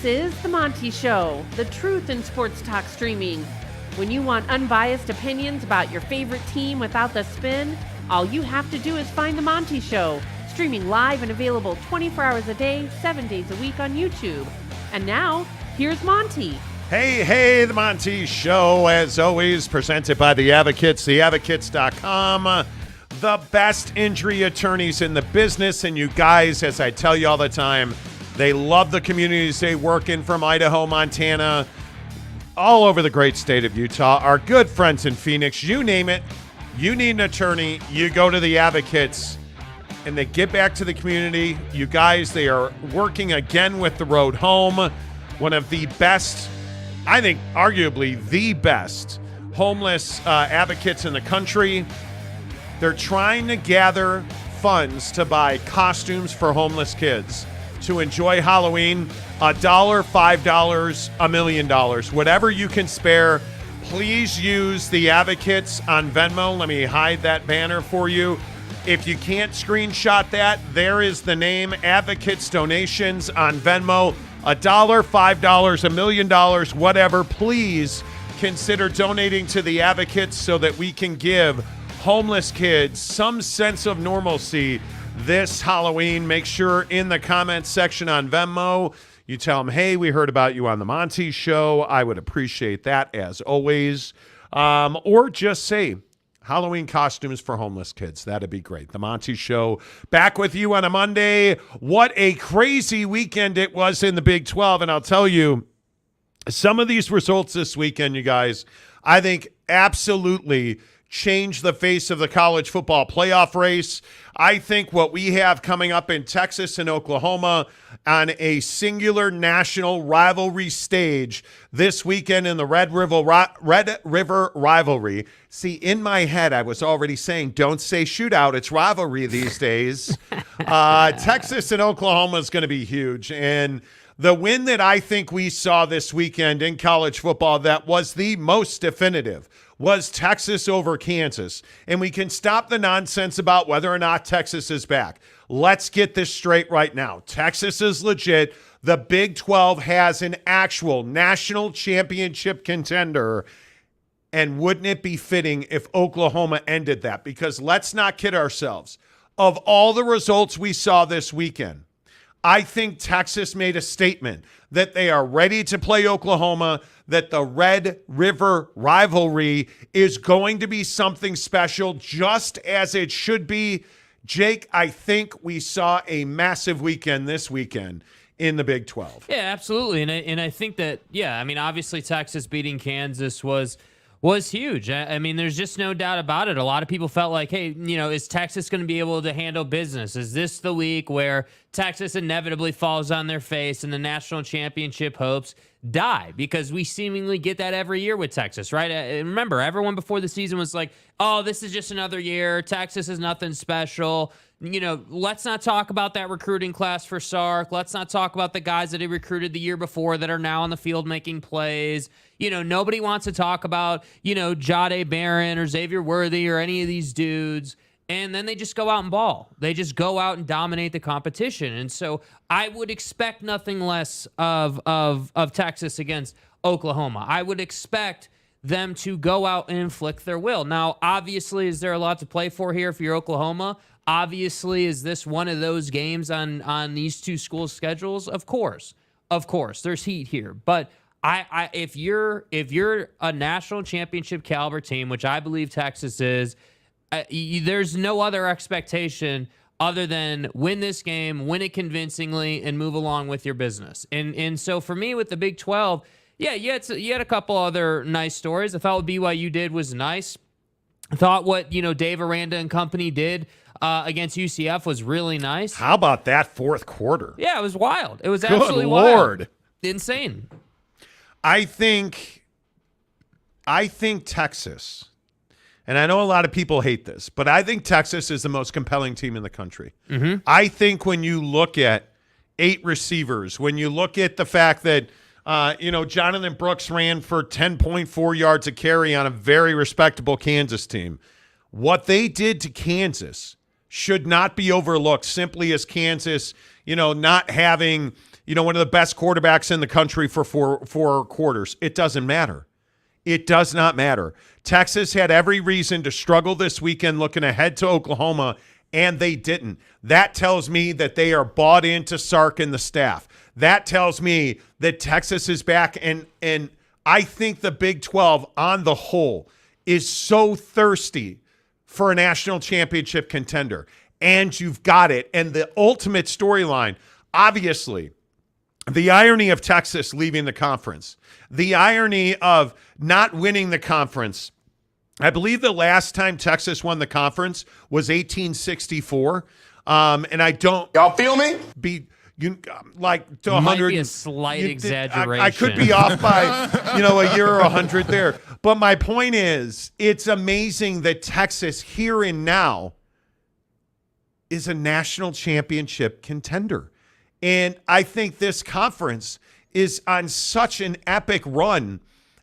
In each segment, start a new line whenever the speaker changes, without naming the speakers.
This is The Monty Show, the truth in sports talk streaming. When you want unbiased opinions about your favorite team without the spin, all you have to do is find The Monty Show, streaming live and available 24 hours a day, 7 days a week on YouTube. And now, here's Monty.
Hey, The Monty Show, as always, presented by The Advocates, theadvocates.com. The best injury attorneys in the business, and you guys, as I tell you all the time, they love the communities they work in, from Idaho, Montana, all over the great state of Utah. Our good friends in Phoenix, you name it, you need an attorney, you go to The Advocates, and they get back to the community. You guys, they are working again with the road home, one of the best, I think arguably the best homeless advocates in the country. They're trying to gather funds to buy costumes for homeless kids to enjoy Halloween. $1, $5, $1 million, whatever you can spare. Please use The Advocates on Venmo. Let me hide that banner for you. If you can't screenshot that, there is the name, Advocates Donations on Venmo. $1, $5, $1 million, whatever. Please consider donating to The Advocates so that we can give homeless kids some sense of normalcy this Halloween. Make sure in the comments section on Venmo, you tell them, hey, we heard about you on the Monty Show. I would appreciate that as always. Or just say Halloween costumes for homeless kids. That'd be great. The Monty Show back with you on a Monday. What a crazy weekend it was in the Big 12. And I'll tell you, some of these results this weekend, you guys, I think absolutely change the face of the college football playoff race. I think what we have coming up in Texas and Oklahoma on a singular national rivalry stage this weekend in the Red River Rivalry. See, in my head, I was already saying, don't say shootout. It's rivalry these days. Texas and Oklahoma is going to be huge. And the win that I think we saw this weekend in college football that was the most definitive was Texas over Kansas. And we can stop the nonsense about whether or not Texas is back. Let's get this straight right now. Texas is legit. The Big 12 has an actual national championship contender. And wouldn't it be fitting if Oklahoma ended that? Because let's not kid ourselves. Of all the results we saw this weekend, I think Texas made a statement that they are ready to play Oklahoma, that the Red River Rivalry is going to be something special, just as it should be. Jake, I think we saw a massive weekend this weekend in the Big 12.
Yeah, absolutely. And I think that, yeah, I mean, obviously Texas beating Kansas was huge. I mean, there's just no doubt about it. A lot of people felt like, hey, you know, is Texas going to be able to handle business? Is this the week where Texas inevitably falls on their face and the national championship hopes die? Because we seemingly get that every year with Texas, right? And remember, everyone before the season was like, oh, this is just another year. Texas is nothing special. You know, let's not talk about that recruiting class for Sark. Let's not talk about the guys that he recruited the year before that are now on the field making plays. You know, nobody wants to talk about, you know, Jade Barron or Xavier Worthy or any of these dudes. And then they just go out and ball. They just go out and dominate the competition. And so I would expect nothing less of Texas against Oklahoma. I would expect them to go out and inflict their will. Now, obviously, is there a lot to play for here if you're Oklahoma? Obviously, is this one of those games on these two schools' schedules? Of course. There's heat here. But if you're a national championship caliber team, which I believe Texas is, there's no other expectation other than win this game, win it convincingly, and move along with your business. And so for me with the Big 12, yeah, you had a couple other nice stories. I thought what BYU did was nice. I thought what Dave Aranda and company did against UCF was really nice.
How about that fourth quarter?
Yeah, it was wild. It was
Good
absolutely
Lord.
wild. Insane.
I think Texas, and I know a lot of people hate this, but I think Texas is the most compelling team in the country.
Mm-hmm.
I think when you look at 8 receivers, when you look at the fact that Jonathan Brooks ran for 10.4 yards a carry on a very respectable Kansas team, what they did to Kansas should not be overlooked simply as Kansas, not having one of the best quarterbacks in the country for four quarters. It doesn't matter. It does not matter. Texas had every reason to struggle this weekend looking ahead to Oklahoma, and they didn't. That tells me that they are bought into Sark and the staff. That tells me that Texas is back, and I think the Big 12 on the whole is so thirsty for a national championship contender, and you've got it. And the ultimate storyline, obviously, the irony of Texas leaving the conference, the irony of not winning the conference. I believe the last time Texas won the conference was 1864. And I don't.
Y'all feel me?
Like to 100. Might be a slight exaggeration.
I could be off by, a year or 100 there. But my point is, it's amazing that Texas here and now is a national championship contender. And I think this conference is on such an epic run.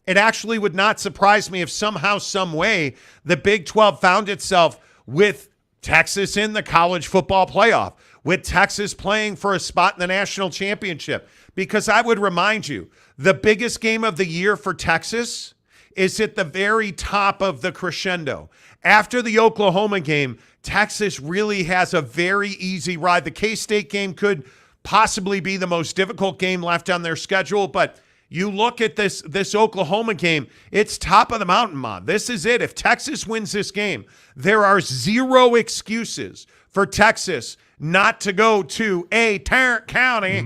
It actually would not surprise me if somehow, some way, the Big 12 found itself with Texas in the college football playoff, with Texas playing for a spot in the national championship. Because I would remind you, the biggest game of the year for Texas is at the very top of the crescendo. After the Oklahoma game, Texas really has a very easy ride. The K-State game could possibly be the most difficult game left on their schedule, but you look at this Oklahoma game, it's top of the mountain, Mon. This is it. If Texas wins this game, there are zero excuses for Texas not to go to Tarrant County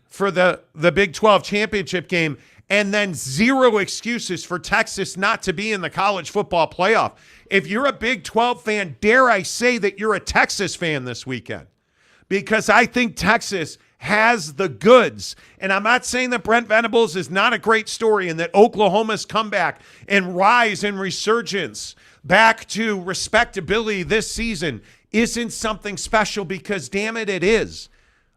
for the Big 12 championship game, and then zero excuses for Texas not to be in the college football playoff. If you're a Big 12 fan, dare I say that you're a Texas fan this weekend, because I think Texas has the goods. And I'm not saying that Brent Venables is not a great story and that Oklahoma's comeback and rise and resurgence back to respectability this season isn't something special, because damn it, it is.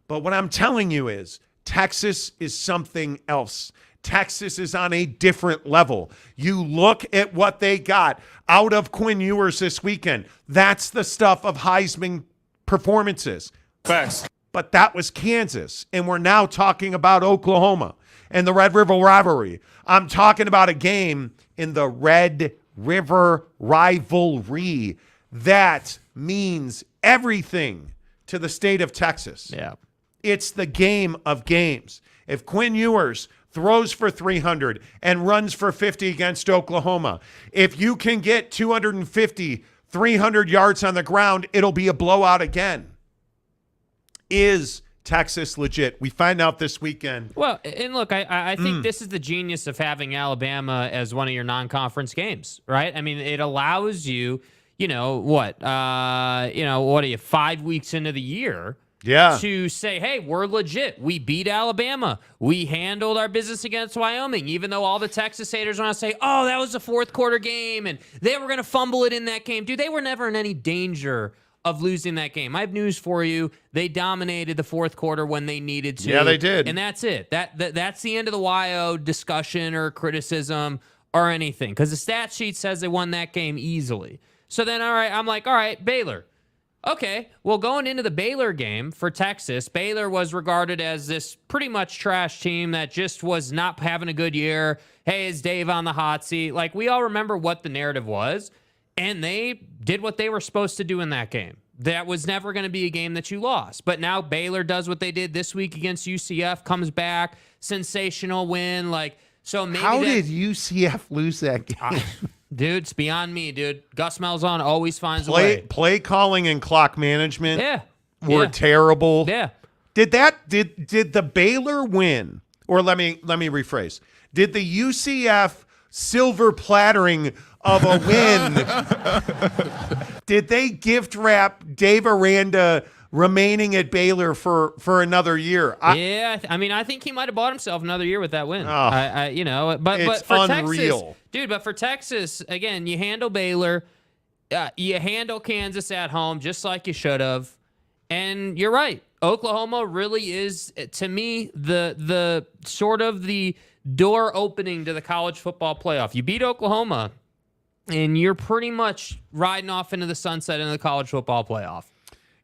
But what I'm telling you is Texas is something else. Texas is on a different level. You look at what they got out of Quinn Ewers this weekend. That's the stuff of Heisman performances.
Facts.
But that was Kansas, and we're now talking about Oklahoma and the Red River Rivalry. I'm talking about a game in the Red River Rivalry that means everything to the state of Texas.
Yeah.
It's the game of games. If Quinn Ewers throws for 300 and runs for 50 against Oklahoma, if you can get 250, 300 yards on the ground, it'll be a blowout again. Is Texas legit? We find out this weekend.
Well, and look, I think this is the genius of having Alabama as one of your non-conference games, right? I mean, it allows you, what are you, 5 weeks into the year?
Yeah.
To say, hey, we're legit. We beat Alabama. We handled our business against Wyoming, even though all the Texas haters want to say, oh, that was a fourth quarter game, and they were going to fumble it in that game. Dude, they were never in any danger of losing that game. I have news for you. They dominated the fourth quarter when they needed to.
Yeah, they did.
And that's it. That's the end of the YO discussion or criticism or anything, because the stat sheet says they won that game easily. So then, all right, I'm like, all right, Baylor. Okay, well, going into the Baylor game for Texas, Baylor was regarded as this pretty much trash team that just was not having a good year. Hey, is Dave on the hot seat? Like, we all remember what the narrative was. And they did what they were supposed to do in that game. That was never going to be a game that you lost. But now Baylor does what they did this week against UCF, comes back, sensational win. So maybe
how did UCF lose that game?
Dude, it's beyond me, dude. Gus Malzahn always finds a way.
Play calling and clock management were
Yeah.
terrible.
Yeah.
Did the Baylor win, or let me rephrase. Did the UCF silver plattering of a win, did they gift wrap Dave Aranda remaining at Baylor for another year?
I think he might have bought himself another year with that win. But
it's
for
unreal.
Texas, dude. But for Texas, again, you handle Baylor, you handle Kansas at home just like you should have, and you're right. Oklahoma really is, to me, the sort of the door opening to the college football playoff. You beat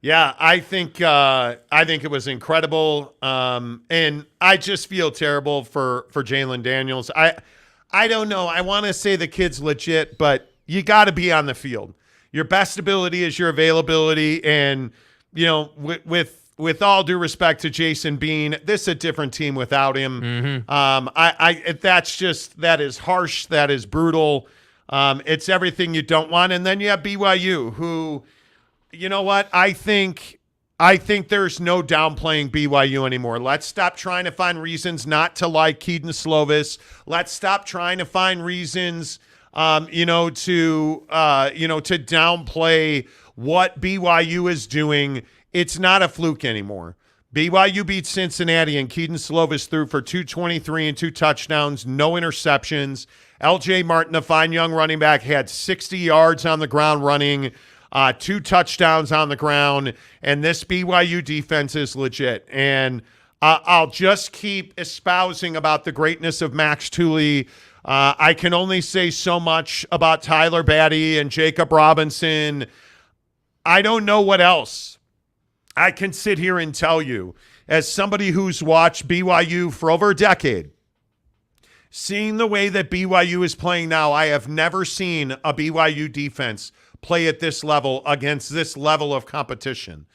Yeah, I think it was incredible, and I just feel terrible for Jalen Daniels. I don't know. I want to say the kid's legit, but you got to be on the field. Your best ability is your availability, and with all due respect to Jason Bean, this is a different team without him. That is harsh. That is brutal. It's everything you don't want. And then you have BYU, who, you know what? I think there's no downplaying BYU anymore. Let's stop trying to find reasons not to like Keaton Slovis. Let's stop trying to find reasons, to downplay what BYU is doing. It's not a fluke anymore. BYU beat Cincinnati, and Keaton Slovis threw for 223 and 2 touchdowns, no interceptions. LJ Martin, a fine young running back, had 60 yards on the ground running, 2 touchdowns on the ground, and this BYU defense is legit. And I'll just keep espousing about the greatness of Max Tooley. I can only say so much about Tyler Batty and Jacob Robinson. I don't know what else I can sit here and tell you, as somebody who's watched BYU for over a decade. Seeing the way that BYU is playing now, I have never seen a BYU defense play at this level against this level of competition.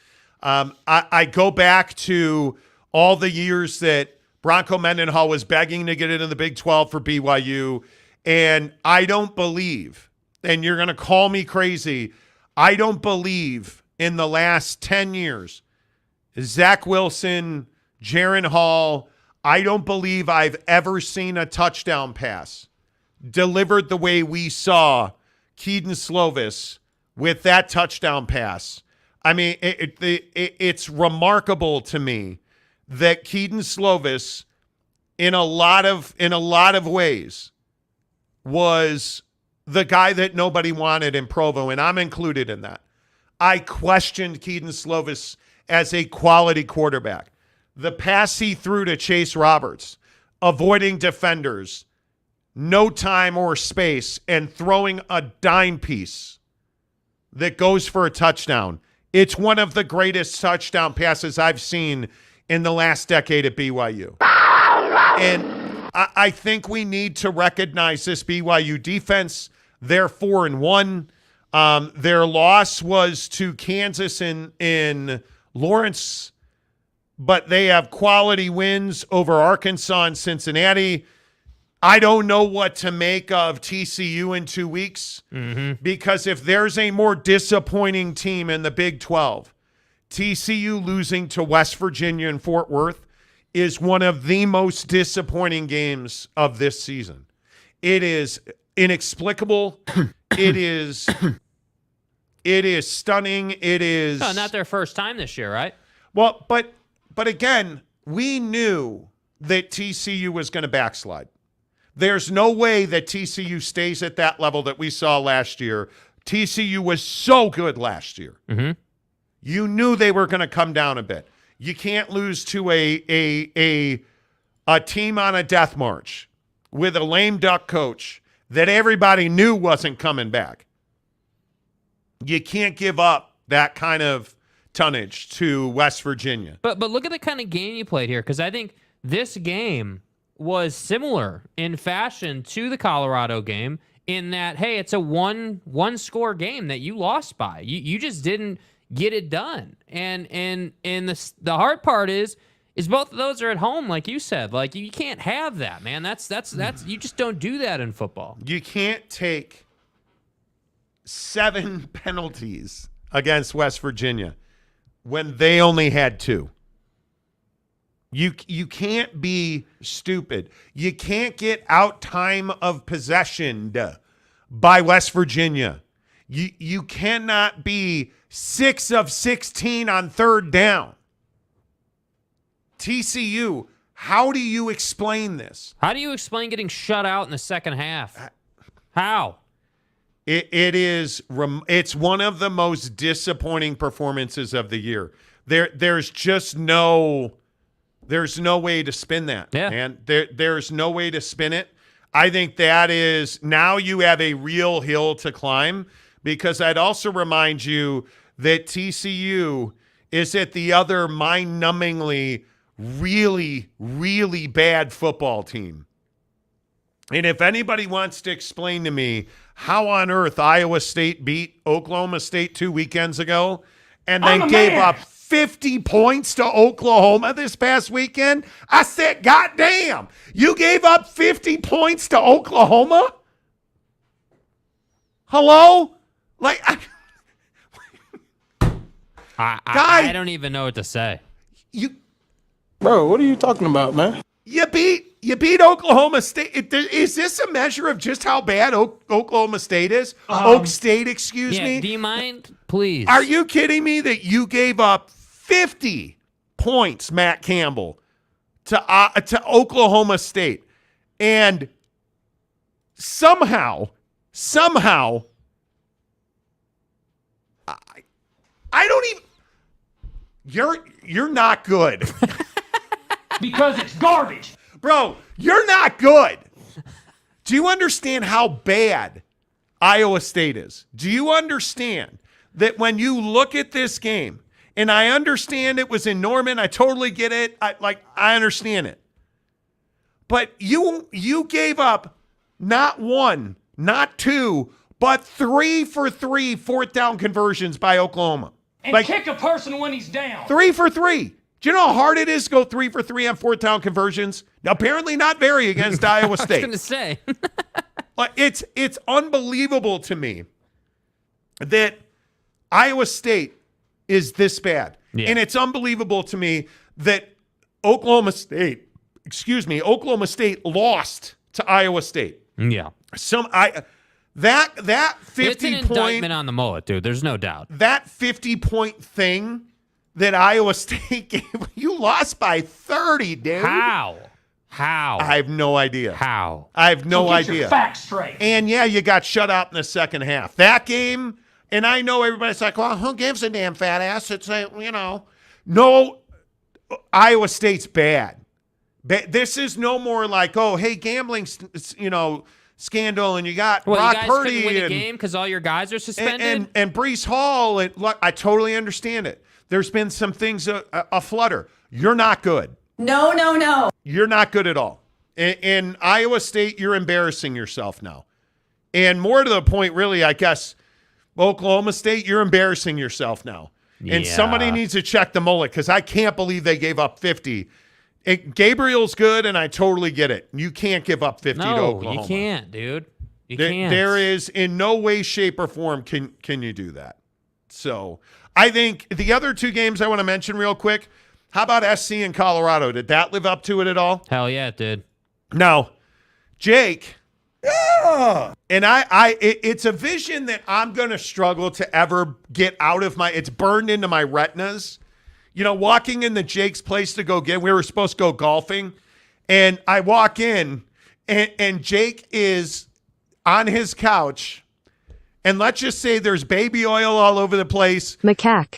I go back to all the years that Bronco Mendenhall was begging to get into the Big 12 for BYU, and I don't believe, and you're going to call me crazy, I don't believe in the last 10 years, Zach Wilson, Jaron Hall, I don't believe I've ever seen a touchdown pass delivered the way we saw Keaton Slovis with that touchdown pass. I mean, it's remarkable to me that Keaton Slovis, in a lot of ways, was the guy that nobody wanted in Provo, and I'm included in that. I questioned Keaton Slovis as a quality quarterback. The pass he threw to Chase Roberts, avoiding defenders, no time or space, and throwing a dime piece that goes for a touchdown. It's one of the greatest touchdown passes I've seen in the last decade at BYU. And I think we need to recognize this BYU defense. They're 4-1. Their loss was to Kansas in Lawrence, but they have quality wins over Arkansas and Cincinnati. I don't know what to make of TCU in 2 weeks, because if there's a more disappointing team in the Big 12, TCU losing to West Virginia and Fort Worth is one of the most disappointing games of this season. It is inexplicable. It is stunning. It is
not their first time this year, right?
Well, but again, we knew that TCU was going to backslide. There's no way that TCU stays at that level that we saw last year. TCU was so good last year. You knew they were going to come down a bit. You can't lose to a team on a death march with a lame duck coach that everybody knew wasn't coming back. You can't give up that kind of tonnage to West Virginia.
But look at the kind of game you played here, because I think this game was similar in fashion to the Colorado game in that, hey, it's a one score game that you lost by. You just didn't get it done. And the hard part is both of those are at home, like you said. Like, you can't have that, man. That's you just don't do that in football.
You can't take 7 penalties against West Virginia when they only had 2. You can't be stupid. You can't get out time of possession by West Virginia. You cannot be 6 of 16 on third down. TCU, how do you explain this?
How do you explain getting shut out in the second half? How?
It's one of the most disappointing performances of the year. There's no way to spin that, man. There's no way to spin it. I think that is, now you have a real hill to climb, because I'd also remind you that TCU is it the other mind-numbingly really, really bad football team? And if anybody wants to explain to me how on earth Iowa State beat Oklahoma State 2 weekends ago and then gave up 50 points to Oklahoma this past weekend, I said, God damn, you gave up 50 points to Oklahoma? Hello? Like,
I don't even know what to say.
Bro, what are you talking about, man?
You beat Oklahoma State. Is this a measure of just how bad Oklahoma State is? Oak State, excuse me.
Do you mind, please?
Are you kidding me that you gave up 50 points, Matt Campbell, to Oklahoma State, and somehow, I don't even. You're not good.
Because it's garbage.
Bro, you're not good. Do you understand how bad Iowa State is? Do you understand that when you look at this game, and I understand it was in Norman, I totally get it. I understand it. But you gave up not one, not two, but 3 for 3 fourth down conversions by Oklahoma.
And kick a person when he's down.
3 for 3. Do you know how hard it is to go 3 for 3 on fourth down conversions? Apparently not very against Iowa State.
I was going to say.
It's unbelievable to me that Iowa State is this bad. Yeah. And it's unbelievable to me that Oklahoma State lost to Iowa State.
Yeah.
That 50
it's an indictment on the mullet, dude. There's no doubt.
That 50-point thing that Iowa State gave, you lost by 30, dude.
How?
I have no idea.
How?
I have no idea.
Get your facts straight.
And yeah, you got shut out in the second half. That game, and I know everybody's like, well, who gives a damn fat ass? It's no, Iowa State's bad. This is no more like, oh, hey, gambling, scandal, and you got Brock Purdy.
You guys couldn't win a game because all your guys are suspended?
And Breece Hall, look, I totally understand it. There's been some things a flutter. You're not good.
No.
You're not good at all. In Iowa State, you're embarrassing yourself now. And more to the point, really, I guess, Oklahoma State, you're embarrassing yourself now. Yeah. And somebody needs to check the mullet because I can't believe they gave up 50. Gabriel's good, and I totally get it. You can't give up 50 to Oklahoma.
No, you can't, dude. You can't.
There is, in no way, shape, or form can you do that. So I think the other two games I want to mention real quick, how about SC and Colorado? Did that live up to it at all?
Hell yeah, it did.
Now, Jake, and it's a vision that I'm going to struggle to ever get out of it's burned into my retinas. Walking into Jake's place to go we were supposed to go golfing, and I walk in, and Jake is on his couch, and let's just say there's baby oil all over the place.
Macaque.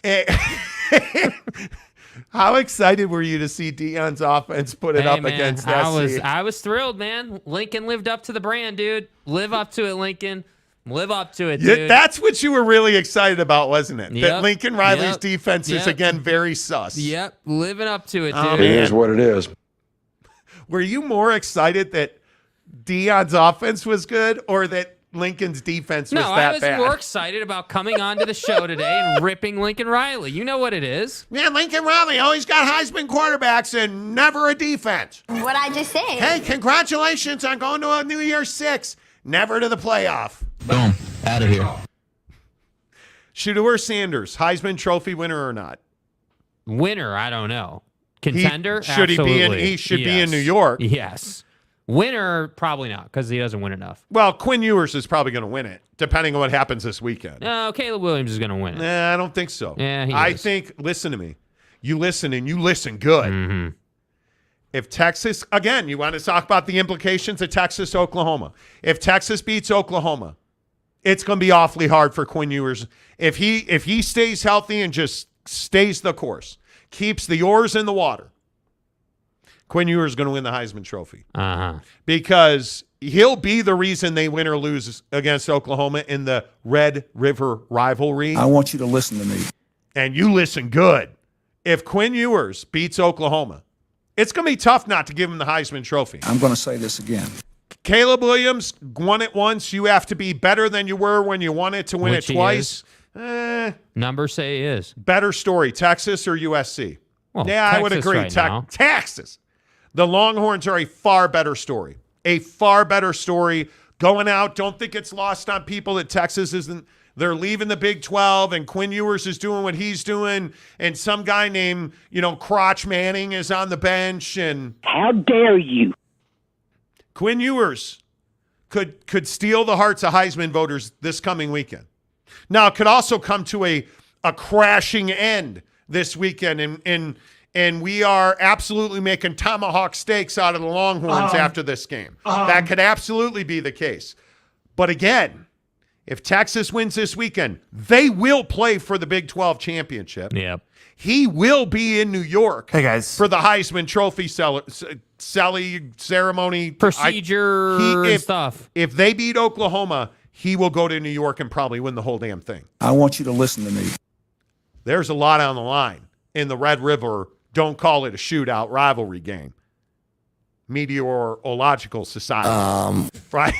How excited were you to see Deion's offense put it up against SC?
I was thrilled, man. Lincoln lived up to the brand, dude. Live up to it, Lincoln. Live up to it, dude.
That's what you were really excited about, wasn't it? Yep. That Lincoln Riley's defense is, again, very sus.
Yep, living up to it, dude.
It is what it is.
Were you more excited that Deion's offense was good or that Lincoln's defense was that bad?
I was more excited about coming onto the show today and ripping Lincoln Riley. You know what it is.
Yeah, Lincoln Riley always got Heisman quarterbacks and never a defense.
What I just said.
Hey, congratulations on going to a New Year's Six. Never to the playoff.
Boom. Out of here.
Shedeur Sanders, Heisman Trophy winner or not?
Winner, I don't know. Contender?
Should
Absolutely.
He should be in New York.
Yes. Winner, probably not, because he doesn't win enough.
Well, Quinn Ewers is probably going to win it, depending on what happens this weekend.
No, Caleb Williams is going to win it.
Nah, I don't think so.
Yeah, he
I
is.
think, listen to me. You listen, and you listen good.
Mm-hmm.
If Texas, again, you want to talk about the implications of Texas, Oklahoma. If Texas beats Oklahoma, it's going to be awfully hard for Quinn Ewers. If he stays healthy and just stays the course, keeps the oars in the water, Quinn Ewers is going to win the Heisman Trophy. Because he'll be the reason they win or lose against Oklahoma in the Red River Rivalry.
I want you to listen to me.
And you listen good. if Quinn Ewers beats Oklahoma, it's going to be tough not to give him the Heisman Trophy.
I'm going to say this again.
Caleb Williams won it once. You have to be better than you were when you won it to win it twice.
Numbers say he is.
Better story, Texas or USC?
Well,
yeah,
Texas
I would agree.
right now.
Texas. The Longhorns are a far better story. A far better story. Going out, don't think it's lost on people that Texas isn't. They're leaving the Big 12, and Quinn Ewers is doing what he's doing, and some guy named, Crotch Manning is on the bench. And
how dare you?
Quinn Ewers could steal the hearts of Heisman voters this coming weekend. Now, it could also come to a crashing end this weekend, and we are absolutely making tomahawk steaks out of the Longhorns after this game. That could absolutely be the case. But again, if Texas wins this weekend, they will play for the Big 12 championship.
Yep.
He will be in New York for the Heisman Trophy ceremony.
Procedure stuff.
If they beat Oklahoma, he will go to New York and probably win the whole damn thing.
I want you to listen to me.
There's a lot on the line in the Red River, don't call it a shootout rivalry game. Meteorological Society. Right?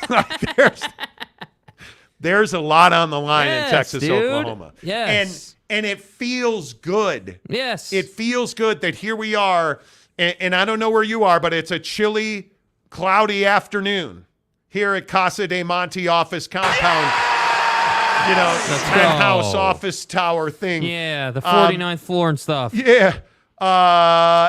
There's a lot on the line in Texas,
dude.
Oklahoma.
Yes.
And it feels good.
Yes.
It feels good that here we are, and I don't know where you are, but it's a chilly, cloudy afternoon here at Casa de Monte office compound. Penthouse office tower thing.
Yeah, the 49th floor and stuff.
Yeah.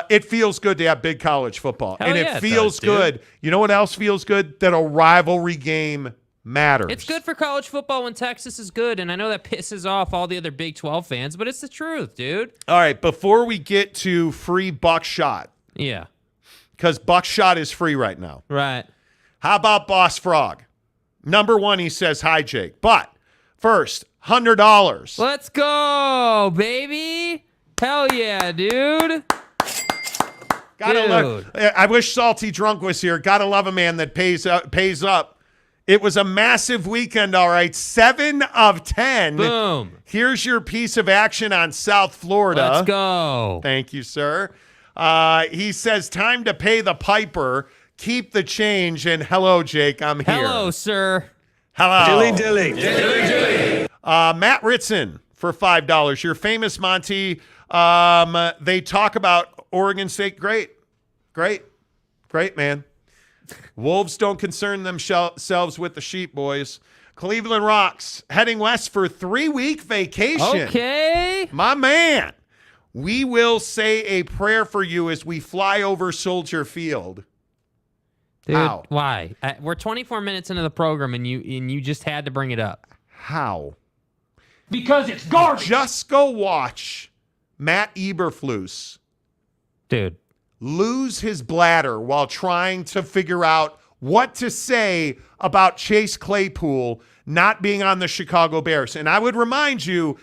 It feels good to have big college football.
Hell
and
yeah,
it feels good. You know what else feels good? That a rivalry game matters.
It's good for college football when Texas is good, and I know that pisses off all the other Big 12 fans, but it's the truth, dude.
All right, before we get to free buckshot,
Yeah.
because buckshot is free right now.
Right.
How about Boss Frog? Number one, he says, hi, Jake. But first, $100.
Let's go, baby. Hell yeah, dude.
Gotta love. I wish Salty Drunk was here. Gotta love a man that pays up. It was a massive weekend, all right. 7 of 10.
Boom.
Here's your piece of action on South Florida.
Let's go.
Thank you, sir. He says, time to pay the piper. Keep the change. And hello, Jake. I'm here.
Hello, sir.
Hello.
Dilly.
Matt Ritson for $5. Your famous Monty. They talk about Oregon State. Great, man. Wolves don't concern themselves with the sheep, boys. Cleveland Rocks heading west for 3-week vacation.
Okay.
My man. We will say a prayer for you as we fly over Soldier Field.
Dude,
How?
why? We're 24 minutes into the program, and you just had to bring it up.
How?
Because it's garbage.
Just go watch Matt Eberflus
Dude.
lose his bladder while trying to figure out what to say about Chase Claypool not being on the Chicago Bears. And I would remind you,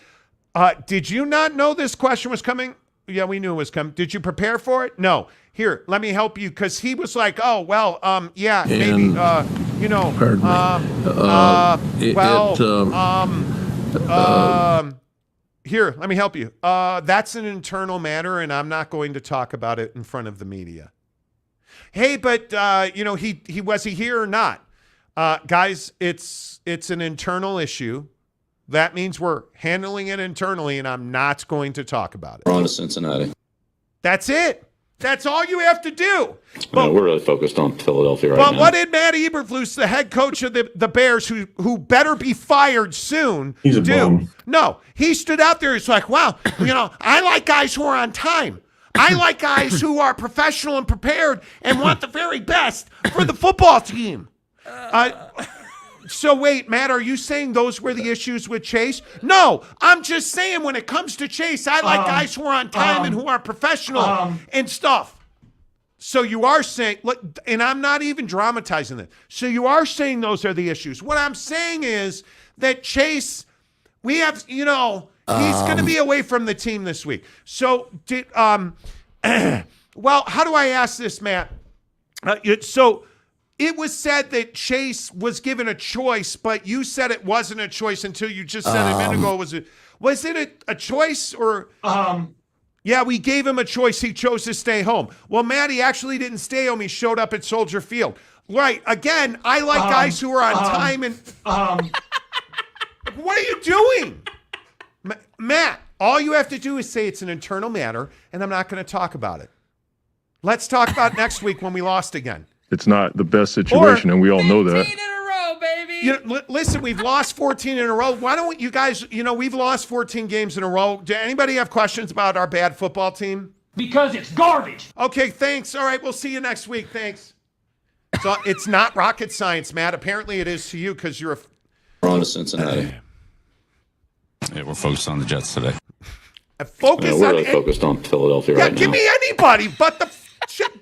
did you not know this question was coming? Yeah, we knew it was coming. Did you prepare for it? No. Here, let me help you, because he was like, oh, well, yeah, maybe, here, let me help you. That's an internal matter, and I'm not going to talk about it in front of the media. Hey, but he was he here or not? Guys, it's an internal issue. That means we're handling it internally, and I'm not going to talk about it.
We're on to Cincinnati.
That's it. That's all you have to do.
But we're really focused on Philadelphia right now.
But what did Matt Eberflus, the head coach of the Bears, who better be fired soon,
He's a
do?
bum.
No, he stood out there. He's like, wow, I like guys who are on time. I like guys who are professional and prepared and want the very best for the football team. So wait, Matt, are you saying those were the issues with Chase? No, I'm just saying when it comes to Chase, I like guys who are on time and who are professional and stuff. So you are saying, look, and I'm not even dramatizing it. So you are saying those are the issues. What I'm saying is that Chase, we have, he's going to be away from the team this week. So well, how do I ask this, Matt? So it was said that Chase was given a choice, but you said it wasn't a choice until you just said a minute ago. Was it a choice or Yeah, we gave him a choice. He chose to stay home. Well, Matt, he actually didn't stay home. He showed up at Soldier Field. Right. Again, I like guys who are on time. And what are you doing? Matt, all you have to do is say it's an internal matter, and I'm not going to talk about it. Let's talk about next week when we lost again.
It's not the best situation, and we all know that.
15 in a row, baby.
You know, listen, we've lost 14 in a row. Why don't you guys, we've lost 14 games in a row. Do anybody have questions about our bad football team?
Because it's garbage.
Okay, thanks. All right, we'll see you next week. Thanks. So it's not rocket science, Matt. Apparently it is to you because you're
We're on to Cincinnati.
Yeah, we're focused on the Jets today.
focus
We're
on
really focused on Philadelphia right
give
now.
me anybody, but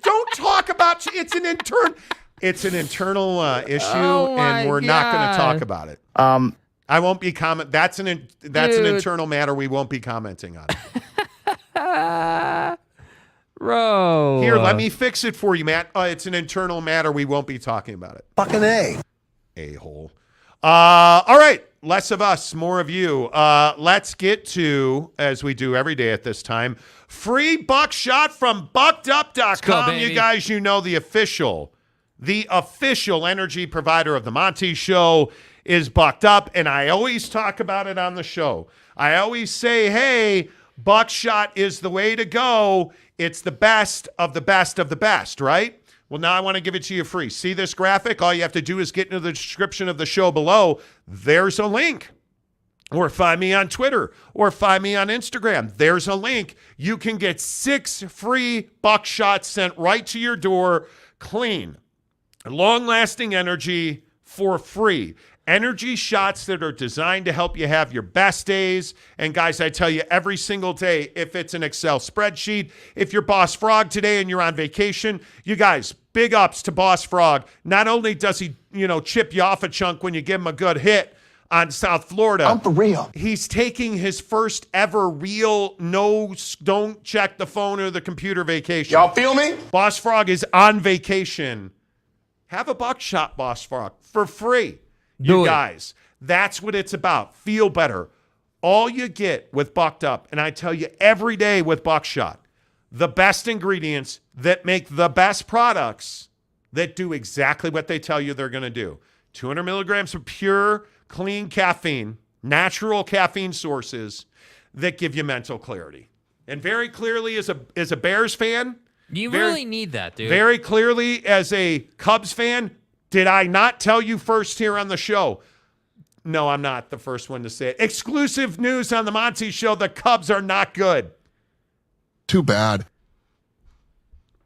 don't talk about it's an internal issue, and we're not going to talk about it. I won't be comment. That's an internal matter. We won't be commenting on it.
Bro.
Here, let me fix it for you, Matt. It's an internal matter. We won't be talking about it.
Fucking A.
A-hole. All right. Less of us, more of you. Let's get to, as we do every day at this time, free buckshot from BuckedUp.com.
baby.
You guys, the official energy provider of the Monty Show is Bucked Up, and I always talk about it on the show. I always say, hey, buckshot is the way to go. It's the best of the best of the best, right? Well, now I want to give it to you free. See this graphic? All you have to do is get into the description of the show below. There's a link. Or find me on Twitter. Or find me on Instagram. There's a link. You can get 6 free buckshots sent right to your door. Clean, long-lasting energy for free. Energy shots that are designed to help you have your best days. And guys, I tell you every single day, if it's an Excel spreadsheet, if you're Boss Frog today and you're on vacation, you guys, big ups to Boss Frog. Not only does he, chip you off a chunk when you give him a good hit on South Florida.
I'm for real.
He's taking his first ever real don't check the phone or the computer vacation.
Y'all feel me?
Boss Frog is on vacation. Have a buckshot, Boss Frog, for free. You guys, that's what it's about. Feel better. All you get with Bucked Up, and I tell you every day with Buckshot, the best ingredients that make the best products that do exactly what they tell you they're going to do. 200 milligrams of pure, clean caffeine, natural caffeine sources that give you mental clarity. And very clearly, as a Bears fan,
You really need that, dude.
very clearly as a Cubs fan, did I not tell you first here on the show? No, I'm not the first one to say it. Exclusive news on the Monty Show, the Cubs are not good.
Too bad.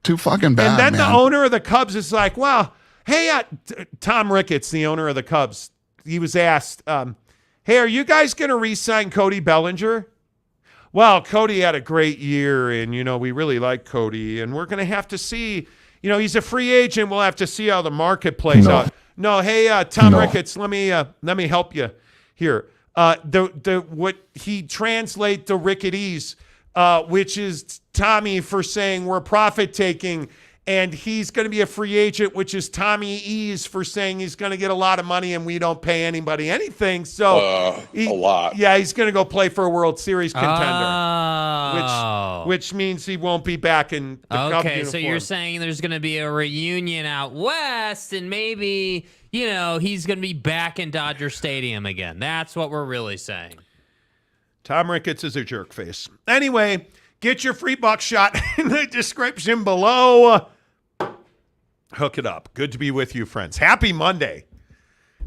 Too fucking bad,
And then
man.
the owner of the Cubs is like, well, hey, Tom Ricketts, the owner of the Cubs, he was asked, hey, are you guys going to re-sign Cody Bellinger? Well, Cody had a great year, and, we really like Cody, and we're going to have to see, he's a free agent. We'll have to see how the market plays out. No, hey, Tom Ricketts, let me help you here. What he translate the Ricketties, which is Tommy for saying we're profit taking, and he's going to be a free agent, which is Tommy Ease for saying he's going to get a lot of money and we don't pay anybody anything. So
A lot.
Yeah, he's going to go play for a World Series contender,
Oh.
which means he won't be back in the Cub
Okay,
uniform.
so you're saying there's going to be a reunion out west, and maybe, he's going to be back in Dodger Stadium again. That's what we're really saying.
Tom Ricketts is a jerk face. Anyway, get your free buckshot in the description below. Hook it up. Good to be with you, friends. Happy Monday.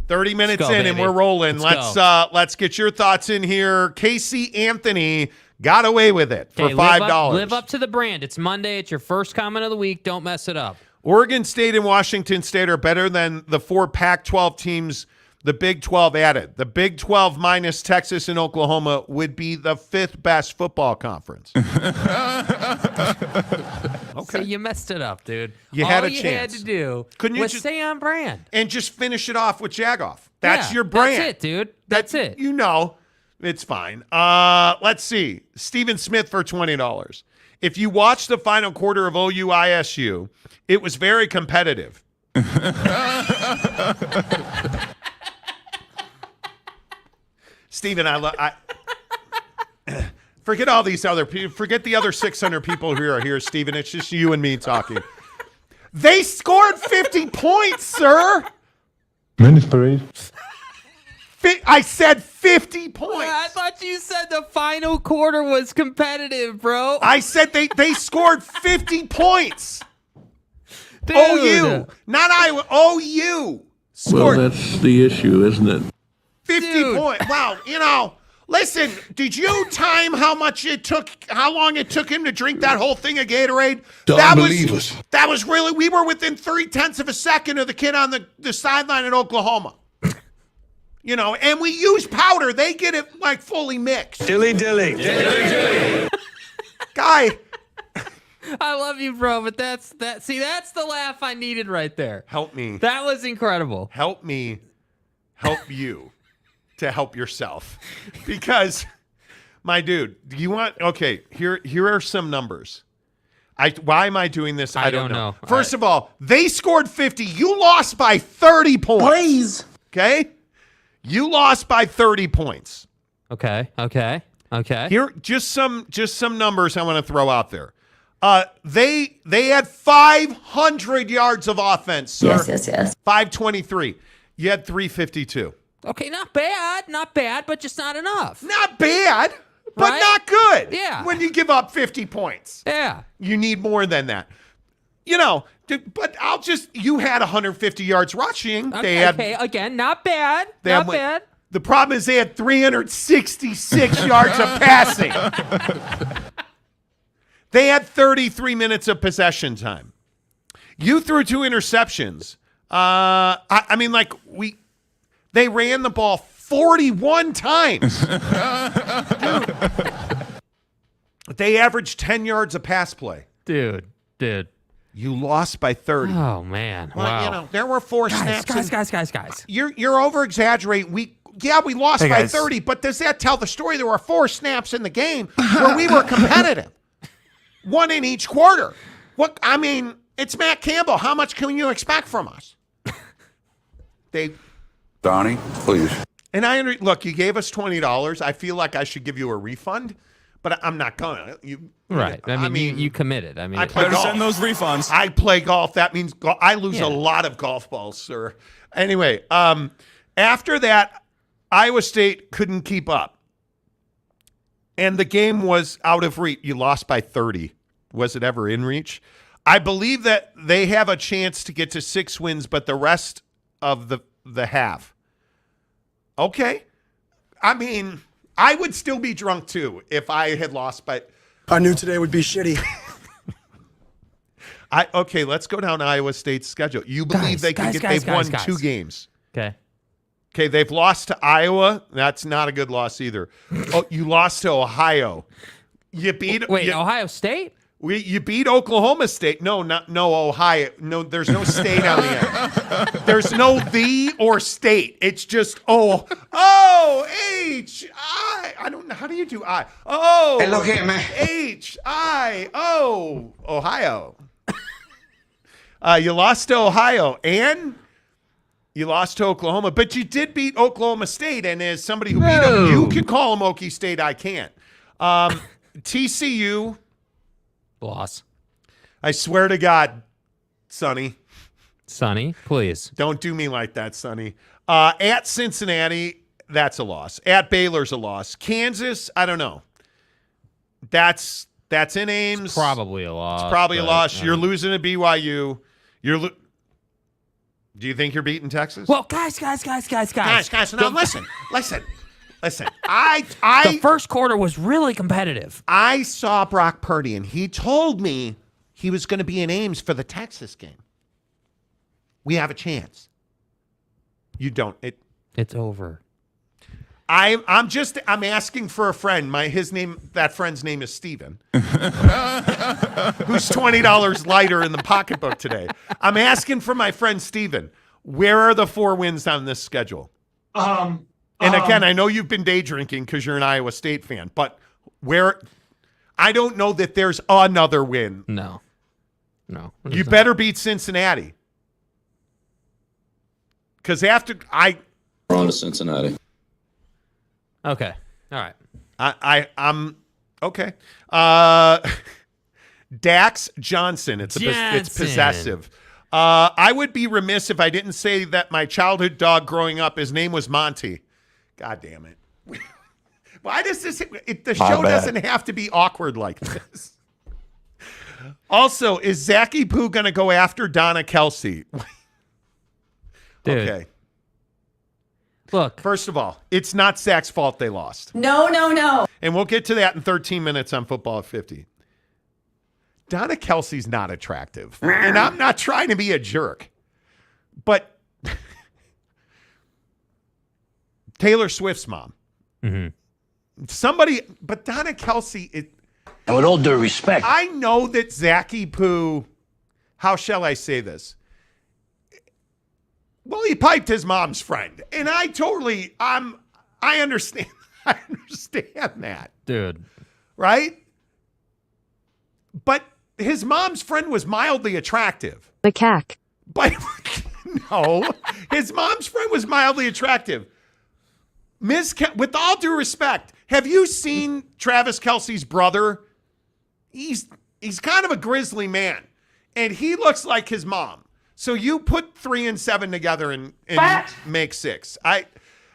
30 minutes
go,
in and
baby.
we're rolling. Let's get your thoughts in here. Casey Anthony got away with it for $5.
Live up to the brand. It's Monday. It's your first comment of the week. Don't mess it up.
Oregon State and Washington State are better than the 4 Pac-12 teams the Big 12 added. The Big 12 minus Texas and Oklahoma would be the 5th best football conference.
Okay. So you messed it up, dude.
You had a
All you
chance.
had to do
Couldn't you
was
just
stay on brand.
and just finish it off with Jagoff? That's
Yeah,
your brand.
That's it, dude. That's it.
It's fine. Let's see. Stephen Smith for $20. If you watch the final quarter of OU ISU, it was very competitive. Forget all these other people. Forget the other 600 people who are here, Steven. It's just you and me talking. They scored 50 points, sir.
Minutes parade.
I said 50 points.
I thought you said the final quarter was competitive, bro.
I said they scored 50 points.
Dude.
OU, not Iowa. OU scored.
Well, that's the issue, isn't it?
50 points. Wow, listen, did you time how long it took him to drink that whole thing of Gatorade? That was really, we were within 0.3 of a second of the kid on the sideline in Oklahoma. And we use powder. They get it like fully mixed.
Dilly.
Guy.
I love you, bro, but that's the laugh I needed right there.
Help me.
That was incredible.
Help me help you to help yourself. Because, my dude, here are some numbers. Why am I doing this? I don't know. First of all, they scored 50. You lost by 30 points.
Please.
Okay? You lost by 30 points.
Okay.
Here, just some numbers I want to throw out there. They had 500 yards of offense, sir.
Yes.
523. You had 352.
Okay, not bad, but just not enough.
Not bad, but
Right?
not good.
Yeah.
When you give up 50 points.
Yeah.
You need more than that. But you had 150 yards rushing.
Okay, again, not bad. Not bad.
The problem is they had 366 yards of passing. They had 33 minutes of possession time. You threw 2 interceptions. They ran the ball 41 times. Dude. They averaged 10 yards a pass play.
Dude.
You lost by 30.
Oh, man. Wow.
There were 4 snaps.
Guys.
You're over-exaggerating. We lost by 30, but does that tell the story? There were 4 snaps in the game where we were competitive. 1 in each quarter. It's Matt Campbell. How much can you expect from us?
Donnie, please.
And look, you gave us $20. I feel like I should give you a refund, but I'm not going to.
Right. You committed.
I play golf.
Send those refunds.
I play golf. That means I lose a lot of golf balls, sir. Anyway, after that, Iowa State couldn't keep up. And the game was out of reach. You lost by 30. Was it ever in reach? I believe that they have a chance to get to 6 wins, but the rest of the half. Okay. I would still be drunk too if I had lost by.
I knew today would be shitty.
Okay, let's go down Iowa State's schedule. You believe they've won 2 games. Okay, they've lost to Iowa. That's not a good loss either. Oh, you lost to Ohio. You beat
Ohio State?
You beat Oklahoma State. No, Ohio. No, there's no state on the end. There's no the or state. It's just H-I. I don't know. How do you do I? Oh.
Hey, look here, man.
H-I-O. Ohio. You lost to Ohio and you lost to Oklahoma, but you did beat Oklahoma State. And as somebody who beat them, you can call them Okie State. I can't. TCU.
Loss.
I swear to God, Sonny.
Sonny, please.
Don't do me like that, Sonny. At Cincinnati, that's a loss. At Baylor's a loss. Kansas, I don't know. That's in Ames.
It's probably a loss.
It's probably a loss. You're losing to BYU. Do you think you're beating Texas?
Well, guys.
Guys, now listen. The
first quarter was really competitive.
I saw Brock Purdy, and he told me he was going to be in Ames for the Texas game. We have a chance. You don't.
It's over.
I'm asking for a friend. That friend's name is Steven. Who's $20 lighter in the pocketbook today. I'm asking for my friend Steven. Where are the 4 wins on this schedule? And again, I know you've been day drinking because you're an Iowa State fan, but I don't know that there's another win.
No.
You better beat Cincinnati. Because
We're on to Cincinnati.
Okay. All right.
I'm Okay. Dax Johnson. It's possessive. I would be remiss if I didn't say that my childhood dog growing up, his name was Monty. God damn it. Why does this? The show doesn't have to be awkward like this. Also, is Zachy Poo going to go after Donna Kelsey?
Dude.
Okay.
Look.
First of all, it's not Zach's fault they lost.
No.
And we'll get to that in 13 minutes on Football at 50. Donna Kelsey's not attractive. And I'm not trying to be a jerk. But Taylor Swift's mom.
Mm-hmm.
But Donna Kelsey,
and with all due respect,
I know that Zachy Poo, how shall I say this? Well, he piped his mom's friend. And I understand. I understand that.
Dude.
Right? But his mom's friend was mildly attractive.
Macaque.
But no, his mom's friend was mildly attractive. With all due respect, have you seen Travis Kelce's brother? He's kind of a grizzly man, and he looks like his mom. So you put 3 and 7 together and make 6.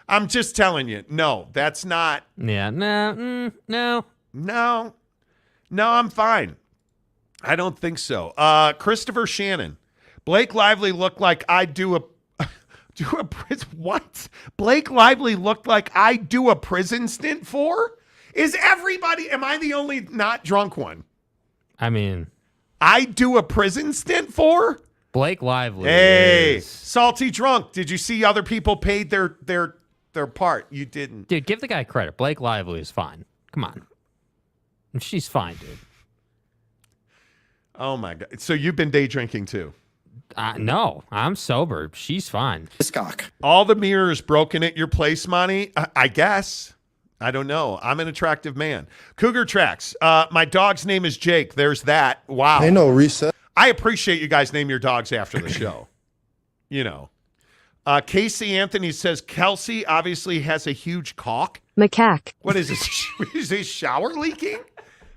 I'm just telling you, no, that's not.
Yeah, no.
I'm fine. I don't think so. Christopher Shannon, Blake Lively looked like I'd do a what? Blake Lively looked like I'd do a prison stint for? Is everybody? Am I the only not drunk one?
I mean,
I'd do a prison stint for
Blake Lively.
Hey, salty drunk. Did you see other people paid their part? You didn't,
dude. Give the guy credit. Blake Lively is fine. Come on, she's fine, dude.
Oh my God! So you've been day drinking too?
No, I'm sober. She's fine.
Cock.
All the mirrors broken at your place, Monty? I guess. I don't know. I'm an attractive man. Cougar Tracks. My dog's name is Jake. There's that. Wow.
Ain't no reset.
I appreciate you guys name your dogs after the show. You know. Casey Anthony says Kelsey obviously has a huge caulk.
Macaque.
What is this? Is his shower leaking?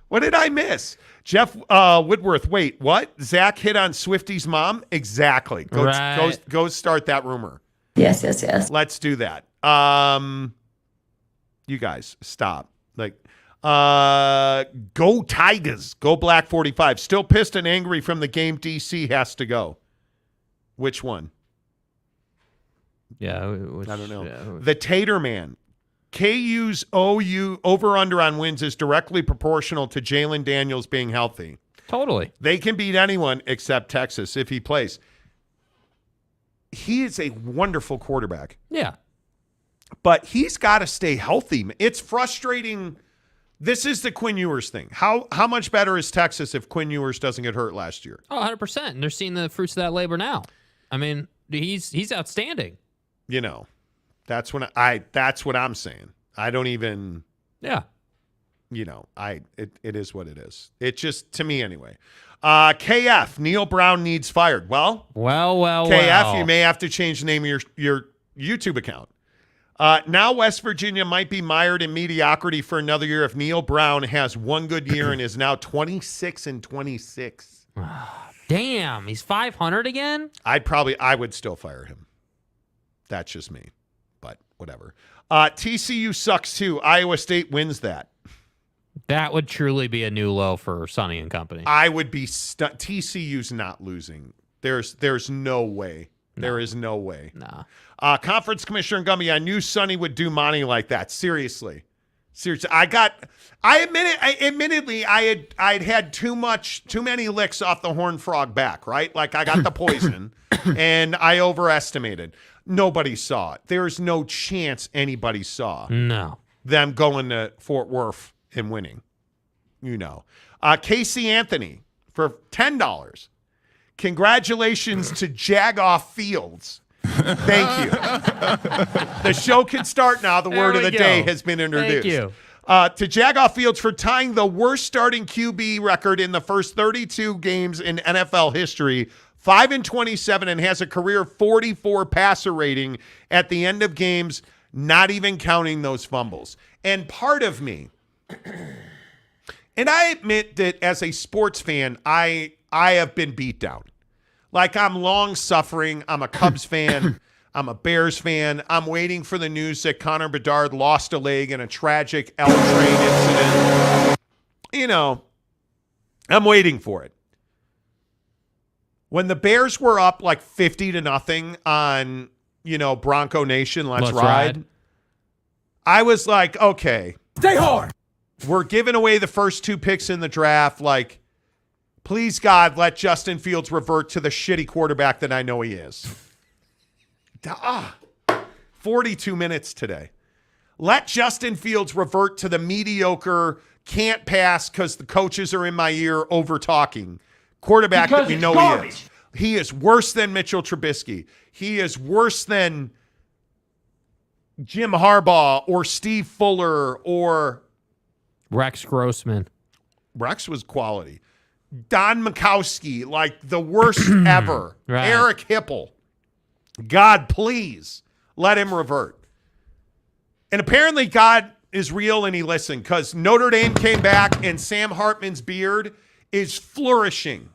What did I miss? Jeff Woodworth, wait, what? Zach hit on Swifty's mom? Exactly. Go start that rumor.
Yes.
Let's do that. You guys, stop. Go Tigers. Go Black 45. Still pissed and angry from the game. DC has to go. Which one?
Yeah.
I don't know.
Yeah.
The Tater Man. KU's OU over-under on wins is directly proportional to Jalen Daniels being healthy.
Totally.
They can beat anyone except Texas if he plays. He is a wonderful quarterback.
Yeah.
But he's got to stay healthy. It's frustrating. This is the Quinn Ewers thing. How much better is Texas if Quinn Ewers doesn't get hurt last year?
Oh, 100%. And they're seeing the fruits of that labor now. I mean, he's outstanding.
You know. That's what I'm saying. I don't even.
Yeah.
You know, it is what it is. It just, to me anyway. KF, Neal Brown needs fired. Well, KF, you may have to change the name of your YouTube account. Now West Virginia might be mired in mediocrity for another year if Neal Brown has one good year and is now 26-26.
Damn, he's 500 again?
I would still fire him. That's just me. But whatever. TCU sucks too. Iowa State wins that.
That would truly be a new low for Sonny and company.
I would be TCU's not losing. There's no way. No. There is no way.
Nah.
Conference Commissioner Gumby, I knew Sonny would do Monty like that. Seriously. Admittedly, I'd had too many licks off the Horned Frog back, right? Like I got the poison and I overestimated. Nobody saw it. There's no chance anybody saw them going to Fort Worth and winning. You know. Casey Anthony for $10. Congratulations to Jagoff Fields. Thank you. The show can start now. The word of the day has been introduced.
Thank you.
To Jagoff Fields for tying the worst starting QB record in the first 32 games in NFL history, 5-27, and has a career 44 passer rating at the end of games, not even counting those fumbles. And part of me And I admit that as a sports fan, I have been beat down. Like, I'm long-suffering. I'm a Cubs fan. I'm a Bears fan. I'm waiting for the news that Connor Bedard lost a leg in a tragic L train incident. You know, I'm waiting for it. When the Bears were up like 50-0 on, Bronco Nation, let's ride. I was like, okay.
Stay hard.
We're giving away the first 2 picks in the draft. Like, please, God, let Justin Fields revert to the shitty quarterback that I know he is. 42 minutes today. Let Justin Fields revert to the mediocre, can't pass because the coaches are in my ear over talking quarterback that we know he is. He is worse than Mitchell Trubisky. He is worse than Jim Harbaugh or Steve Fuller or
Rex Grossman.
Rex was quality. Don Mikowski, like the worst ever.
Right.
Eric Hipple. God, please let him revert. And apparently God is real and he listened, because Notre Dame came back and Sam Hartman's beard is flourishing.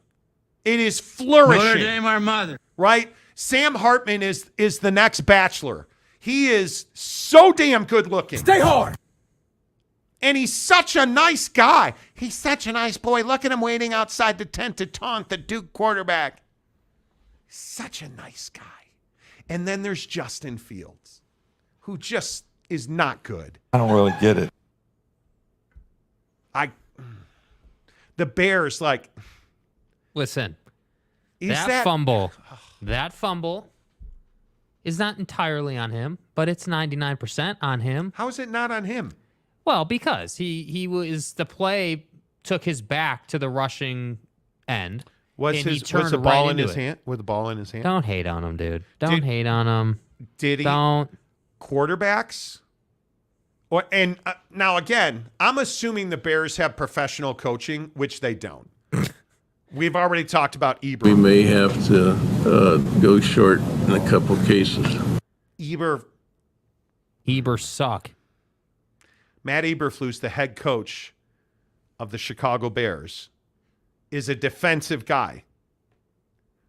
It is flourishing.
Notre Dame, our mother.
Right? Sam Hartman is the next Bachelor. He is so damn good looking.
Stay hard.
And he's such a nice guy. He's such a nice boy. Look at him waiting outside the tent to taunt the Duke quarterback. Such a nice guy. And then there's Justin Fields, who just is not good.
I don't really get it.
The Bears, like...
Listen,
that
fumble is not entirely on him, but it's 99% on him.
How is it not on him?
Well, because the play took his back to the rushing end.
Was the ball in his hand? With the ball in his hand?
Don't hate on him, dude. Don't hate on him.
Did he?
Don't.
Quarterbacks? Now, again, I'm assuming the Bears have professional coaching, which they don't. We've already talked about Eber.
We may have to go short in a couple cases.
Eber
suck.
Matt Eberflus, the head coach of the Chicago Bears, is a defensive guy.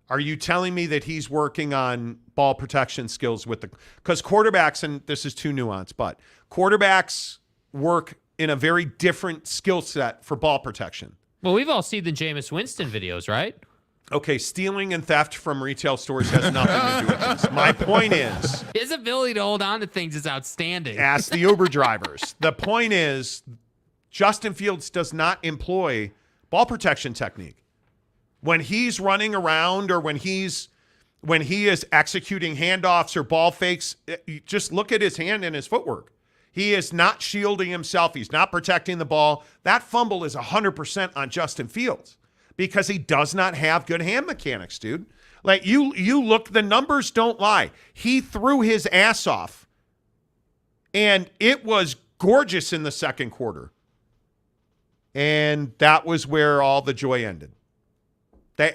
Are you telling me that he's working on ball protection skills because quarterbacks, and this is too nuanced, but quarterbacks work in a very different skill set for ball protection.
Well, we've all seen the Jameis Winston videos, right?
Okay, stealing and theft from retail stores has nothing to do with this. My point is...
His ability to hold on to things is outstanding.
Ask the Uber drivers. The point is, Justin Fields does not employ ball protection technique. When he's running around or when he is executing handoffs or ball fakes, just look at his hand and his footwork. He is not shielding himself. He's not protecting the ball. That fumble is 100% on Justin Fields because he does not have good hand mechanics, dude. Like you look, the numbers don't lie. He threw his ass off, and it was gorgeous in the second quarter. And that was where all the joy ended.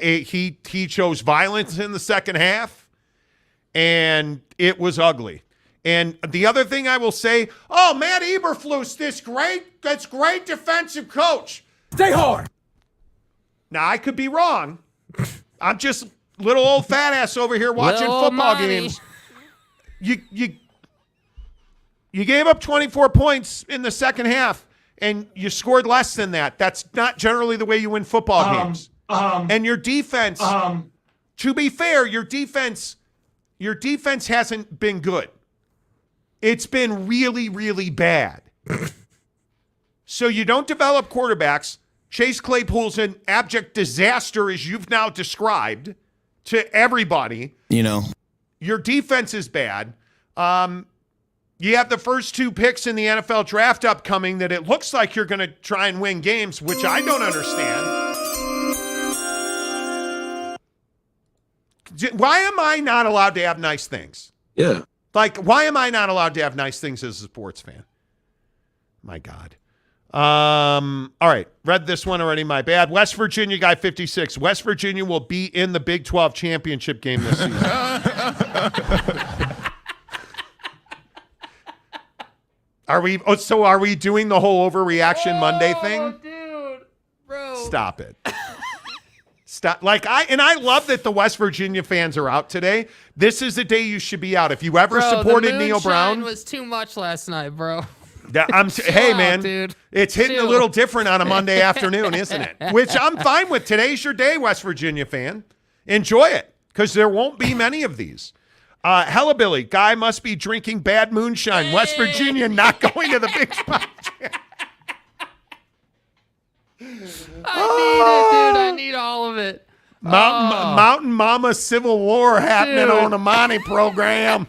He chose violence in the second half, and it was ugly. And the other thing I will say, Matt Eberflus, that's great defensive coach.
Stay hard.
Now, I could be wrong. I'm just little old fat ass over here watching football games. You gave up 24 points in the second half, and you scored less than that. That's not generally the way you win football games. And your defense, to be fair, your defense hasn't been good. It's been really, really bad. So you don't develop quarterbacks. Chase Claypool's an abject disaster, as you've now described to everybody. Your defense is bad. You have the first 2 picks in the NFL draft upcoming that it looks like you're going to try and win games, which I don't understand. Why am I not allowed to have nice things?
Yeah.
Like, why am I not allowed to have nice things as a sports fan? My God. All right. Read this one already. My bad. West Virginia guy 56. West Virginia will be in the Big 12 championship game this season. Are we doing the whole overreaction Monday thing?
Dude.
Stop it. Stop. I love that the West Virginia fans are out today. This is the day you should be out. If you ever supported Neal Brown,
was too much last night, bro.
Hey, man,
dude.
It's hitting a little different on a Monday afternoon, isn't it? Which I'm fine with. Today's your day, West Virginia fan. Enjoy it, because there won't be many of these. Hella Billy, guy must be drinking bad moonshine. West Virginia not going to the Big 12.
I need it, dude. I need all of it.
Mountain Mama Civil War happening on the Monty program.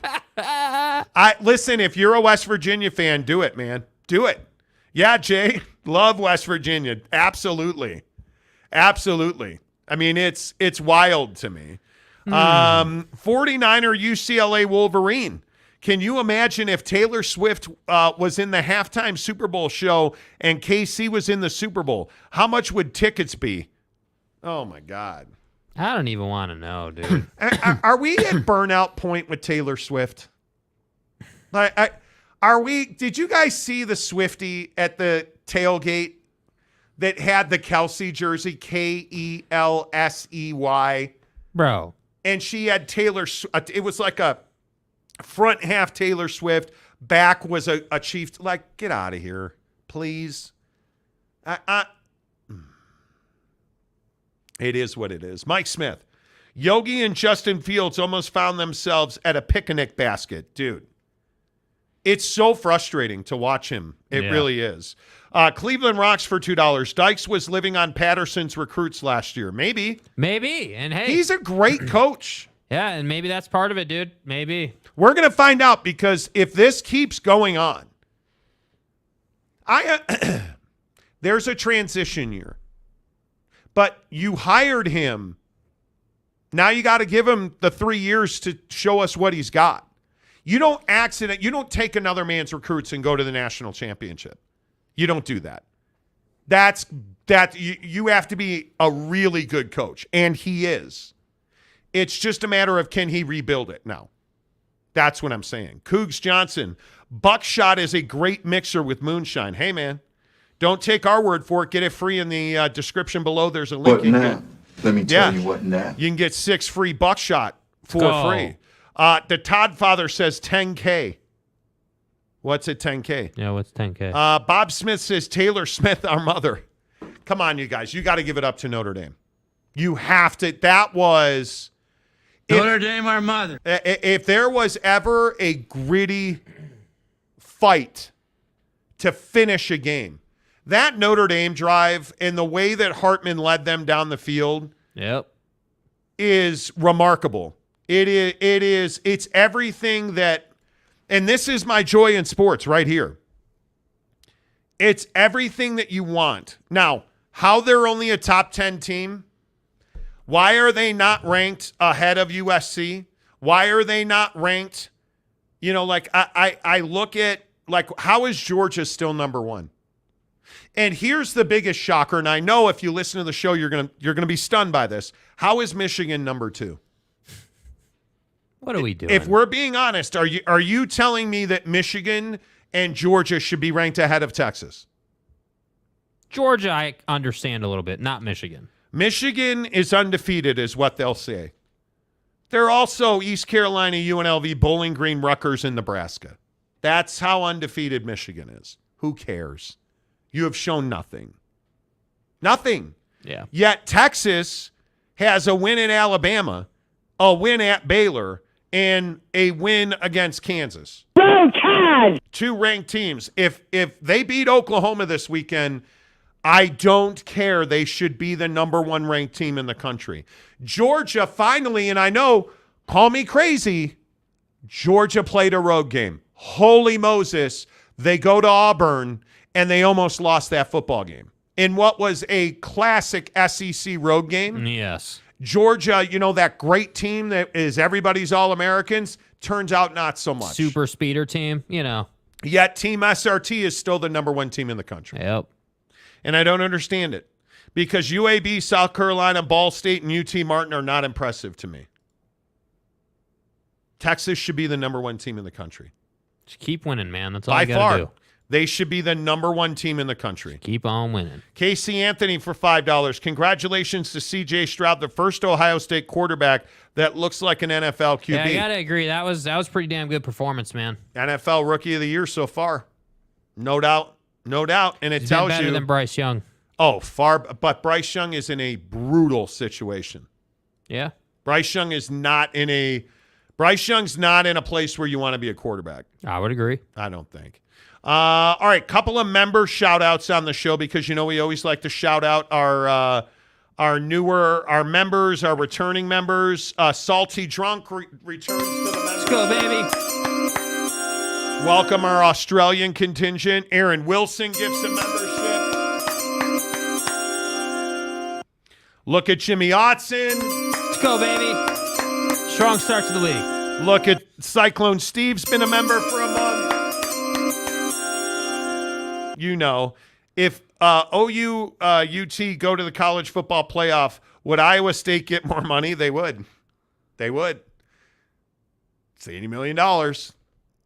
Listen, if you're a West Virginia fan, do it, man. Do it. Yeah, Jay, love West Virginia. Absolutely. Absolutely. I mean, it's wild to me. 49er UCLA Wolverine. Can you imagine if Taylor Swift was in the halftime Super Bowl show and KC was in the Super Bowl? How much would tickets be? Oh, my God.
I don't even want to know, dude.
Are we at burnout point with Taylor Swift? Did you guys see the Swiftie at the tailgate that had the Kelsey jersey, Kelsey?
Bro.
And she had it was like a front half Taylor Swift, back was a Chiefs. Like, get out of here, please. It is what it is. Mike Smith, Yogi and Justin Fields almost found themselves at a picnic basket. Dude, it's so frustrating to watch him. It really is. Cleveland rocks for $2. Dykes was living on Patterson's recruits last year. Maybe.
And hey,
he's a great coach.
Yeah, and maybe that's part of it, dude. Maybe.
We're going to find out, because if this keeps going on, there's a transition year. But you hired him. Now you got to give him the 3 years to show us what he's got. You don't take another man's recruits and go to the national championship. You don't do that. You have to be a really good coach, and he is. It's just a matter of, can he rebuild it now? That's what I'm saying. Cougs Johnson, buckshot is a great mixer with moonshine. Hey, man, don't take our word for it. Get it free in the description below. There's a link.
What now? Let me tell you what now.
You can get 6 free buckshot for free. The Todd father says 10K. What's at 10K?
Yeah, what's 10K?
Bob Smith says Taylor Smith, our mother. Come on, you guys. You got to give it up to Notre Dame. You have to. That was...
Notre Dame, our mother.
If there was ever a gritty fight to finish a game, that Notre Dame drive and the way that Hartman led them down the field is remarkable. It's everything that, and this is my joy in sports right here. It's everything that you want. Now, how they're only a top 10 team, why are they not ranked ahead of USC? Why are they not ranked? You know, like I look at, like, how is Georgia still number 1? And here's the biggest shocker, and I know if you listen to the show, you're gonna be stunned by this. How is Michigan number 2?
What are we doing?
If we're being honest, are you telling me that Michigan and Georgia should be ranked ahead of Texas?
Georgia, I understand a little bit, not Michigan.
Michigan is undefeated, is what they'll say. They're also East Carolina, UNLV, Bowling Green, Rutgers, and Nebraska. That's how undefeated Michigan is. Who cares? You have shown nothing. Nothing.
Yeah.
Yet Texas has a win in Alabama, a win at Baylor, and a win against Kansas.
Go Tide!
2 ranked teams. If they beat Oklahoma this weekend, I don't care. They should be the number 1 ranked team in the country. Georgia finally, and I know, call me crazy, Georgia played a road game. Holy Moses, they go to Auburn, and they almost lost that football game in what was a classic SEC road game.
Yes.
Georgia, you know, that great team that is everybody's All-Americans, turns out not so much.
Super speeder team, you know.
Yet Team SRT is still the number 1 team in the country.
Yep.
And I don't understand it, because UAB, South Carolina, Ball State, and UT Martin are not impressive to me. Texas should be the number 1 team in the country.
Just keep winning, man. That's all you got to do.
They should be the number one team in the country.
Keep on winning.
Casey Anthony for $5. Congratulations to C.J. Stroud, the first Ohio State quarterback that looks like an NFL QB.
Yeah, I gotta agree. That was pretty damn good performance, man.
NFL Rookie of the Year so far. No doubt. And it
He's
tells
been better than Bryce Young.
Oh, but Bryce Young is in a brutal situation.
Yeah.
Bryce Young's not in a place where you want to be a quarterback.
I would agree.
I don't think. All right, couple of member shout-outs on the show because, we always like to shout out our members, our returning members. Salty Drunk returns to the members.
Let's go, baby.
Welcome our Australian contingent. Aaron Wilson gives some membership. Look at Jimmy Otson.
Let's go, baby. Strong start to the week.
Look at Cyclone Steve's been a member for a month. If OU UT go to the college football playoff, would Iowa State get more money? They would. It's $80 million.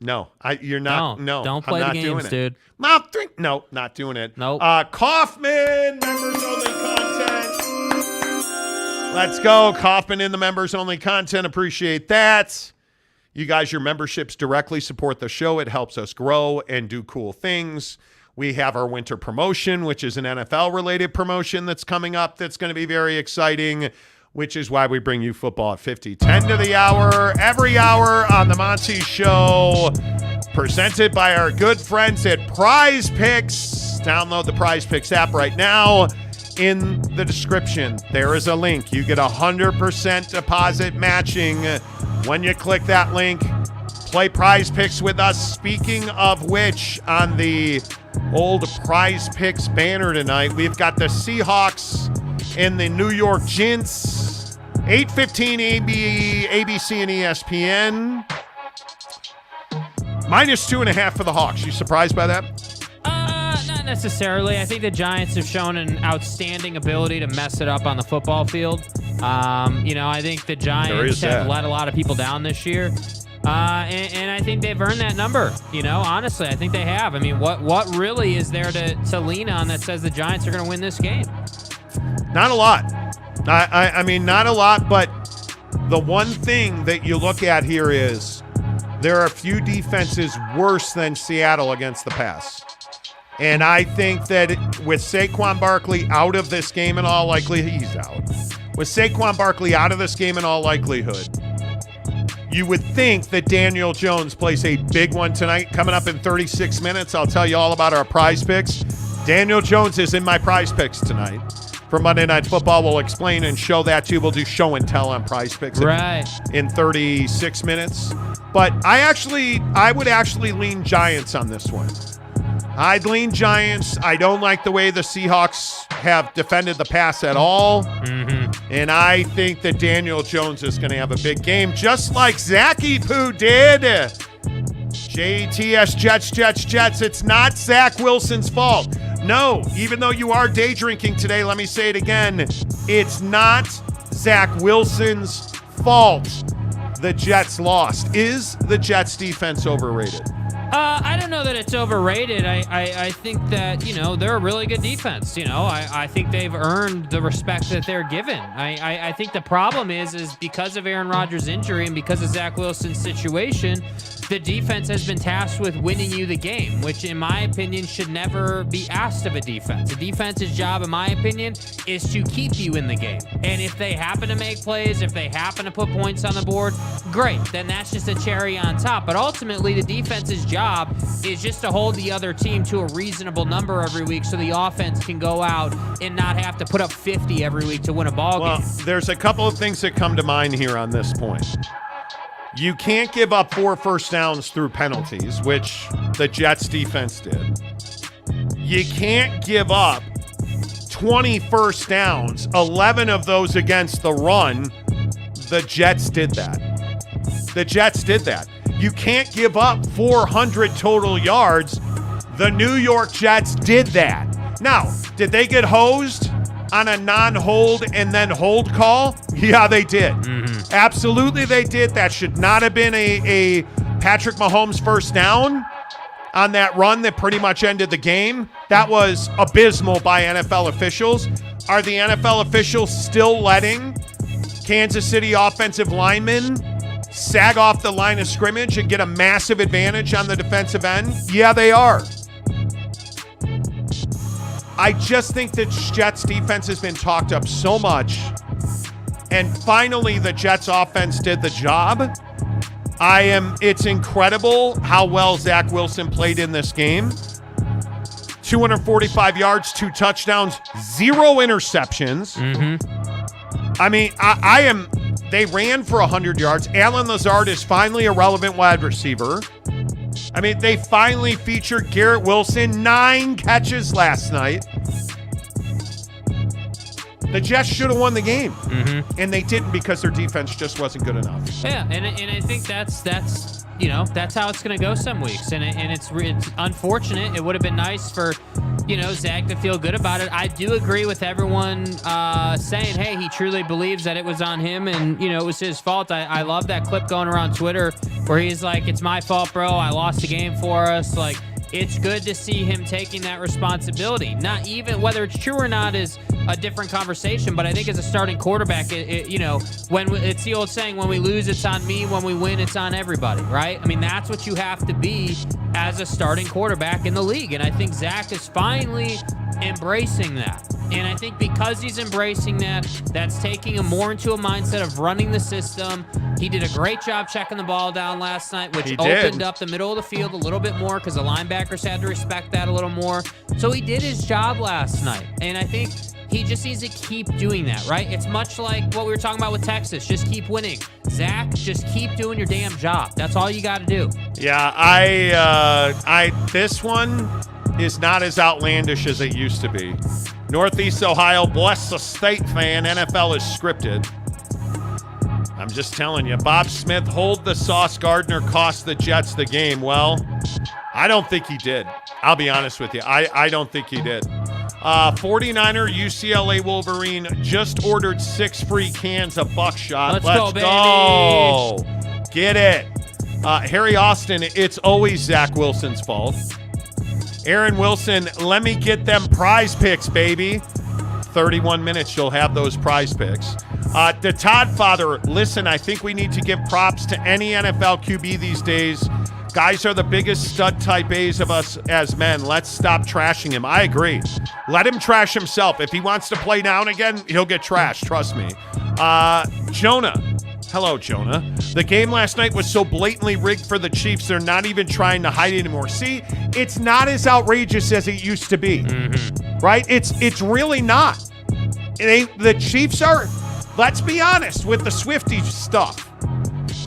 No, you're not. No,
don't play the games, dude.
No, not doing it.
Nope.
Kaufman, members only content. Let's go, Kaufman in the members only content. Appreciate that. You guys, your memberships directly support the show. It helps us grow and do cool things. We have our winter promotion, which is an NFL-related promotion that's coming up that's going to be very exciting, which is why we bring you football at 50-10 to the hour, every hour on the Monty Show, presented by our good friends at Prize Picks. Download the Prize Picks app right now. In the description, there is a link. You get 100% deposit matching when you click that link. Play Prize Picks with us. Speaking of which, on the old Prize Picks banner tonight, we've got the Seahawks and the New York Giants. 8:15 ABC and ESPN. -2.5 for the Hawks. You surprised by that?
Not necessarily. I think the Giants have shown an outstanding ability to mess it up on the football field. I think the Giants have let a lot of people down this year. And I think they've earned that number. Honestly, I think they have. I mean, what really is there to lean on that says the Giants are going to win this game?
Not a lot. I mean, not a lot, but the one thing that you look at here is there are a few defenses worse than Seattle against the pass. And I think that with Saquon Barkley out of this game in all likelihood, he's out. With Saquon Barkley out of this game in all likelihood, you would think that Daniel Jones plays a big one tonight. Coming up in 36 minutes, I'll tell you all about our Prize Picks. Daniel Jones is in my Prize Picks tonight. For Monday Night Football, we'll explain and show that to you. We'll do show and tell on Prize Picks in 36 minutes. But I would actually lean Giants on this one. I'd lean Giants. I don't like the way the Seahawks have defended the pass at all. Mm-hmm. And I think that Daniel Jones is going to have a big game, just like Zachy Poo did. JTS Jets. It's not Zach Wilson's fault. No, even though you are day drinking today, let me say it again. It's not Zach Wilson's fault the Jets lost. Is the Jets defense overrated?
I don't know that it's overrated. I think that, they're a really good defense. I think they've earned the respect that they're given. I think the problem is because of Aaron Rodgers' injury and because of Zach Wilson's situation, the defense has been tasked with winning you the game, which in my opinion should never be asked of a defense. A defense's job, in my opinion, is to keep you in the game. And if they happen to make plays, if they happen to put points on the board, great. Then that's just a cherry on top. But ultimately, the defense's job is just to hold the other team to a reasonable number every week so the offense can go out and not have to put up 50 every week to win a ball game.
Well, there's a couple of things that come to mind here on this point. You can't give up 4 first downs through penalties, which the Jets defense did. You can't give up 20 first downs, 11 of those against the run. The Jets did that. You can't give up 400 total yards. The New York Jets did that. Now, did they get hosed on a non-hold and then hold call? Yeah, they did. Mm-hmm. Absolutely, they did. That should not have been a Patrick Mahomes first down. on that run that pretty much ended the game. That was abysmal by NFL officials. Are the NFL officials still letting Kansas City offensive linemen sag off the line of scrimmage and get a massive advantage on the defensive end? Yeah, they are. I just think that Jets defense has been talked up so much, and finally the Jets offense did the job. It's incredible how well Zach Wilson played in this game. 245 yards, 2 touchdowns, 0 interceptions. I mean, they ran for 100 yards. Allen Lazard is finally a relevant wide receiver. I mean, they finally featured Garrett Wilson, 9 catches last night. The Jets should have won the game, and they didn't because their defense just wasn't good enough.
Yeah, and I think that's how it's going to go some weeks, and it's unfortunate. It would have been nice for Zach to feel good about it. I do agree with everyone saying, hey, he truly believes that it was on him and it was his fault. I love that clip going around Twitter where he's like, it's my fault, bro. I lost the game for us. Like, it's good to see him taking that responsibility. Not even whether it's true or not is a different conversation, but I think as a starting quarterback, when it's the old saying, when we lose, it's on me. When we win, it's on everybody, right? I mean, that's what you have to be as a starting quarterback in the league, and I think Zach is finally embracing that. And I think because he's embracing that, that's taking him more into a mindset of running the system. He did a great job checking the ball down last night, which opened up the middle of the field a little bit more because the linebackers had to respect that a little more. So he did his job last night. And I think he just needs to keep doing that, right? It's much like what we were talking about with Texas. Just keep winning. Zach, just keep doing your damn job. That's all you got to do.
Yeah, this one is not as outlandish as it used to be. Northeast Ohio, bless the state fan. NFL is scripted. I'm just telling you. Bob Smith, hold the Sauce Gardner, cost the Jets the game. Well, I don't think he did. I'll be honest with you. I don't think he did. 49er UCLA Wolverine just ordered 6 free cans of Buckshot.
Let's go, baby.
Get it. Harry Austin, it's always Zach Wilson's fault. Aaron Wilson, let me get them prize picks, baby. 31 minutes, you'll have those prize picks. The Todd Father, listen, I think we need to give props to any NFL QB these days. Guys are the biggest stud type A's of us as men. Let's stop trashing him. I agree. Let him trash himself. If he wants to play down again, he'll get trashed. Trust me. Jonah. Hello, Jonah. The game last night was so blatantly rigged for the Chiefs, they're not even trying to hide it anymore. See, it's not as outrageous as it used to be, right? It's really not. The Chiefs are, let's be honest with the Swiftie stuff.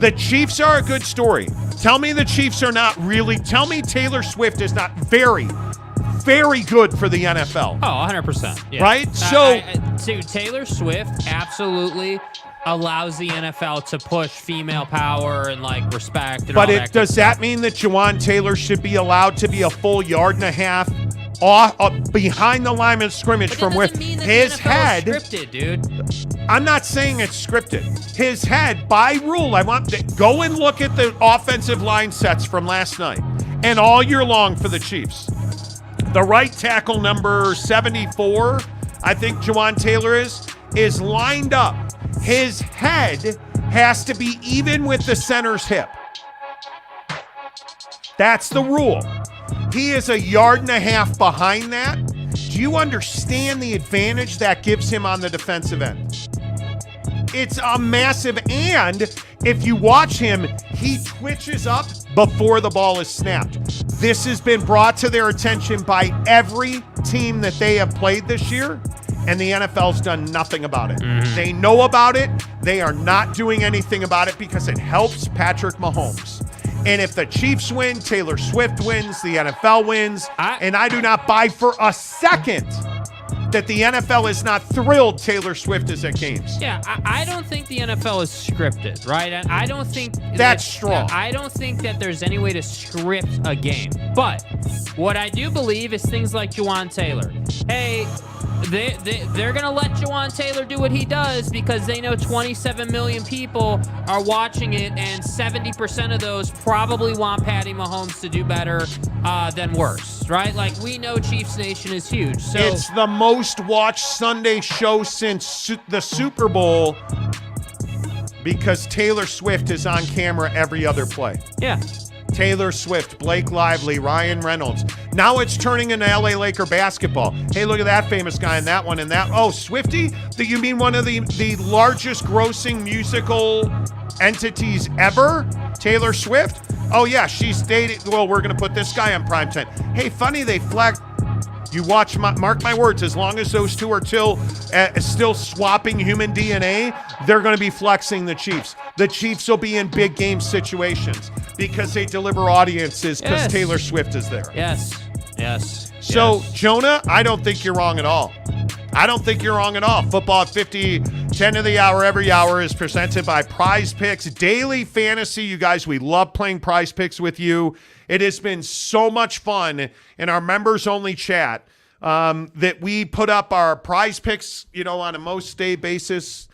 The Chiefs are a good story. Tell me the Chiefs are not really, tell me Taylor Swift is not very, very good for the NFL.
Oh, 100%. Yeah.
Right?
So Taylor Swift absolutely allows the NFL to push female power and respect and all that. But
does that mean that Jawan Taylor should be allowed to be a full yard and a half off behind the line of scrimmage from where his head
is scripted, dude?
I'm not saying it's scripted. His head, by rule, I want to go and look at the offensive line sets from last night and all year long for the Chiefs. The right tackle number 74, I think Jawan Taylor is lined up. His head has to be even with the center's hip. That's the rule. He is a yard and a half behind that. Do you understand the advantage that gives him on the defensive end? It's a massive, and if you watch him, he twitches up before the ball is snapped. This has been brought to their attention by every team that they have played this year, and the NFL's done nothing about it. They know about it. They are not doing anything about it because it helps Patrick Mahomes. And if the Chiefs win, Taylor Swift wins, the NFL wins, and I do not buy for a second that the NFL is not thrilled Taylor Swift is at games.
Yeah, I don't think the NFL is scripted, right? I don't think
that's strong.
I don't think that there's any way to script a game. But what I do believe is things like Juwan Taylor. Hey, they're going to let Juwan Taylor do what he does because they know 27 million people are watching it, and 70% of those probably want Patty Mahomes to do better than worse, right? Like, we know Chiefs Nation is huge. So
it's the most watched Sunday show since the Super Bowl because Taylor Swift is on camera every other play.
Yeah.
Taylor Swift, Blake Lively, Ryan Reynolds. Now it's turning into LA Laker basketball. Hey, look at that famous guy and that one and that. Oh, Swiftie? You mean one of the largest grossing musical entities ever? Taylor Swift? Oh, yeah, she's dating. Well, we're going to put this guy on primetime. Hey, funny, they flagged. You watch, mark my words, as long as those two are still swapping human DNA, they're going to be flexing the Chiefs. The Chiefs will be in big game situations because they deliver audiences because Taylor Swift is there.
Yes.
So, Jonah, I don't think you're wrong at all. Football at 50, 10 to the hour, every hour is presented by Prize Picks. Daily fantasy, you guys, we love playing Prize Picks with you. It has been so much fun in our members-only chat that we put up our Prize Picks, on a most-day basis.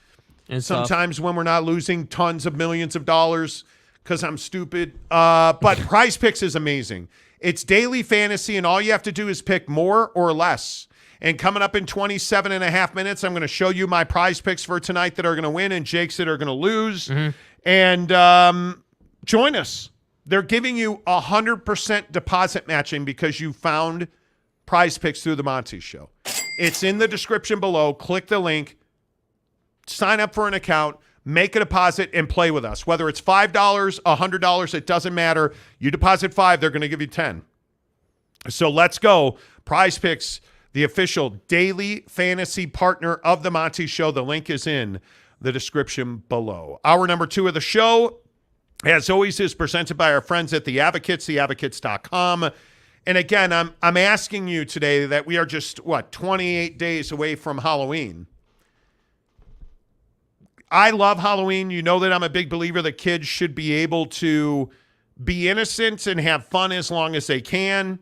And sometimes when we're not losing tons of millions of dollars because I'm stupid. But Prize Picks is amazing. It's daily fantasy, and all you have to do is pick more or less. And coming up in 27 and a half minutes, I'm going to show you my Prize Picks for tonight that are going to win and Jake's that are going to lose. Mm-hmm. And join us. They're giving you 100% deposit matching because you found Prize Picks through the Monty Show. It's in the description below. Click the link. Sign up for an account. Make a deposit and play with us. Whether it's $5, $100, it doesn't matter. You deposit $5, they're going to give you 10. So let's go. Prize Picks, the official daily fantasy partner of the Monty Show. The link is in the description below. Hour number 2 of the show, as always, is presented by our friends at The Advocates, theadvocates.com. And again, I'm asking you today that we are just, 28 days away from Halloween. I love Halloween. You know that I'm a big believer that kids should be able to be innocent and have fun as long as they can.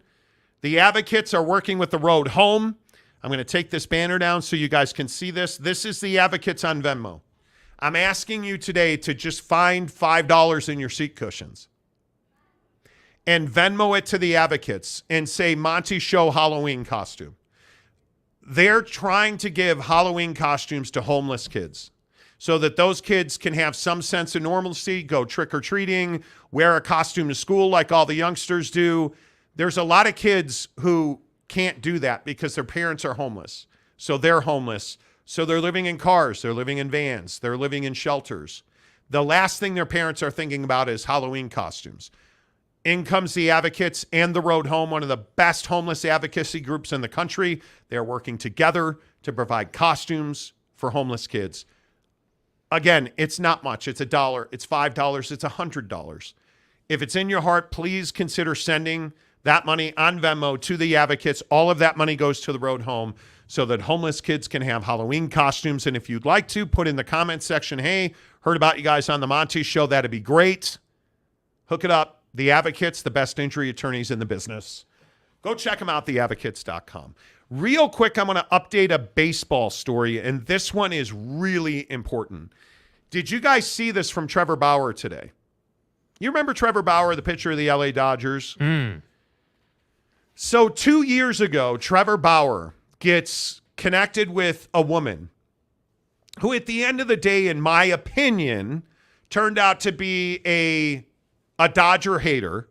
The Advocates are working with the road home. I'm going to take this banner down so you guys can see this. This is The Advocates on Venmo. I'm asking you today to just find $5 in your seat cushions and Venmo it to The Advocates and say Monty Show Halloween costume. They're trying to give Halloween costumes to homeless kids so that those kids can have some sense of normalcy, go trick-or-treating, wear a costume to school like all the youngsters do. There's a lot of kids who can't do that because their parents are homeless. So they're homeless. So they're living in cars. They're living in vans. They're living in shelters. The last thing their parents are thinking about is Halloween costumes. In comes the Advocates and the Road Home, one of the best homeless advocacy groups in the country. They're working together to provide costumes for homeless kids. Again, it's not much. It's $1. It's $5. It's $100. If it's in your heart, please consider sending that money on Venmo to the Advocates. All of that money goes to the Road Home so that homeless kids can have Halloween costumes. And if you'd like to, put in the comment section, hey, heard about you guys on the Monty Show. That'd be great. Hook it up. The Advocates, the best injury attorneys in the business. Go check them out, theadvocates.com. Real quick, I'm going to update a baseball story, and this one is really important. Did you guys see this from Trevor Bauer today? You remember Trevor Bauer, the pitcher of the LA Dodgers? So 2 years ago, Trevor Bauer gets connected with a woman who, at the end of the day, in my opinion, turned out to be a Dodger hater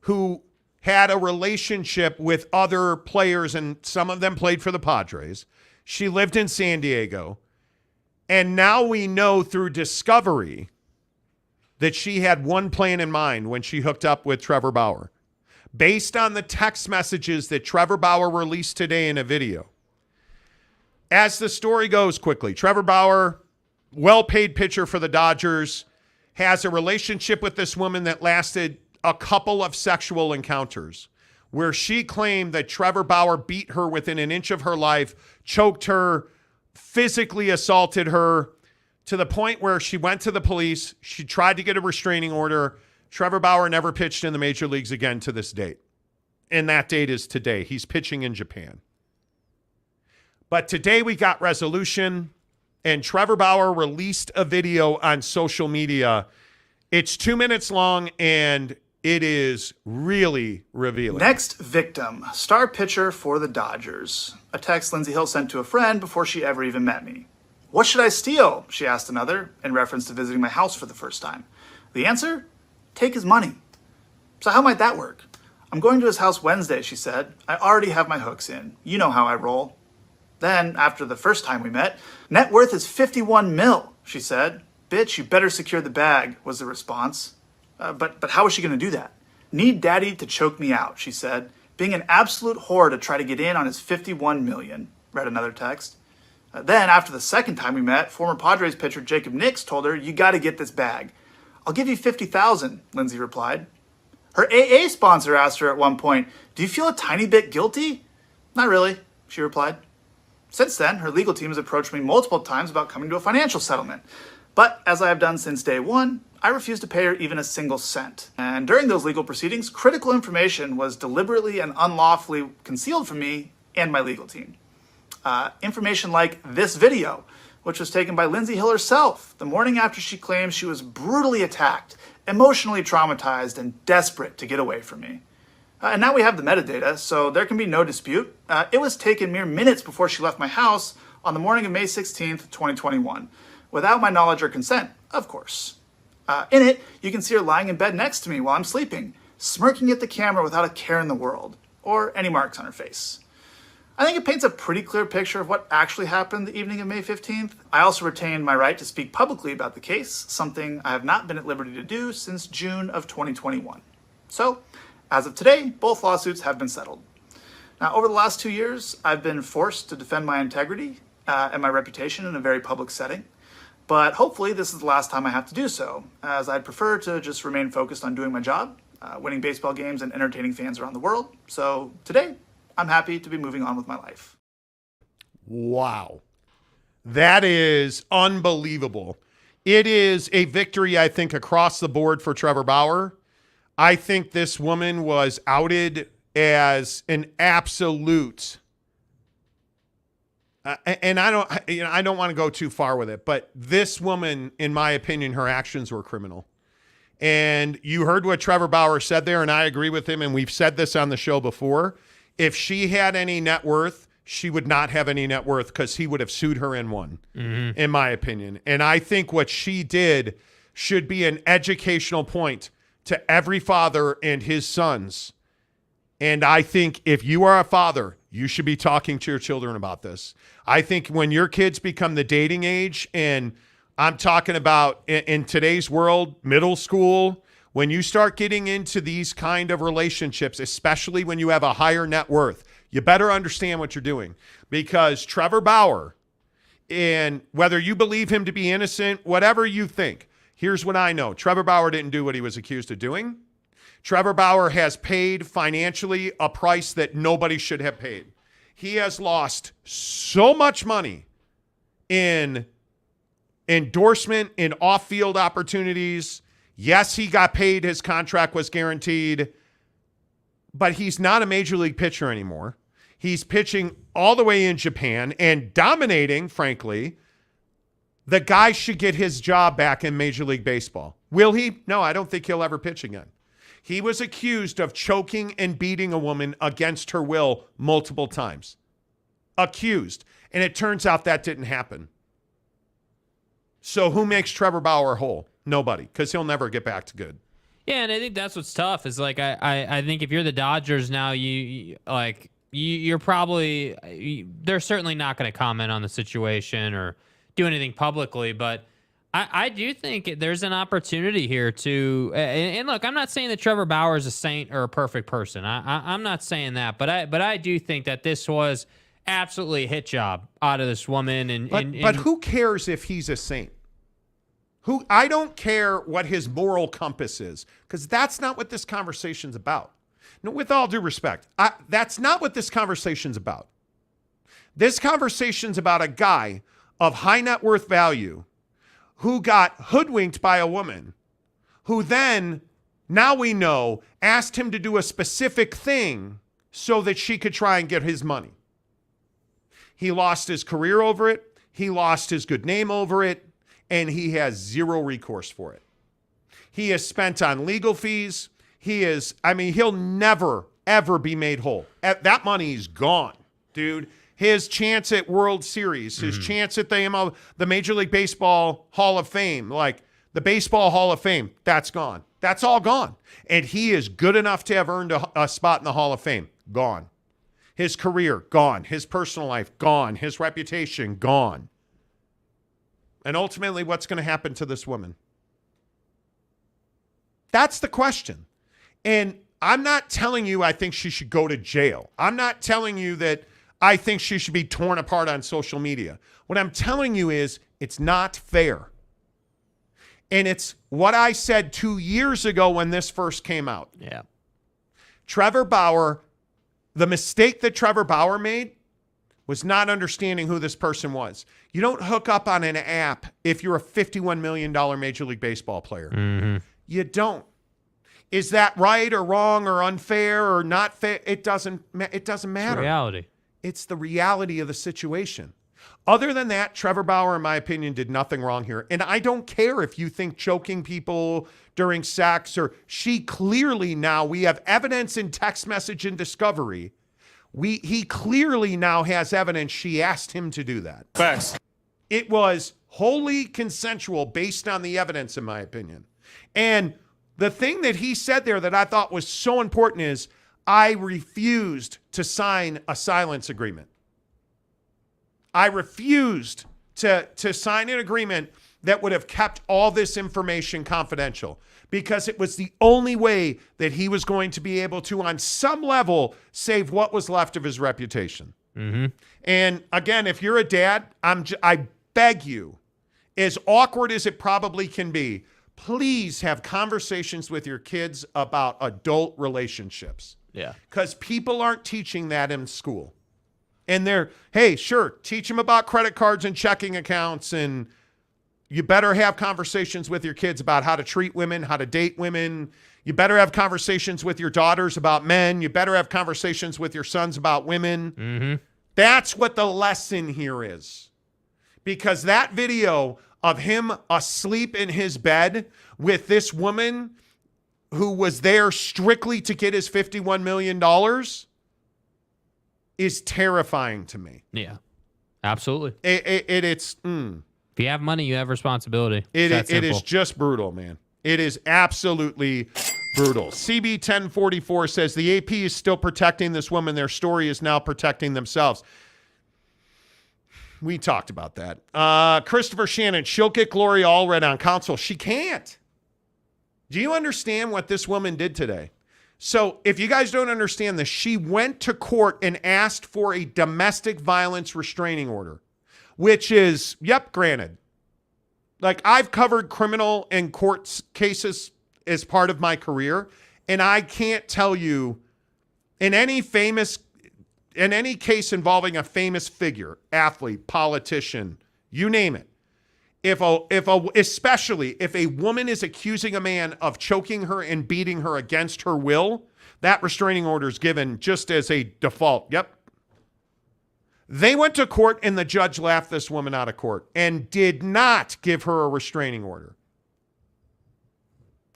who had a relationship with other players, and some of them played for the Padres. She lived in San Diego. And now we know through discovery that she had one plan in mind when she hooked up with Trevor Bauer. Based on the text messages that Trevor Bauer released today in a video. As the story goes quickly, Trevor Bauer, well-paid pitcher for the Dodgers, has a relationship with this woman that lasted a couple of sexual encounters where she claimed that Trevor Bauer beat her within an inch of her life, choked her, physically assaulted her to the point where she went to the police. She tried to get a restraining order. Trevor Bauer never pitched in the major leagues again to this date. And that date is today. He's pitching in Japan. But today we got resolution, and Trevor Bauer released a video on social media. It's 2 minutes long, and it is really revealing.
Next victim, star pitcher for the Dodgers. A text Lindsey Hill sent to a friend before she ever even met me. "What should I steal?" she asked another, in reference to visiting my house for the first time. The answer? Take his money. So how might that work? "I'm going to his house Wednesday," she said. "I already have my hooks in. You know how I roll." Then, after the first time we met, "Net worth is 51 mil, she said. "Bitch, you better secure the bag," was the response. But how is she going to do that? "Need daddy to choke me out," she said. "Being an absolute whore to try to get in on his 51 million, read another text. Then, after the second time we met, former Padres pitcher Jacob Nix told her, "You got to get this bag." "I'll give you 50,000, Lindsay replied. Her AA sponsor asked her at one point, "Do you feel a tiny bit guilty?" "Not really," she replied. Since then, her legal team has approached me multiple times about coming to a financial settlement. But as I have done since day one, I refused to pay her even a single cent. And during those legal proceedings, critical information was deliberately and unlawfully concealed from me and my legal team. Information like this video, which was taken by Lindsey Hill herself the morning after she claimed she was brutally attacked, emotionally traumatized, and desperate to get away from me. And now we have the metadata, so there can be no dispute. It was taken mere minutes before she left my house on the morning of May 16th, 2021, without my knowledge or consent, of course. In it, you can see her lying in bed next to me while I'm sleeping, smirking at the camera without a care in the world, or any marks on her face. I think it paints a pretty clear picture of what actually happened the evening of May 15th. I also retained my right to speak publicly about the case, something I have not been at liberty to do since June of 2021. So, as of today, both lawsuits have been settled. Now, over the last 2 years, I've been forced to defend my integrity and my reputation in a very public setting. But hopefully this is the last time I have to do so, as I'd prefer to just remain focused on doing my job, winning baseball games and entertaining fans around the world. So today, I'm happy to be moving on with my life.
Wow. That is unbelievable. It is a victory, I think, across the board for Trevor Bauer. I think this woman was outed as an absolute, and I don't want to go too far with it, but this woman, in my opinion, her actions were criminal. And you heard what Trevor Bauer said there, and I agree with him, and we've said this on the show before. If she had any net worth, she would not have any net worth because he would have sued her and won, in my opinion. And I think what she did should be an educational point to every father and his sons. And I think if you are a father, you should be talking to your children about this. I think when your kids become the dating age, and I'm talking about in today's world, middle school, when you start getting into these kind of relationships, especially when you have a higher net worth, you better understand what you're doing. Because Trevor Bauer, and whether you believe him to be innocent, whatever you think, here's what I know. Trevor Bauer didn't do what he was accused of doing. Trevor Bauer has paid financially a price that nobody should have paid. He has lost so much money in endorsement, in off-field opportunities. Yes, he got paid. His contract was guaranteed. But he's not a major league pitcher anymore. He's pitching all the way in Japan and dominating, frankly. The guy should get his job back in Major League Baseball. Will he? No, I don't think he'll ever pitch again. He was accused of choking and beating a woman against her will multiple times. Accused. And it turns out that didn't happen. So who makes Trevor Bauer whole? Nobody, because he'll never get back to good.
Yeah, and I think that's what's tough is like I think if you're the Dodgers now, you're probably they're certainly not going to comment on the situation or do anything publicly, but I do think there's an opportunity here to and look, I'm not saying that Trevor Bauer is a saint or a perfect person. I'm not saying that, but I do think that this was absolutely a hit job out of this woman. But
who cares if he's a saint? I don't care what his moral compass is, because that's not what this conversation's about. No, with all due respect, that's not what this conversation's about. This conversation's about a guy of high net worth value who got hoodwinked by a woman who then, now we know, asked him to do a specific thing so that she could try and get his money. He lost his career over it. He lost his good name over it. And he has zero recourse for it. He is spent on legal fees. He'll never, ever be made whole. That money is gone, dude. His chance at World Series, his chance at the Major League Baseball Hall of Fame, like the Baseball Hall of Fame, that's gone. That's all gone. And he is good enough to have earned a spot in the Hall of Fame. Gone. His career, gone. His personal life, gone. His reputation, gone. And ultimately, what's going to happen to this woman? That's the question. And I'm not telling you I think she should go to jail. I'm not telling you that I think she should be torn apart on social media. What I'm telling you is it's not fair. And it's what I said 2 years ago when this first came out.
Yeah.
Trevor Bauer, the mistake that Trevor Bauer made was not understanding who this person was. You don't hook up on an app if you're a $51 million Major League Baseball player.
Mm-hmm.
You don't. Is that right or wrong or unfair or not fair? It doesn't matter.
It's reality.
It's the reality of the situation. Other than that, Trevor Bauer, in my opinion, did nothing wrong here. And I don't care if you think choking people during sex or she clearly now, we have evidence in text message and discovery. He clearly now has evidence she asked him to do that.
Facts.
It was wholly consensual based on the evidence, in my opinion. And the thing that he said there that I thought was so important is I refused to sign a silence agreement. I refused to sign an agreement that would have kept all this information confidential because it was the only way that he was going to be able to, on some level, save what was left of his reputation.
Mm-hmm.
And again, if you're a dad, I beg you, as awkward as it probably can be, please have conversations with your kids about adult relationships.
Yeah.
Because people aren't teaching that in school. And hey, sure, teach them about credit cards and checking accounts. And you better have conversations with your kids about how to treat women, how to date women. You better have conversations with your daughters about men. You better have conversations with your sons about women.
Mm-hmm.
That's what the lesson here is. Because that video of him asleep in his bed with this woman who was there strictly to get his $51 million is terrifying to me.
Yeah, absolutely.
If
you have money, you have responsibility.
It is just brutal, man. It is absolutely brutal. CB1044 says the AP is still protecting this woman. Their story is now protecting themselves. We talked about that. Christopher Shannon, she'll get Glory Allred on console. She can't. Do you understand what this woman did today? So if you guys don't understand this, she went to court and asked for a domestic violence restraining order, which is, granted. Like, I've covered criminal and court cases as part of my career, and I can't tell you in any case involving a famous figure, athlete, politician, you name it, especially if a woman is accusing a man of choking her and beating her against her will, that restraining order is given just as a default. Yep. They went to court and the judge laughed this woman out of court and did not give her a restraining order.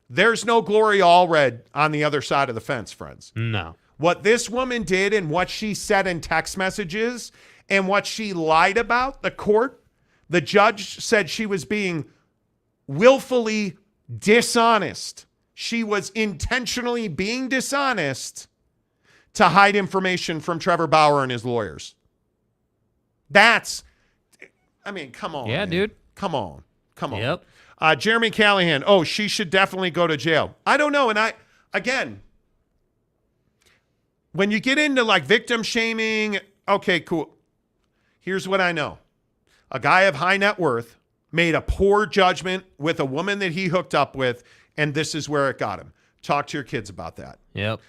There's no Glory Allred on the other side of the fence, friends.
No.
What this woman did and what she said in text messages and what she lied about, the judge said she was being willfully dishonest. She was intentionally being dishonest to hide information from Trevor Bauer and his lawyers. Come on.
Yeah,
man.
dude.
Come on.
Yep.
Jeremy Callahan, she should definitely go to jail. I don't know. And again, when you get into like victim shaming, okay, cool. Here's what I know. A guy of high net worth made a poor judgment with a woman that he hooked up with, and this is where it got him. Talk to your kids about that.
Yep.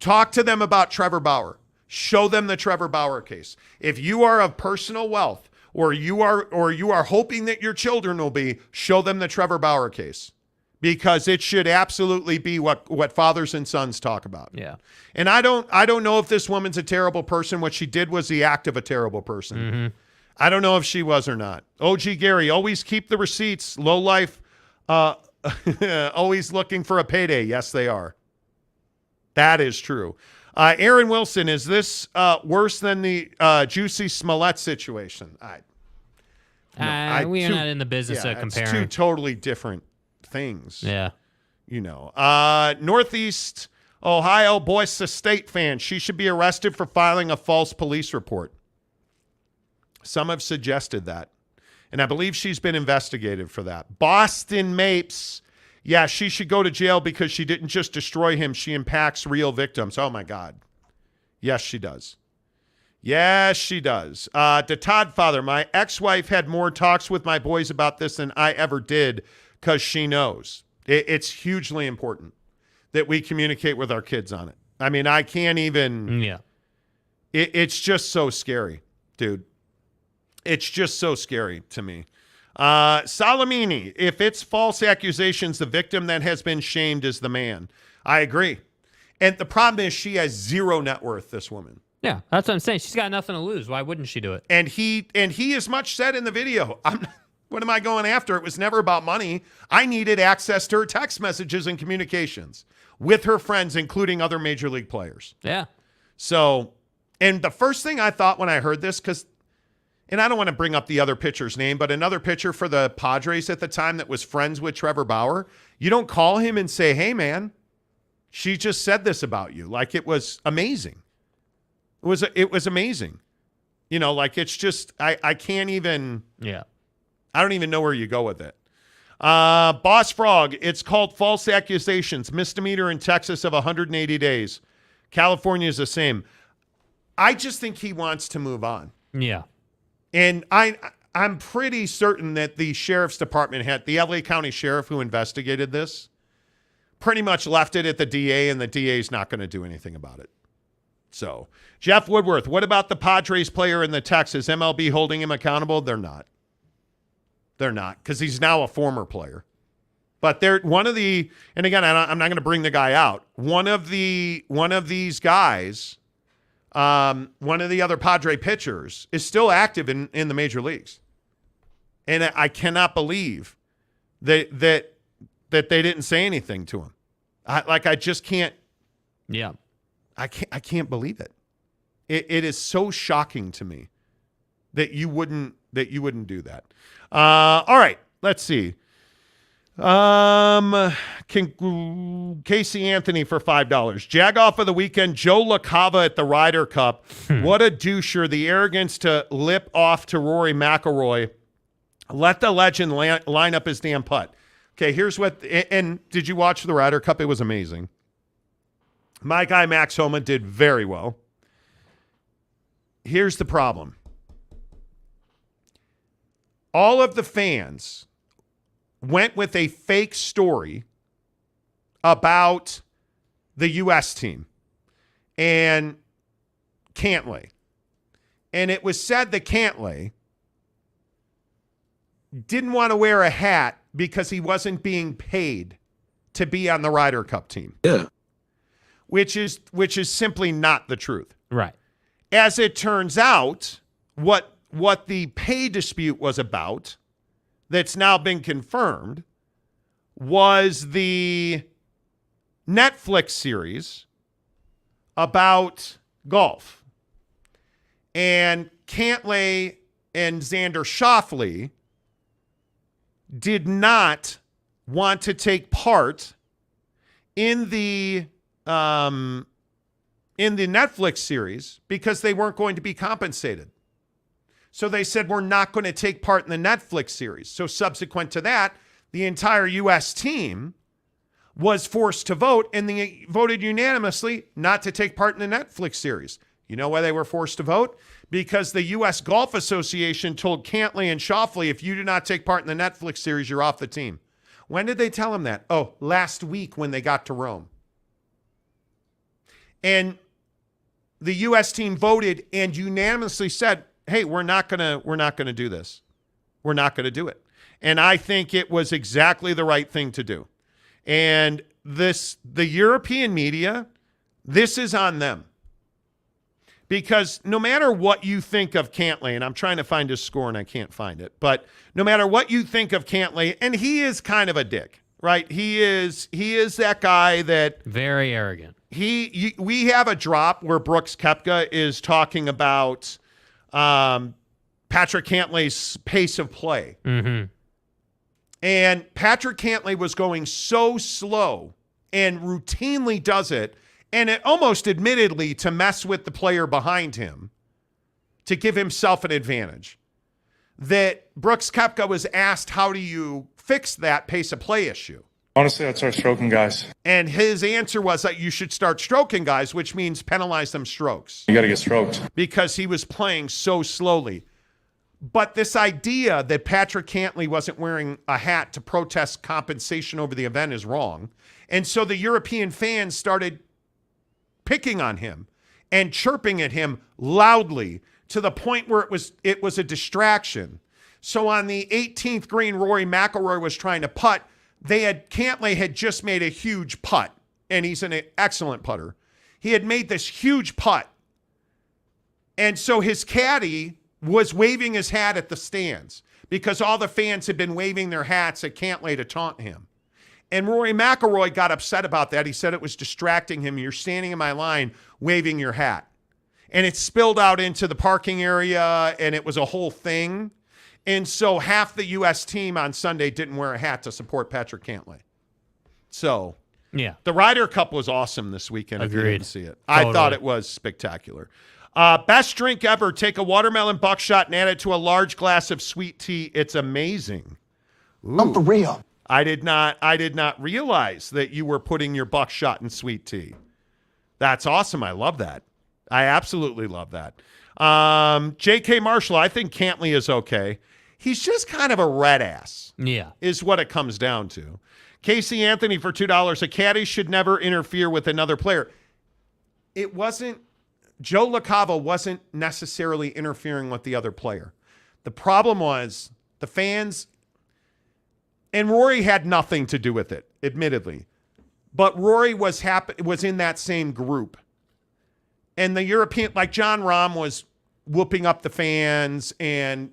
Talk to them about Trevor Bauer. Show them the Trevor Bauer case. If you are of personal wealth, or you are hoping that your children will be, show them the Trevor Bauer case, because it should absolutely be what fathers and sons talk about.
Yeah.
And I don't know if this woman's a terrible person. What she did was the act of a terrible person.
Mm-hmm.
I don't know if she was or not. OG Gary, always keep the receipts. Low life, always looking for a payday. Yes, they are. That is true. Aaron Wilson, is this worse than the Juicy Smollett situation?
We are not in the business of comparing.
It's two totally different things.
Yeah.
Northeast Ohio Boise State fan. She should be arrested for filing a false police report. Some have suggested that. And I believe she's been investigated for that. Boston Mapes. Yeah, she should go to jail because she didn't just destroy him. She impacts real victims. Oh, my God. Yes, she does. Yes, she does. To Todd Father, my ex-wife had more talks with my boys about this than I ever did because she knows. It's hugely important that we communicate with our kids on it. I mean, I can't even.
Yeah.
It's just so scary, dude. It's just so scary to me. Salamini, if it's false accusations, the victim that has been shamed is the man. I agree. And the problem is she has zero net worth, this woman.
Yeah, that's what I'm saying. She's got nothing to lose. Why wouldn't she do it?
And he as much said in the video, what am I going after? It was never about money. I needed access to her text messages and communications with her friends, including other major league players.
Yeah.
So, and the first thing I thought when I heard this, and I don't want to bring up the other pitcher's name, but another pitcher for the Padres at the time that was friends with Trevor Bauer, you don't call him and say, hey, man, she just said this about you. Like, it was amazing. It was amazing. It's just, I can't even.
Yeah.
I don't even know where you go with it. Boss Frog, it's called false accusations. Misdemeanor in Texas of 180 days. California is the same. I just think he wants to move on.
Yeah.
And I'm pretty certain that the sheriff's department the LA County sheriff who investigated this pretty much left it at the DA, and the DA's not going to do anything about it. So, Jeff Woodworth, what about the Padres player in the text? Is MLB holding him accountable? They're not. They're not, because he's now a former player. But they're and again, I'm not going to bring the guy out. One of these guys, one of the other Padre pitchers, is still active in the major leagues. And I cannot believe that they didn't say anything to him. I just can't.
Yeah.
I can't believe it. It is so shocking to me that you wouldn't do that. All right, let's see. Casey Anthony for $5. Jag-off of the weekend, Joe LaCava at the Ryder Cup. What a doucher. The arrogance to lip off to Rory McIlroy. Let the legend line up his damn putt. Okay, here's what, and did you watch the Ryder Cup? It was amazing. My guy Max Homa did very well. Here's the problem. All of the fans went with a fake story about the U.S. team and Cantlay. And it was said that Cantlay didn't want to wear a hat because he wasn't being paid to be on the Ryder Cup team.
Yeah.
Which is simply not the truth.
Right.
As it turns out, what the pay dispute was about, that's now been confirmed, was the Netflix series about golf. And Cantlay and Xander Schauffele did not want to take part in the Netflix series because they weren't going to be compensated. So they said, we're not going to take part in the Netflix series. So subsequent to that, the entire U.S. team was forced to vote, and they voted unanimously not to take part in the Netflix series. You know why they were forced to vote? Because the U.S. Golf Association told Cantlay and Schauffele, if you do not take part in the Netflix series, you're off the team. When did they tell him that? Oh, last week when they got to Rome. And the U.S. team voted and unanimously said, hey, we're not gonna do this. We're not gonna do it. And I think it was exactly the right thing to do. And the European media, this is on them. Because no matter what you think of Cantlay, and I'm trying to find his score and I can't find it, but no matter what you think of Cantlay, and he is kind of a dick, right? He is that guy that
very arrogant.
We have a drop where Brooks Koepka is talking about Patrick Cantlay's pace of play.
Mm-hmm.
And Patrick Cantlay was going so slow and routinely does it, and it almost admittedly to mess with the player behind him to give himself an advantage, that Brooks Koepka was asked, how do you fix that pace of play issue?
Honestly, I'd start stroking guys.
And his answer was that you should start stroking guys, which means penalize them strokes.
You got to get stroked.
Because he was playing so slowly. But this idea that Patrick Cantlay wasn't wearing a hat to protest compensation over the event is wrong. And so the European fans started picking on him and chirping at him loudly to the point where it was a distraction. So on the 18th green, Rory McIlroy was trying to putt. Cantlay had just made a huge putt, and he's an excellent putter. He had made this huge putt. And so his caddy was waving his hat at the stands because all the fans had been waving their hats at Cantlay to taunt him. And Rory McIlroy got upset about that. He said it was distracting him. You're standing in my line waving your hat. And it spilled out into the parking area, and it was a whole thing. And so half the U.S. team on Sunday didn't wear a hat to support Patrick Cantlay. So
yeah,
the Ryder Cup was awesome this weekend.
Agreed.
If you didn't see it.
Totally.
I thought it was spectacular. Best drink ever. Take a watermelon buckshot and add it to a large glass of sweet tea. It's amazing.
I'm for real.
I did not realize that you were putting your buckshot in sweet tea. That's awesome. I love that. I absolutely love that. J.K. Marshall, I think Cantlay is okay. He's just kind of a red ass.
Yeah.
Is what it comes down to. Casey Anthony for $2. A caddy should never interfere with another player. It wasn't, Joe LaCava wasn't necessarily interfering with the other player. The problem was the fans, and Rory had nothing to do with it, admittedly. But Rory was in that same group. And the European, like John Rahm was whooping up the fans, and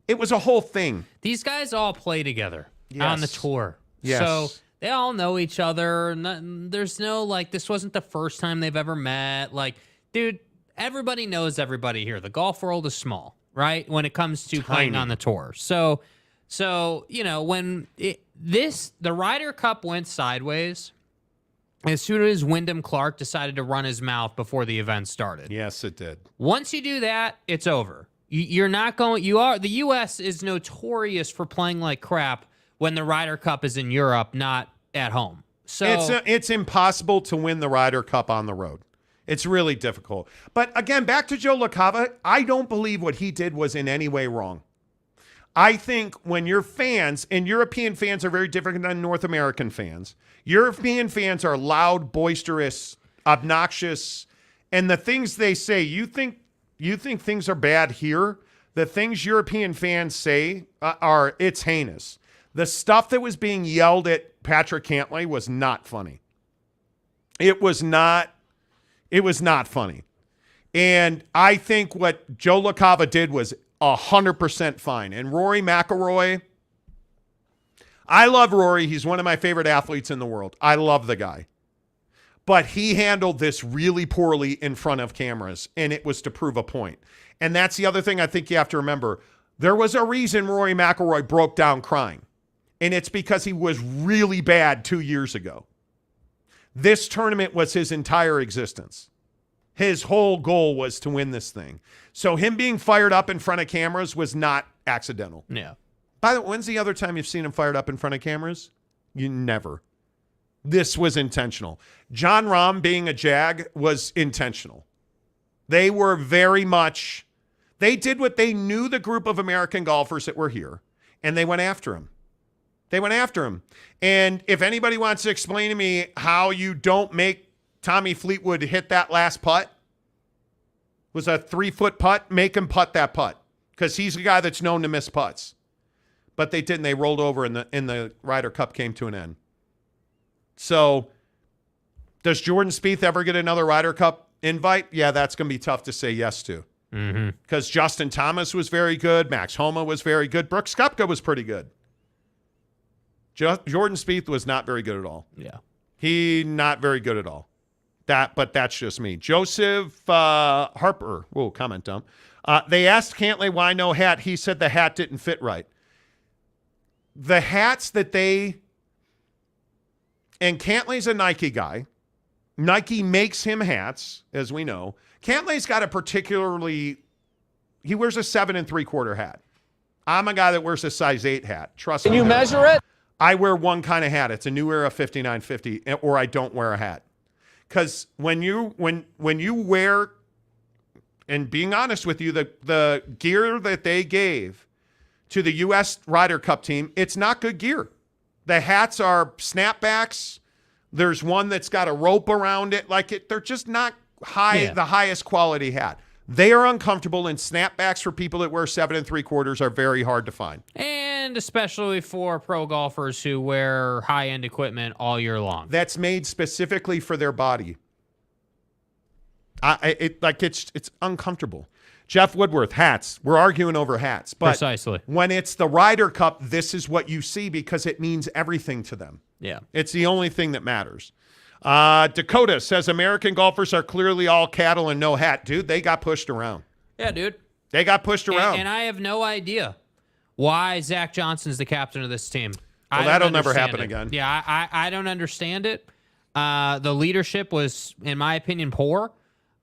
it was a whole thing.
These guys all play together
Yes.
on the tour.
Yes.
So they all know each other. There's no, like, this wasn't the first time they've ever met. Like, dude, everybody knows everybody here. The golf world is small, right? When it comes to playing on the tour. So you know, when the Ryder Cup went sideways as soon as Wyndham Clark decided to run his mouth before the event started.
Yes, it did.
Once you do that, it's over. You're not going. The U.S. is notorious for playing like crap when the Ryder Cup is in Europe, not at home. So
it's impossible to win the Ryder Cup on the road. It's really difficult. But again, back to Joe LaCava, I don't believe what he did was in any way wrong. I think when your fans, and European fans are very different than North American fans. European fans are loud, boisterous, obnoxious, and the things they say, you think things are bad here? The things European fans say it's heinous. The stuff that was being yelled at Patrick Cantlay was not funny. It was not funny. And I think what Joe LaCava did was 100% fine. And Rory McIlroy, I love Rory. He's one of my favorite athletes in the world. I love the guy. But he handled this really poorly in front of cameras, and it was to prove a point. And that's the other thing I think you have to remember. There was a reason Rory McIlroy broke down crying, and it's because he was really bad 2 years ago. This tournament was his entire existence. His whole goal was to win this thing. So him being fired up in front of cameras was not accidental.
Yeah.
By the way, when's the other time you've seen him fired up in front of cameras? You never. This was intentional. John Rahm being a Jag was intentional. They were very much, they did what they knew the group of American golfers that were here, and they went after him. They went after him. And if anybody wants to explain to me how you don't make Tommy Fleetwood hit that last putt? It was a 3-foot putt. Make him putt that putt because he's a guy that's known to miss putts. But they didn't. They rolled over and the Ryder Cup came to an end. So does Jordan Spieth ever get another Ryder Cup invite? Yeah, that's going to be tough to say yes to. Because Justin Thomas was very good. Max Homa was very good. Brooks Koepka was pretty good. Jordan Spieth was not very good at all.
Yeah.
He not very good at all. But that's just me. Joseph Harper. Whoa, comment dump. They asked Cantlay why no hat. He said the hat didn't fit right. The hats that and Cantlay's a Nike guy. Nike makes him hats, as we know. Cantlay's got he wears a 7 3/4 hat. I'm a guy that wears a size 8 hat. Trust me.
Can you measure it?
I wear one kind of hat. It's a New Era 5950, or I don't wear a hat. Because when you wear, and being honest with you, the gear that they gave to the U.S. Ryder Cup team, it's not good gear. The hats are snapbacks. There's one that's got a rope around it. They're just not the highest quality hat. They are uncomfortable, and snapbacks for people that wear 7 3/4 are very hard to find.
And especially for pro golfers who wear high-end equipment all year long.
That's made specifically for their body. It's uncomfortable. Jeff Woodworth, hats. We're arguing over hats. But
precisely.
When it's the Ryder Cup, this is what you see because it means everything to them.
Yeah.
It's the only thing that matters. Dakota says American golfers are clearly all cattle and no hat. Dude, they got pushed around.
Yeah, dude.
They got pushed around.
And I have no idea why Zach Johnson's the captain of this team.
Well, that'll never happen again.
Yeah, I don't understand it. The leadership was, in my opinion, poor.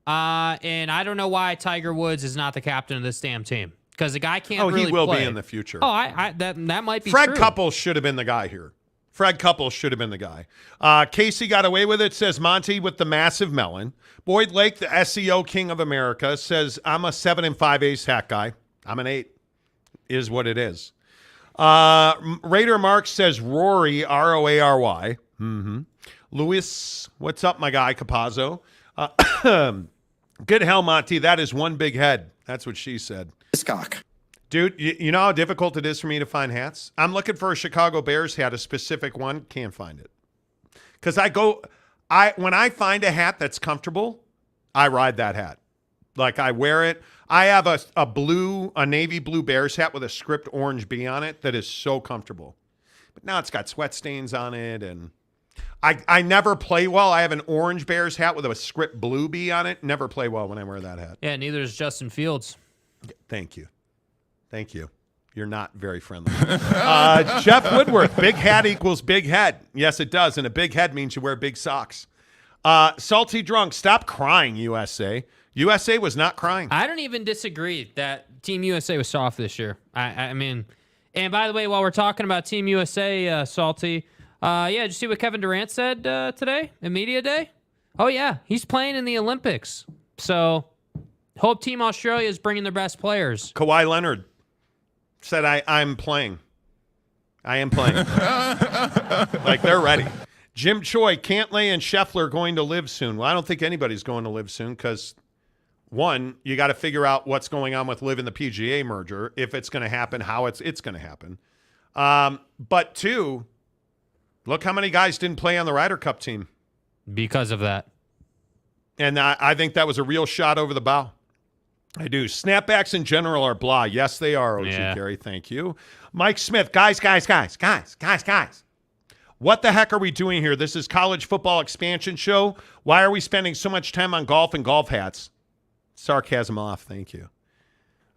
And I don't know why Tiger Woods is not the captain of this damn team. Because the guy can't really play.
He will be in the future.
That might be
Fred
true.
Couples should have been the guy here. Fred Couples should have been the guy. Casey got away with it, says Monty with the massive melon. Boyd Lake, the SEO king of America, says, I'm a 7 5/8 hat guy. I'm an 8. Is what it is. Raider Mark says Rory, Roary. Luis, what's up, my guy, Capazzo? Good hell, Monty. That is one big head. That's what she said.
Cock.
Dude, you know how difficult it is for me to find hats? I'm looking for a Chicago Bears hat, a specific one. Can't find it. Because when I find a hat that's comfortable, I ride that hat. I wear it. I have a navy blue Bears hat with a script orange bee on it that is so comfortable. But now it's got sweat stains on it, and I never play well. I have an orange Bears hat with a script blue bee on it. Never play well when I wear that hat.
Yeah, neither is Justin Fields.
Thank you. You're not very friendly. Jeff Woodworth, big hat equals big head. Yes, it does. And a big head means you wear big socks. Salty Drunk, stop crying, USA. USA was not crying.
I don't even disagree that Team USA was soft this year. I mean, and by the way, while we're talking about Team USA, Salty, did you see what Kevin Durant said today in Media Day? Oh, yeah, he's playing in the Olympics. So hope Team Australia is bringing their best players.
Kawhi Leonard said, I'm playing. I am playing. They're ready. Jim Choi, Cantlay and Scheffler going to live soon. Well, I don't think anybody's going to live soon because, one, you got to figure out what's going on with Live and the PGA merger, if it's going to happen, how it's going to happen. But two, look how many guys didn't play on the Ryder Cup team.
Because of that.
And I think that was a real shot over the bow. I do. Snapbacks in general are blah. Yes, they are, OG Carey. Thank you. Mike Smith, guys. What the heck are we doing here? This is college football expansion show. Why are we spending so much time on golf and golf hats? Sarcasm off. Thank you.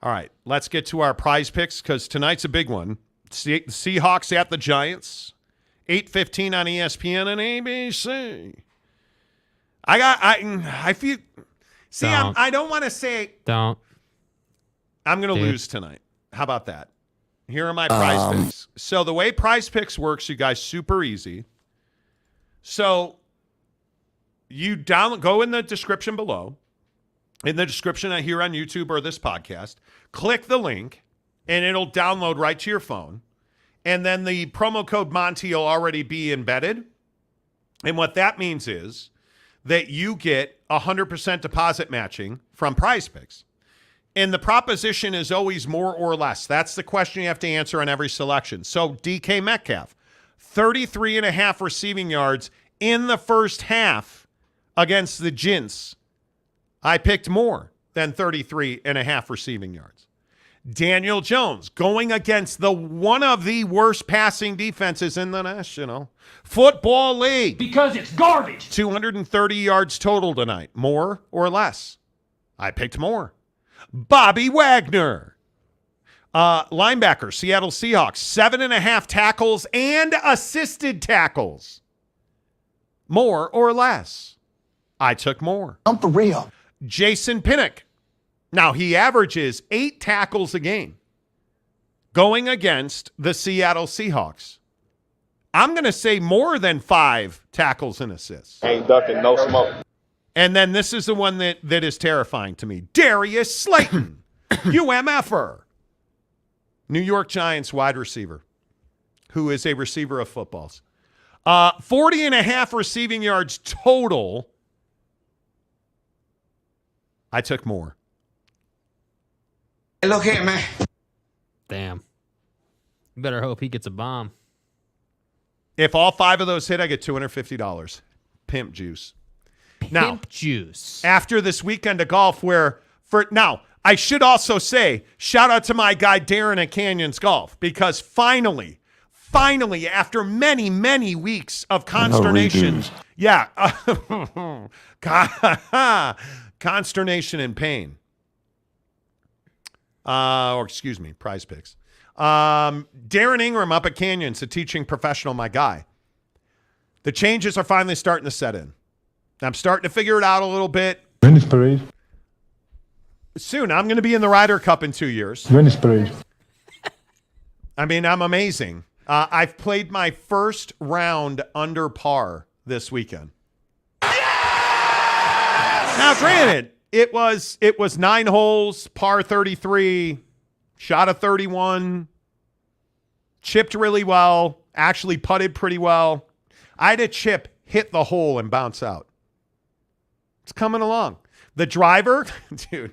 All right, let's get to our prize picks because tonight's a big one. Seahawks at the Giants, 8:15 on ESPN and ABC. I feel. See, I don't want to say.
Don't.
I'm going to lose tonight. How about that? Here are my prize picks. So the way prize picks works, you guys, super easy. So you go in the description below, in the description here on YouTube or this podcast, click the link, and it'll download right to your phone. And then the promo code Monty will already be embedded. And what that means is that you get 100% deposit matching from Prize Picks. And the proposition is always more or less. That's the question you have to answer on every selection. So DK Metcalf, 33.5 receiving yards in the first half against the Gents. I picked more than 33.5 receiving yards. Daniel Jones going against one of the worst passing defenses in the National Football League.
Because it's garbage.
230 yards total tonight. More or less? I picked more. Bobby Wagner. Linebacker, Seattle Seahawks, 7.5 tackles and assisted tackles. More or less? I took more.
I'm for real.
Jason Pinnock. Now, he averages 8 tackles a game going against the Seattle Seahawks. I'm going to say more than 5 tackles and assists.
Ain't ducking, no smoke.
And then this is the one that is terrifying to me. Darius Slayton, UMFer. New York Giants wide receiver, who is a receiver of footballs. 40.5 receiving yards total. I took more.
Hey, look here, man.
Damn. You better hope he gets a bomb.
If all 5 of those hit, I get $250. Pimp juice.
Pimp juice.
After this weekend of golf now, I should also say, shout out to my guy Darren at Canyons Golf, because finally, after many, many weeks of consternation, consternation and pain. Prize Picks. Darren Ingram up at Canyons, a teaching professional, my guy. The changes are finally starting to set in. I'm starting to figure it out a little bit.
Venice Parade.
Soon, I'm going to be in the Ryder Cup in 2 years.
Venice Parade.
I mean, I'm amazing. I've played my first round under par this weekend. Yes! Now, granted, it was 9 holes, par 33, shot a 31, chipped really well, actually putted pretty well. I had a chip hit the hole and bounce out. It's coming along. The driver, dude.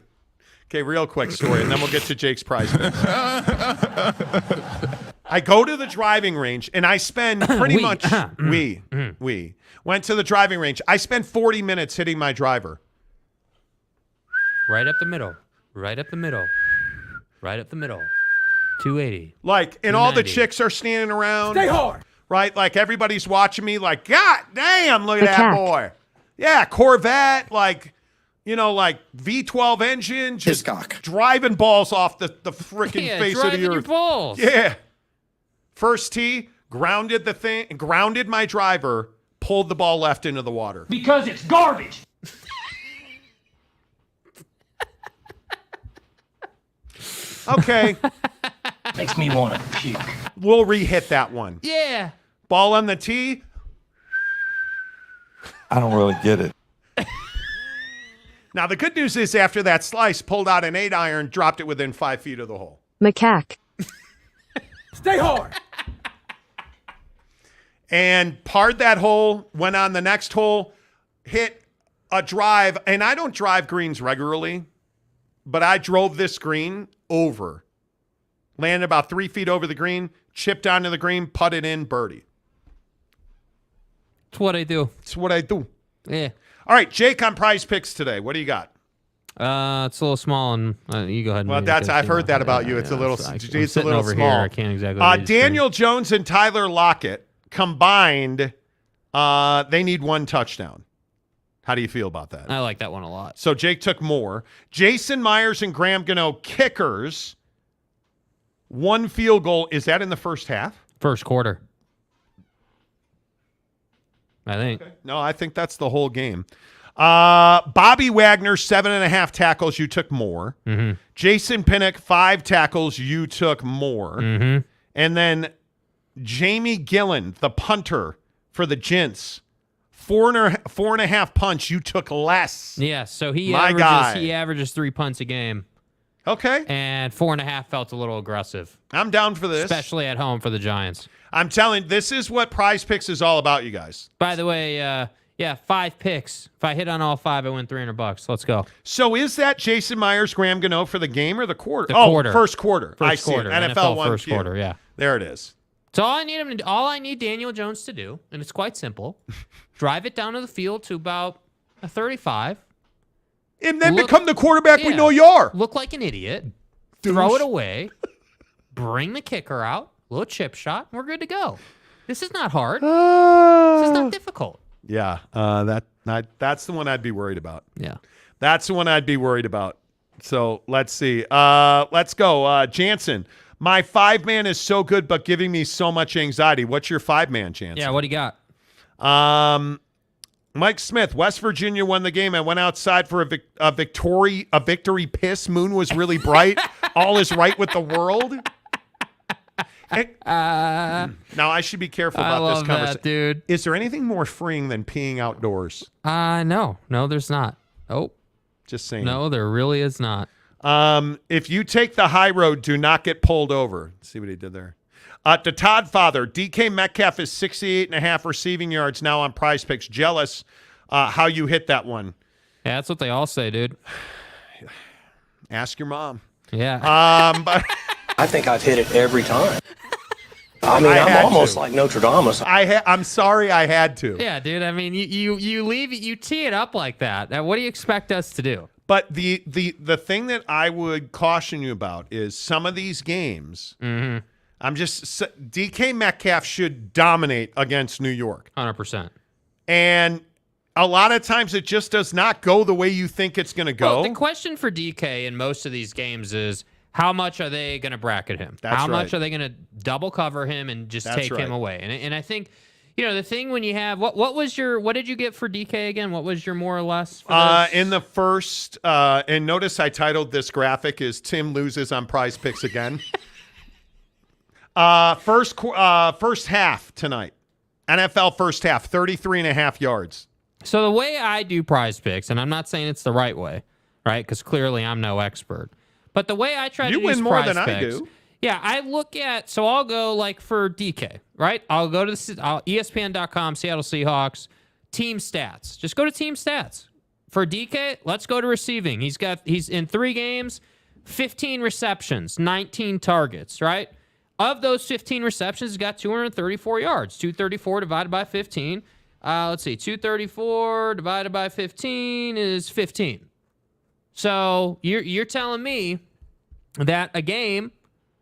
Okay, real quick story, and then we'll get to Jake's prize. I go to the driving range, and I spend pretty much. We went to the driving range. I spent 40 minutes hitting my driver.
Right up the middle. Right up the middle. Right up the middle. 280.
Like, and all the chicks are standing around.
Stay hard.
Right? Like, everybody's watching me like, God damn, look at that boy. Yeah, Corvette, like, like V12 engine, just driving balls off the freaking face of the earth.
Balls.
Yeah. First tee, grounded my driver, pulled the ball left into the water.
Because it's garbage.
Okay.
Makes me want to puke.
We'll re-hit that one.
Yeah.
Ball on the tee.
I don't really get it.
Now, the good news is after that slice, pulled out an 8-iron, dropped it within 5 feet of the hole.
Macaque.
Stay hard.
And parred that hole, went on the next hole, hit a drive. And I don't drive greens regularly, but I drove this green over. Landed about 3 feet over the green, chipped onto the green, putted in, birdie.
It's what I do.
It's what I do.
Yeah.
All right, Jake on Prize Picks today. What do you got?
It's a little small, and you go ahead. And
well, I've heard that about you. It's a little small.
Here. I can't exactly.
Daniel Jones and Tyler Lockett combined, they need 1 touchdown. How do you feel about that?
I like that one a lot.
So Jake took more. Jason Myers and Graham Gano kickers. 1 field goal. Is that in the first half?
First quarter. I think.
Okay. No, I think that's the whole game. Bobby Wagner, 7.5 tackles. You took more.
Mm-hmm.
Jason Pinnock, 5 tackles. You took more.
Mm-hmm.
And then Jamie Gillen, the punter for the Gents, 4.5 punts. You took less.
Yeah, so he
guy.
averages 3 punts a game.
Okay.
And 4.5 felt a little aggressive.
I'm down for this.
Especially at home for the Giants.
I'm telling you, this is what Prize Picks is all about, you guys.
By the way, Yeah, 5 picks. If I hit on all 5, I win $300. Let's go.
So is that Jason Myers, Graham Gano for the game or the quarter?
Quarter.
First quarter.
First
I see
quarter.
it. NFL 1
first quarter, yeah.
There it is.
So all I need Daniel Jones to do, and it's quite simple, drive it down to the field to about a 35.
And then become the quarterback we know you are.
Look like an idiot.
Douche.
Throw it away. Bring the kicker out. Little chip shot. And we're good to go. This is not hard. This is not difficult.
Yeah, that's the one I'd be worried about.
Yeah.
That's the one I'd be worried about. So let's see. Let's go. Jansen, my 5-man is so good but giving me so much anxiety. What's your 5-man, Jansen?
Yeah, what do you got?
Mike Smith, West Virginia won the game. I went outside for a victory piss. Moon was really bright. All is right with the world. Now, I should be careful about this conversation.
Dude.
Is there anything more freeing than peeing outdoors?
No. No, there's not. Oh.
Just saying.
No, there really is not.
If you take the high road, do not get pulled over. Let's see what he did there. To Todd Father, DK Metcalf is 68.5 receiving yards now on Prize Picks. Jealous how you hit that one.
Yeah, that's what they all say, dude.
Ask your mom.
Yeah.
But I think I've hit it every time. I mean, I'm almost like Notre Dame.
I'm sorry I had to.
Yeah, dude. I mean, you tee it up like that. Now, what do you expect us to do?
But the thing that I would caution you about is some of these games.
Mm-hmm.
DK Metcalf should dominate against New York.
100%.
And a lot of times it just does not go the way you think it's going to go.
Well, the question for DK in most of these games is how much are they going to bracket him? How much are they going to double cover him and just take him away? And I think, the thing when you have what did you get for DK again? What was your more or less? For
in the first, and notice I titled this graphic is Tim loses on Prize Picks again. First half tonight. NFL first half, 33.5 yards.
So the way I do Prize Picks, and I'm not saying it's the right way, right? Because clearly I'm no expert. But the way I try to do
win more
Prize
than
Picks,
I do.
Yeah, I look at, so I'll go like for DK, right? I'll go to ESPN.com, Seattle Seahawks, team stats. Just go to team stats. For DK, let's go to receiving. He's in 3 games, 15 receptions, 19 targets, right? Of those 15 receptions, he's got 234 yards. 234 divided by 15. Let's see. 234 divided by 15 is 15. So you're telling me that a game,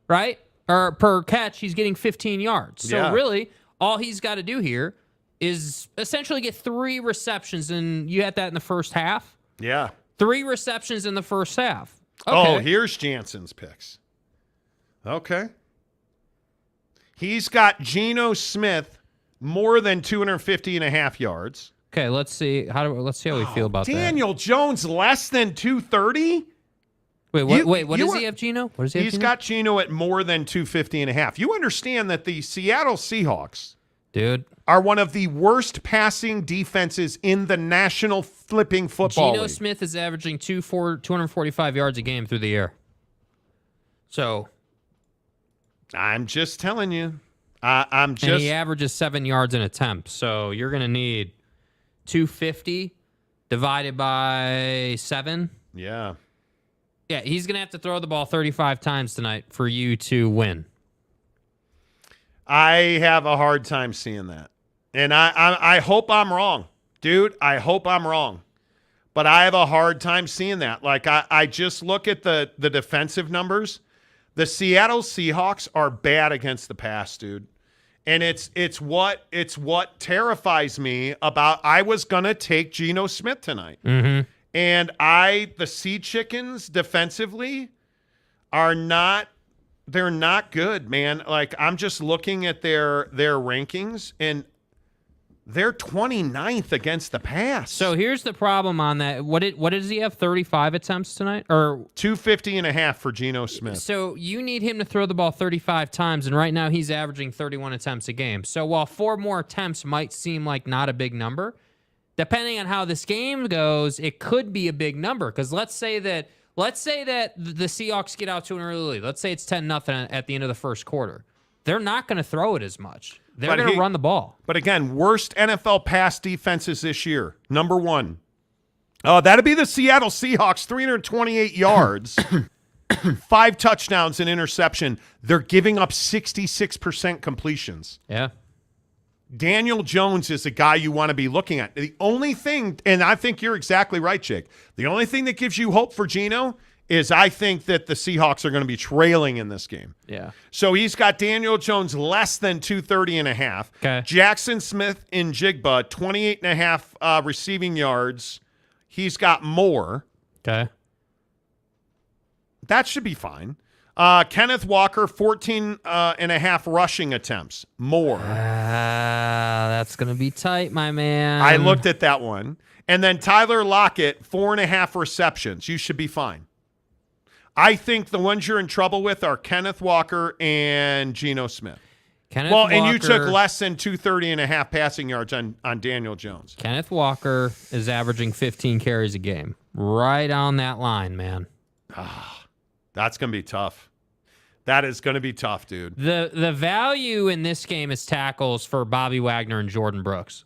right, or per catch, he's getting 15 yards. So really, all he's got to do here is essentially get 3 receptions, and you had that in the first half?
Yeah.
3 receptions in the first half. Okay.
Oh, here's Jansen's picks. Okay. He's got Geno Smith more than 250.5 yards.
Okay, let's see how we feel about
Daniel Jones less than 230?
What does he have, Geno? What does he have?
He's got Geno at more than 250.5. You understand that the Seattle Seahawks,
dude,
are one of the worst passing defenses in the National Flipping Football
Geno
League.
Smith is averaging 245 yards a game through the air. So
I'm just telling you.
And he averages 7 yards an attempt. So you're going to need 250 divided by 7.
Yeah.
Yeah, he's going to have to throw the ball 35 times tonight for you to win.
I have a hard time seeing that. And I hope I'm wrong. Dude, I hope I'm wrong. But I have a hard time seeing that. Like, I just look at the defensive numbers. The Seattle Seahawks are bad against the pass, dude. And it's what terrifies me about I was going to take Geno Smith tonight.
Mm-hmm.
And the Sea Chickens defensively are not good, man. Like, I'm just looking at their rankings, and they're 29th against the pass.
So here's the problem on that. What does he have? 35 attempts tonight, or
250.5 for Geno Smith.
So you need him to throw the ball 35 times, and right now he's averaging 31 attempts a game. So while 4 more attempts might seem like not a big number, depending on how this game goes, it could be a big number. Because let's say that the Seahawks get out to an early lead. Let's say it's 10-0 at the end of the first quarter. They're not going to throw it as much. They're going to run the ball.
But again, worst NFL pass defenses this year. Number 1. That'd be the Seattle Seahawks, 328 yards, 5 touchdowns, and interception. They're giving up 66% completions.
Yeah.
Daniel Jones is a guy you want to be looking at. The only thing, and I think you're exactly right, Jake, the only thing that gives you hope for Geno is I think that the Seahawks are going to be trailing in this game.
Yeah.
So he's got Daniel Jones less than 230.5.
Okay.
Jackson Smith in Jigba, 28.5 receiving yards. He's got more.
Okay.
That should be fine. Kenneth Walker, 14.5 rushing attempts. More.
That's going to be tight, my man.
I looked at that one. And then Tyler Lockett, 4.5 receptions. You should be fine. I think the ones you're in trouble with are Kenneth Walker and Geno Smith.
Walker,
and you took less than 230.5 passing yards on Daniel Jones.
Kenneth Walker is averaging 15 carries a game. Right on that line, man.
That's going to be tough. That is going to be tough, dude.
The value in this game is tackles for Bobby Wagner and Jordan Brooks.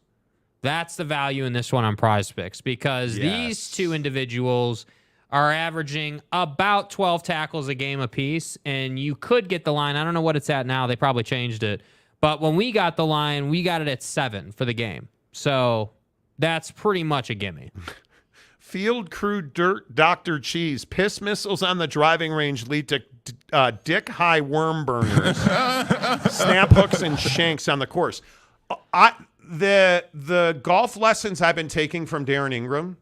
That's the value in this one on Prize Picks because these two individuals are averaging about 12 tackles a game apiece, and you could get the line. I don't know what it's at now. They probably changed it. But when we got the line, we got it at 7 for the game. So that's pretty much a gimme.
Field Crew Dirt Dr. Cheese. Piss missiles on the driving range lead to dick high worm burners. Snap hooks and shanks on the course. The golf lessons I've been taking from Darren Ingram,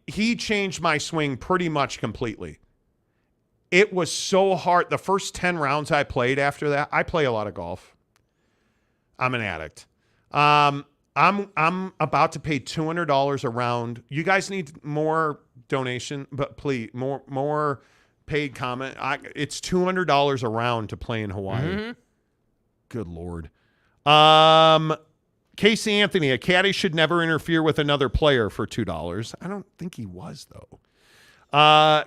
he changed my swing pretty much completely. It was so hard. The first 10 rounds I played after that, I play a lot of golf. I'm an addict. I'm about to pay $200 a round. You guys need more donation, but please, more paid comment. It's $200 a round to play in Hawaii. Mm-hmm. Good Lord. Casey Anthony, a caddy should never interfere with another player for $2. I don't think he was, though.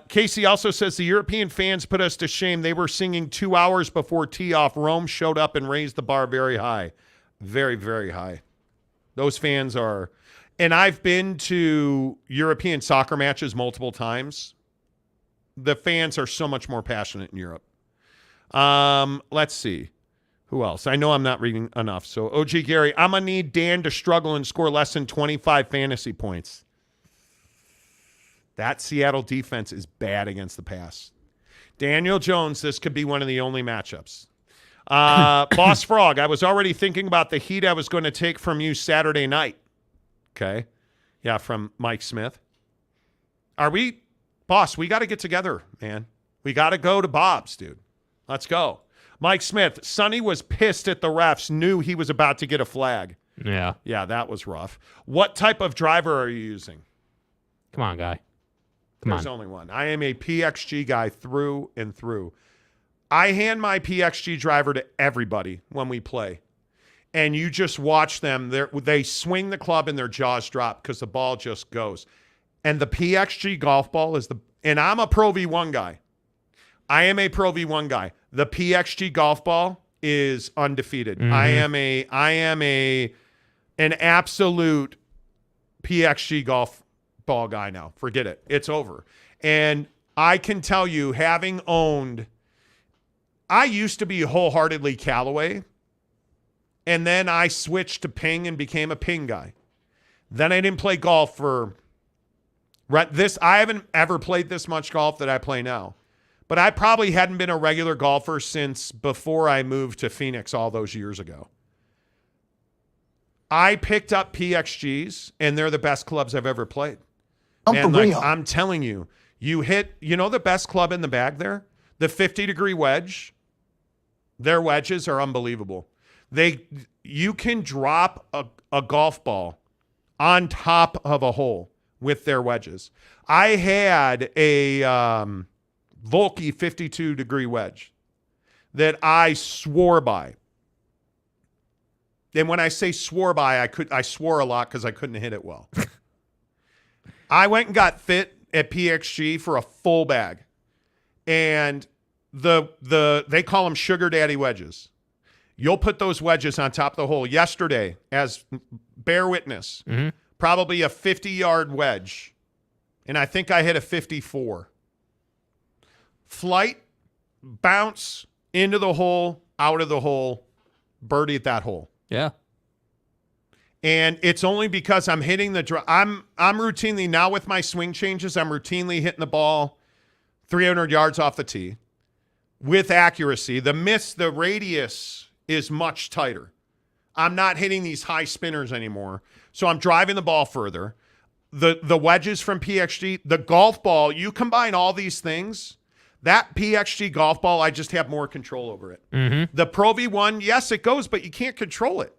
Casey also says the European fans put us to shame. They were singing 2 hours before tee-off. Rome showed up and raised the bar very high. Very, very high. Those fans are... And I've been to European soccer matches multiple times. The fans are so much more passionate in Europe. Let's see. Who else? I know I'm not reading enough. So, OG Gary, I'm going to need Dan to struggle and score less than 25 fantasy points. That Seattle defense is bad against the pass. Daniel Jones, this could be one of the only matchups. Boss Frog, I was already thinking about the heat I was going to take from you Saturday night. Okay. Yeah, from Mike Smith. Boss, we got to get together, man. We got to go to Bob's, dude. Let's go. Mike Smith, Sonny was pissed at the refs, knew he was about to get a flag.
Yeah.
Yeah, that was rough. What type of driver are you using?
Come on, guy.
There's only one. I am a PXG guy through and through. I hand my PXG driver to everybody when we play. And you just watch them. They swing the club and their jaws drop because the ball just goes. And the PXG golf ball is and I'm a Pro V1 guy. I am a Pro V1 guy. The PXG golf ball is undefeated. Mm-hmm. I am an absolute PXG golf ball guy now. Forget it. It's over. And I can tell you, having owned, I used to be wholeheartedly Callaway, and then I switched to Ping and became a Ping guy. Then I didn't play golf for this. I haven't ever played this much golf that I play now. But I probably hadn't been a regular golfer since before I moved to Phoenix all those years ago. I picked up PXGs, and they're the best clubs I've ever played. Man, I'm telling you, you hit, the best club in the bag there? The 50-degree wedge. Their wedges are unbelievable. You can drop a golf ball on top of a hole with their wedges. I had a Volkey 52-degree wedge that I swore by. And when I say swore by, I swore a lot because I couldn't hit it well. I went and got fit at PXG for a full bag. And they call them sugar daddy wedges. You'll put those wedges on top of the hole. Yesterday, as bear witness, probably a 50-yard wedge, and I think I hit a 54. Flight, bounce, into the hole, out of the hole, birdie at that hole.
Yeah.
And it's only because I'm hitting the I'm routinely, now with my swing changes, I'm routinely hitting the ball 300 yards off the tee with accuracy. The radius is much tighter. I'm not hitting these high spinners anymore. So I'm driving the ball further. The wedges from PXG, the golf ball, you combine all these things, that PXG golf ball, I just have more control over it. The Pro V1, yes, it goes, but you can't control it.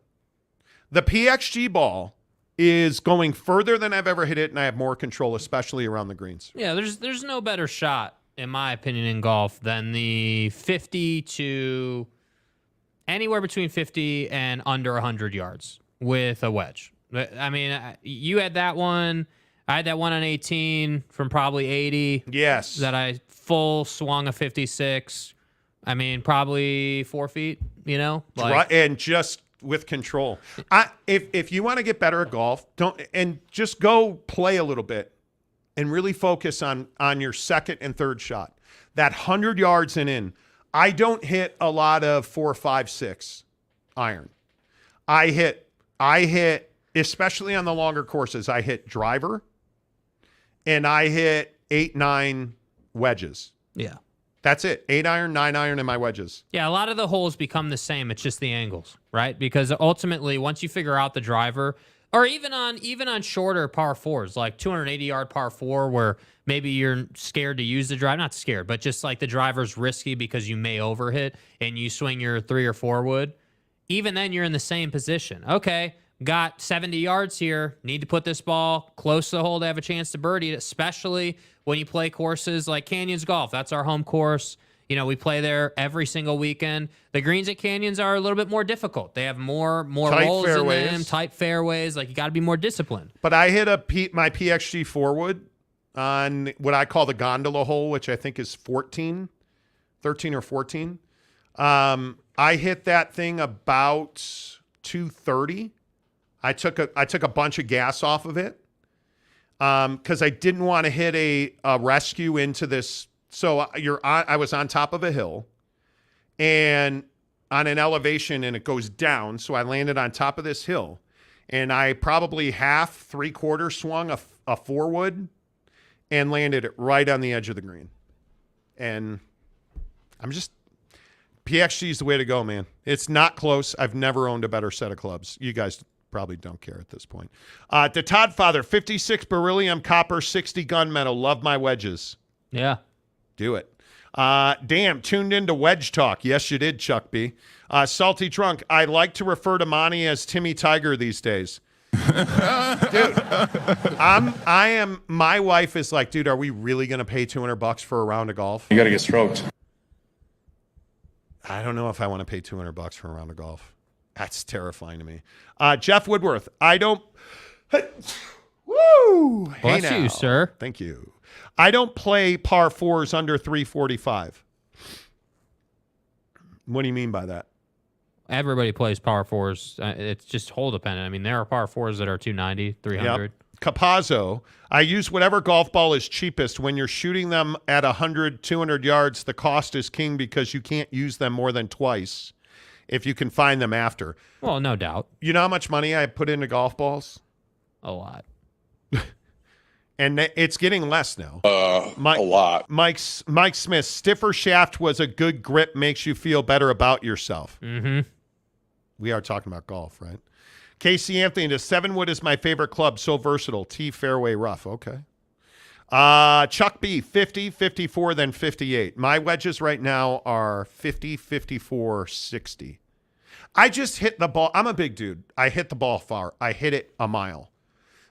The PXG ball is going further than I've ever hit it, and I have more control, especially around the greens.
Yeah, there's no better shot, in my opinion, in golf than the 50 to anywhere between 50 and under 100 yards with a wedge. I mean, you had that one. I had that one on 18 from probably 80.
Yes.
That I full swung a 56. I mean, probably 4 feet, you know?
And just with control. If you want to get better at golf, just go play a little bit and really focus on your second and third shot. That 100 yards and in. I don't hit a lot of 4, 5, 6 iron. I hit, especially on the longer courses, I hit driver and I hit 8, 9 wedges.
Yeah.
That's it. 8 iron, 9 iron, and my wedges.
Yeah, a lot of the holes become the same. It's just the angles, right? Because ultimately, once you figure out the driver, or even on shorter par 4s, like 280-yard par 4, where maybe you're scared to use the drive, not scared, but just like the driver's risky because you may overhit and you swing your 3 or 4 wood, even then you're in the same position. Okay, got 70 yards here, need to put this ball close to the hole to have a chance to birdie it, especially when you play courses like Canyons Golf. That's our home course. You know, we play there every single weekend. The greens at Canyons are a little bit more difficult. They have more rolls in them, tight fairways. Like, you got to be more disciplined.
But I hit my PXG 4 wood on what I call the gondola hole, which I think is 13 or 14. I hit that thing about 230. I took a bunch of gas off of it because I didn't want to hit a rescue into this. So I was on top of a hill and on an elevation, and it goes down. So I landed on top of this hill, and I probably 3/4 swung a 4 wood and landed it right on the edge of the green. And PXG is the way to go, man. It's not close. I've never owned a better set of clubs. You guys probably don't care at this point. To Todd Father, 56 beryllium copper, 60 gunmetal. Love my wedges.
Yeah.
Do it. Damn, tuned into Wedge Talk. Yes, you did, Chuck B. Salty Drunk, I like to refer to Monty as Timmy Tiger these days. Dude, my wife is like, dude, are we really going to pay $200 for a round of golf?
You got to get stroked.
I don't know if I want to pay $200 for a round of golf. That's terrifying to me. Jeff Woodworth, I don't. Woo!
Bless
hey now.
you, sir.
Thank you. I don't play par 4s under 345. What do you mean by that?
Everybody plays par 4s. It's just hole dependent. I mean, there are par 4s that are 290, 300.
Yep. Capazzo, I use whatever golf ball is cheapest. When you're shooting them at 100, 200 yards, the cost is king because you can't use them more than twice if you can find them after.
Well, no doubt.
You know how much money I put into golf balls?
A lot.
And it's getting less now.
A lot.
Mike Smith, stiffer shaft was a good grip, makes you feel better about yourself.
Mm-hmm.
We are talking about golf, right? Casey Anthony, the 7-wood is my favorite club. So versatile. Tee, fairway, rough. Okay. Chuck B, 50, 54, then 58. My wedges right now are 50, 54, 60. I just hit the ball. I'm a big dude. I hit the ball far. I hit it a mile.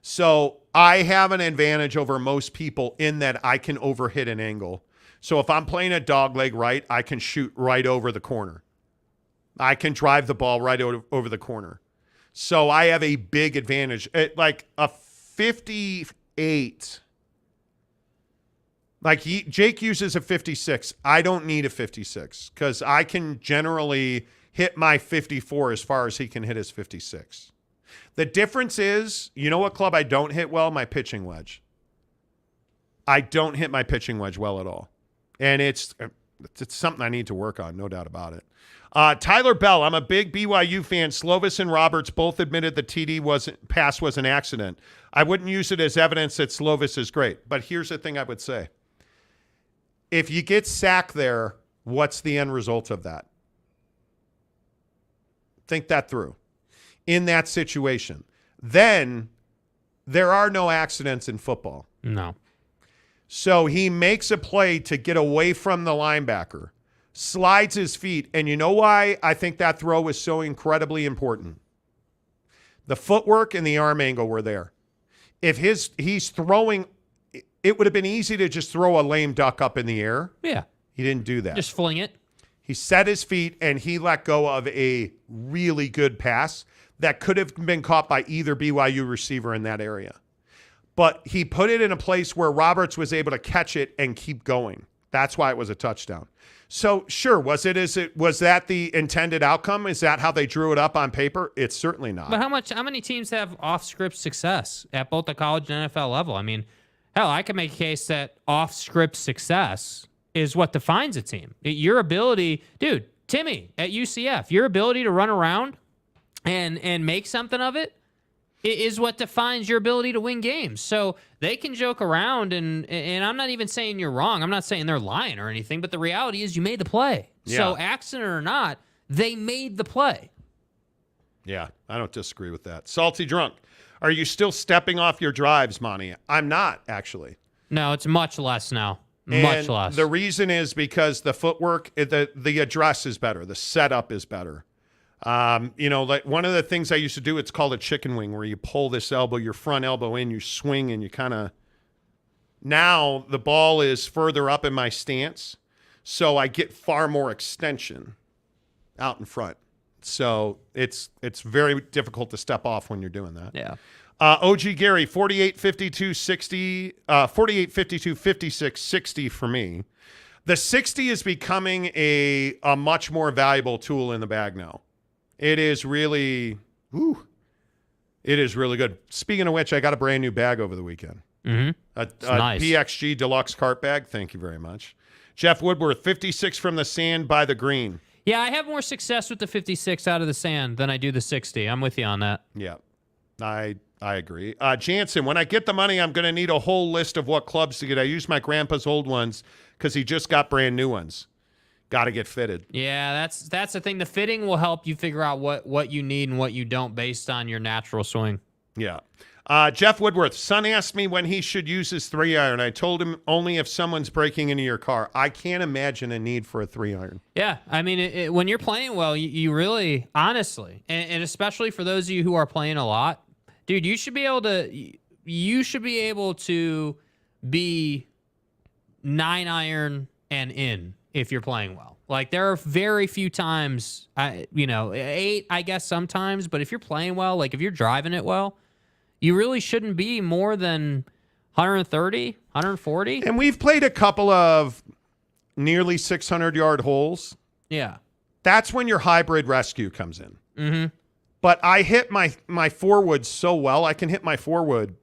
So I have an advantage over most people in that I can overhit an angle. So if I'm playing a dogleg right, I can shoot right over the corner. I can drive the ball right over the corner. So I have a big advantage. Like a 58. Like Jake uses a 56. I don't need a 56 because I can generally hit my 54 as far as he can hit his 56. The difference is, you know what club I don't hit well? My pitching wedge. I don't hit my pitching wedge well at all. And it's something I need to work on, no doubt about it. Tyler Bell, I'm a big BYU fan. Slovis and Roberts both admitted the TD pass was an accident. I wouldn't use it as evidence that Slovis is great. But here's the thing I would say. If you get sacked there, what's the end result of that? Think that through. In that situation, then there are no accidents in football.
No.
So he makes a play to get away from the linebacker, slides his feet, and you know why I think that throw was so incredibly important? The footwork and the arm angle were there. If he's throwing, it would have been easy to just throw a lame duck up in the air.
Yeah.
He didn't do that.
Just fling it.
He set his feet, and he let go of a really good pass that could have been caught by either BYU receiver in that area. But he put it in a place where Roberts was able to catch it and keep going. That's why it was a touchdown. So, sure, was that the intended outcome? Is that how they drew it up on paper? It's certainly not.
But how many teams have off-script success at both the college and NFL level? I mean, hell, I can make a case that off-script success is what defines a team. Your ability, dude, Timmy at UCF, your ability to run around and make something of it is what defines your ability to win games. So they can joke around, and I'm not even saying you're wrong. I'm not saying they're lying or anything, but the reality is you made the play. Yeah. So accident or not, they made the play.
Yeah, I don't disagree with that. Salty Drunk, are you still stepping off your drives, Monty? I'm not, actually.
No, it's much less now. Much less.
The reason is because the footwork, the address is better. The setup is better. Like one of the things I used to do, it's called a chicken wing, where you pull this elbow, your front elbow in, you swing, and you kind of. Now the ball is further up in my stance, so I get far more extension out in front. So it's very difficult to step off when you're doing that.
Yeah.
OG Gary, 48, 52, 60, 48, 52, 56, 60 for me. The 60 is becoming a much more valuable tool in the bag now. It is really good. Speaking of which, I got a brand new bag over the weekend.
Mm-hmm.
A
nice.
PXG Deluxe cart bag. Thank you very much. Jeff Woodworth, 56 from the sand by the green.
Yeah, I have more success with the 56 out of the sand than I do the 60. I'm with you on that.
Yeah, I agree. Jansen, when I get the money, I'm going to need a whole list of what clubs to get. I use my grandpa's old ones because he just got brand new ones. Got to get fitted.
Yeah, that's the thing. The fitting will help you figure out what you need and what you don't based on your natural swing.
Yeah. Jeff Woodworth, son asked me when he should use his 3-iron. I told him only if someone's breaking into your car. I can't imagine a need for a 3-iron.
Yeah, I mean, when you're playing well, you really, honestly, and especially for those of you who are playing a lot, dude, you should be able to be 9-iron and in if you're playing well. Like, there are very few times, 8, I guess sometimes, but if you're playing well, like if you're driving it well, you really shouldn't be more than 130, 140.
And we've played a couple of nearly 600-yard holes.
Yeah.
That's when your hybrid rescue comes in.
Mm-hmm.
But I hit my forward so well, I can hit my forward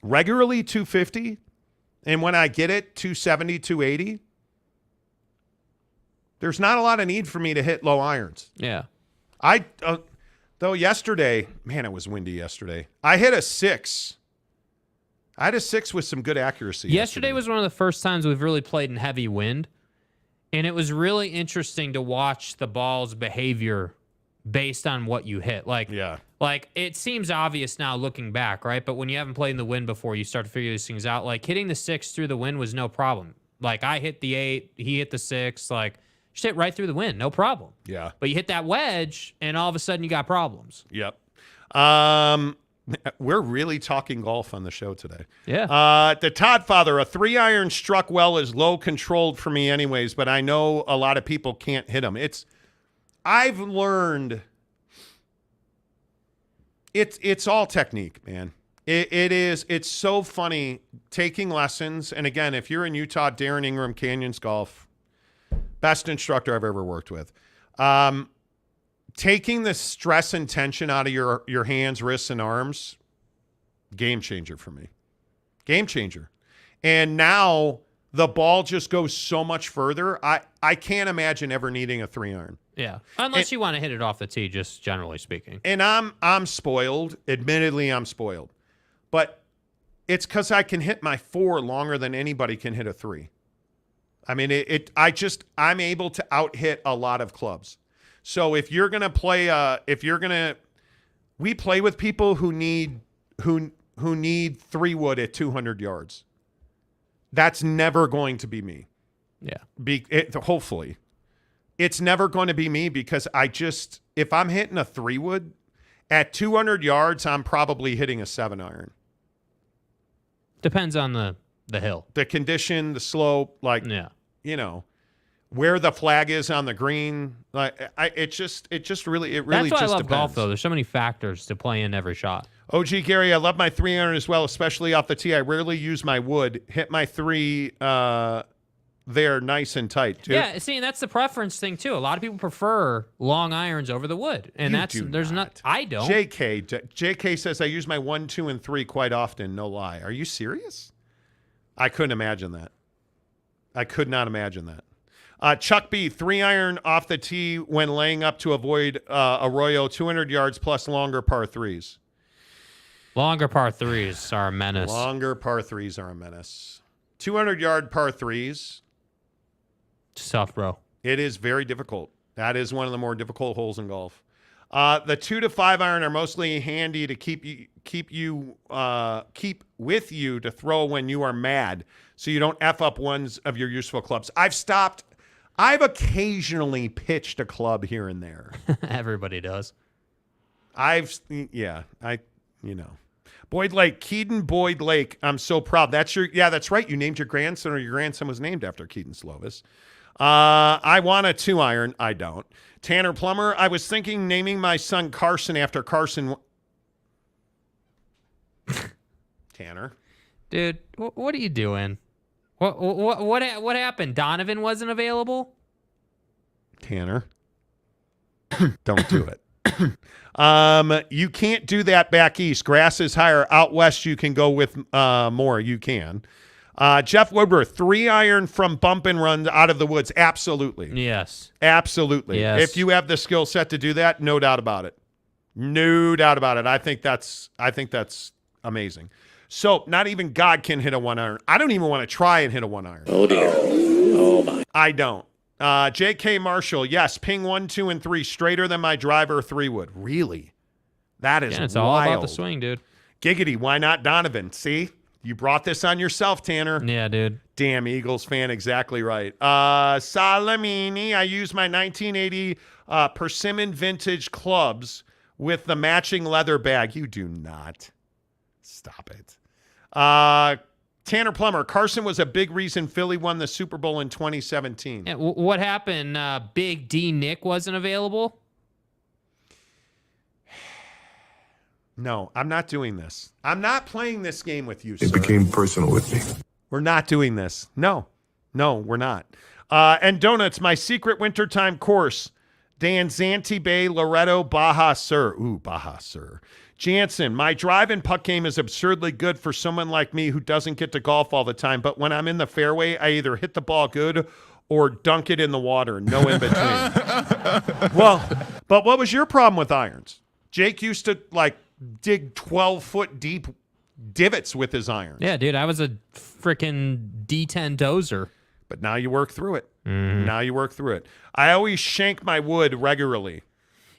regularly 250, and when I get it, 270, 280. There's not a lot of need for me to hit low irons.
Yeah.
Though yesterday, man, it was windy yesterday. I hit a 6. I had a 6 with some good accuracy.
Yesterday was one of the first times we've really played in heavy wind, and it was really interesting to watch the ball's behavior based on what you hit. Like it seems obvious now looking back, right? But when you haven't played in the wind before, you start to figure these things out. Like hitting the 6 through the wind was no problem. Like I hit the 8, he hit the 6, like just hit right through the wind, no problem.
Yeah.
But you hit that wedge, and all of a sudden you got problems.
Yep. We're really talking golf on the show today.
Yeah.
The Todd Father, a 3-iron struck well is low controlled for me anyways, but I know a lot of people can't hit them. I've learned it's all technique, man. It's so funny taking lessons. And again, if you're in Utah, Darren Ingram, Canyons Golf, best instructor I've ever worked with. taking the stress and tension out of your hands, wrists, and arms, game changer for me. Game changer. And now the ball just goes so much further. I can't imagine ever needing a 3-iron.
Yeah, unless you want to hit it off the tee, just generally speaking.
And I'm spoiled. Admittedly, I'm spoiled. But it's because I can hit my 4 longer than anybody can hit a 3. I mean, I'm able to out-hit a lot of clubs. So if you're going to play, we play with people who need 3-wood at 200 yards. That's never going to be me.
Yeah.
Hopefully. It's never going to be me because if I'm hitting a 3-wood at 200 yards, I'm probably hitting a 7-iron.
Depends on the hill.
The condition, the slope, where the flag is on the green. It really
That's why
just
I love
depends.
golf, though. There's so many factors to play in every shot.
OG Gary, I love my 3-iron as well, especially off the tee. I rarely use my wood. Hit my 3 there nice and tight, too.
Yeah, see, and that's the preference thing, too. A lot of people prefer long irons over the wood. And I don't.
JK says I use my 1, 2, and 3 quite often. No lie. Are you serious? I couldn't imagine that. I could not imagine that. Chuck B, 3-iron off the tee when laying up to avoid Arroyo, 200 yards plus longer par 3s.
Longer par 3s are a menace.
Longer par 3s are a menace. 200-yard par 3s.
It's tough, bro.
It is very difficult. That is one of the more difficult holes in golf. The 2 to 5-iron are mostly handy to keep with you to throw when you are mad, so you don't F up ones of your useful clubs. I've occasionally pitched a club here and there.
Everybody does.
Boyd Lake, Keaton Boyd Lake. I'm so proud. That's right. You named your grandson, or your grandson was named after Keaton Slovis. I want a 2-iron. I don't. Tanner Plummer, I was thinking naming my son Carson after Carson. Tanner.
Dude, what are you doing? What happened? Donovan wasn't available?
Tanner. Don't do it. You can't do that back east. Grass is higher. Out west, you can go with more. You can. Jeff Woodworth, 3-iron from bump and run out of the woods. Absolutely.
Yes.
Absolutely.
Yes.
If you have the skill set to do that, no doubt about it. No doubt about it. I think that's amazing. So not even God can hit a 1-iron. I don't even want to try and hit a 1-iron.
Oh, dear. Oh, my.
I don't. J.K. Marshall, yes, ping 1, 2, and 3 straighter than my driver 3-wood. Really? That is
it's
wild.
all about the swing, dude.
Giggity, why not Donovan? See? You brought this on yourself, Tanner.
Yeah, dude.
Damn, Eagles fan, exactly right. Salamini, I use my 1980 Persimmon vintage clubs with the matching leather bag. You do not. Stop it. Tanner Plummer, Carson was a big reason Philly won the Super Bowl in 2017.
Yeah, what happened? Big D Nick wasn't available?
No, I'm not doing this. I'm not playing this game with you, sir.
It became personal with me.
We're not doing this. No, we're not. And Donuts, my secret wintertime course. Dan Zante Bay, Loretto, Baja Sur. Ooh, Baja Sur. Jansen, my drive and putt game is absurdly good for someone like me who doesn't get to golf all the time. But when I'm in the fairway, I either hit the ball good or dunk it in the water. No in between. Well, but what was your problem with irons? Jake used to dig 12-foot deep divots with his irons.
Yeah, dude, I was a freaking D10 dozer.
But now you work through it. Now you work through it. I always shank my wood regularly.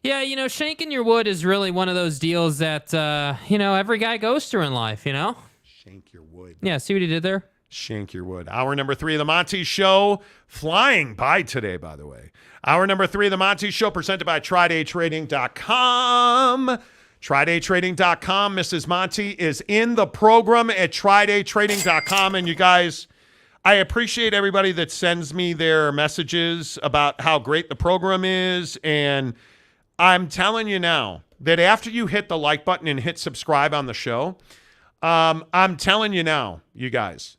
Yeah, shanking your wood is really one of those deals that, every guy goes through in life,
Shank your wood.
Yeah, see what he did there?
Shank your wood. Hour number 3 of the Monty Show. Flying by today, by the way. Hour number 3 of the Monty Show presented by TryDayTrading.com. TryDayTrading.com. Mrs. Monty is in the program at TryDayTrading.com. And you guys, I appreciate everybody that sends me their messages about how great the program is. And I'm telling you now that after you hit the like button and hit subscribe on the show, I'm telling you now, you guys,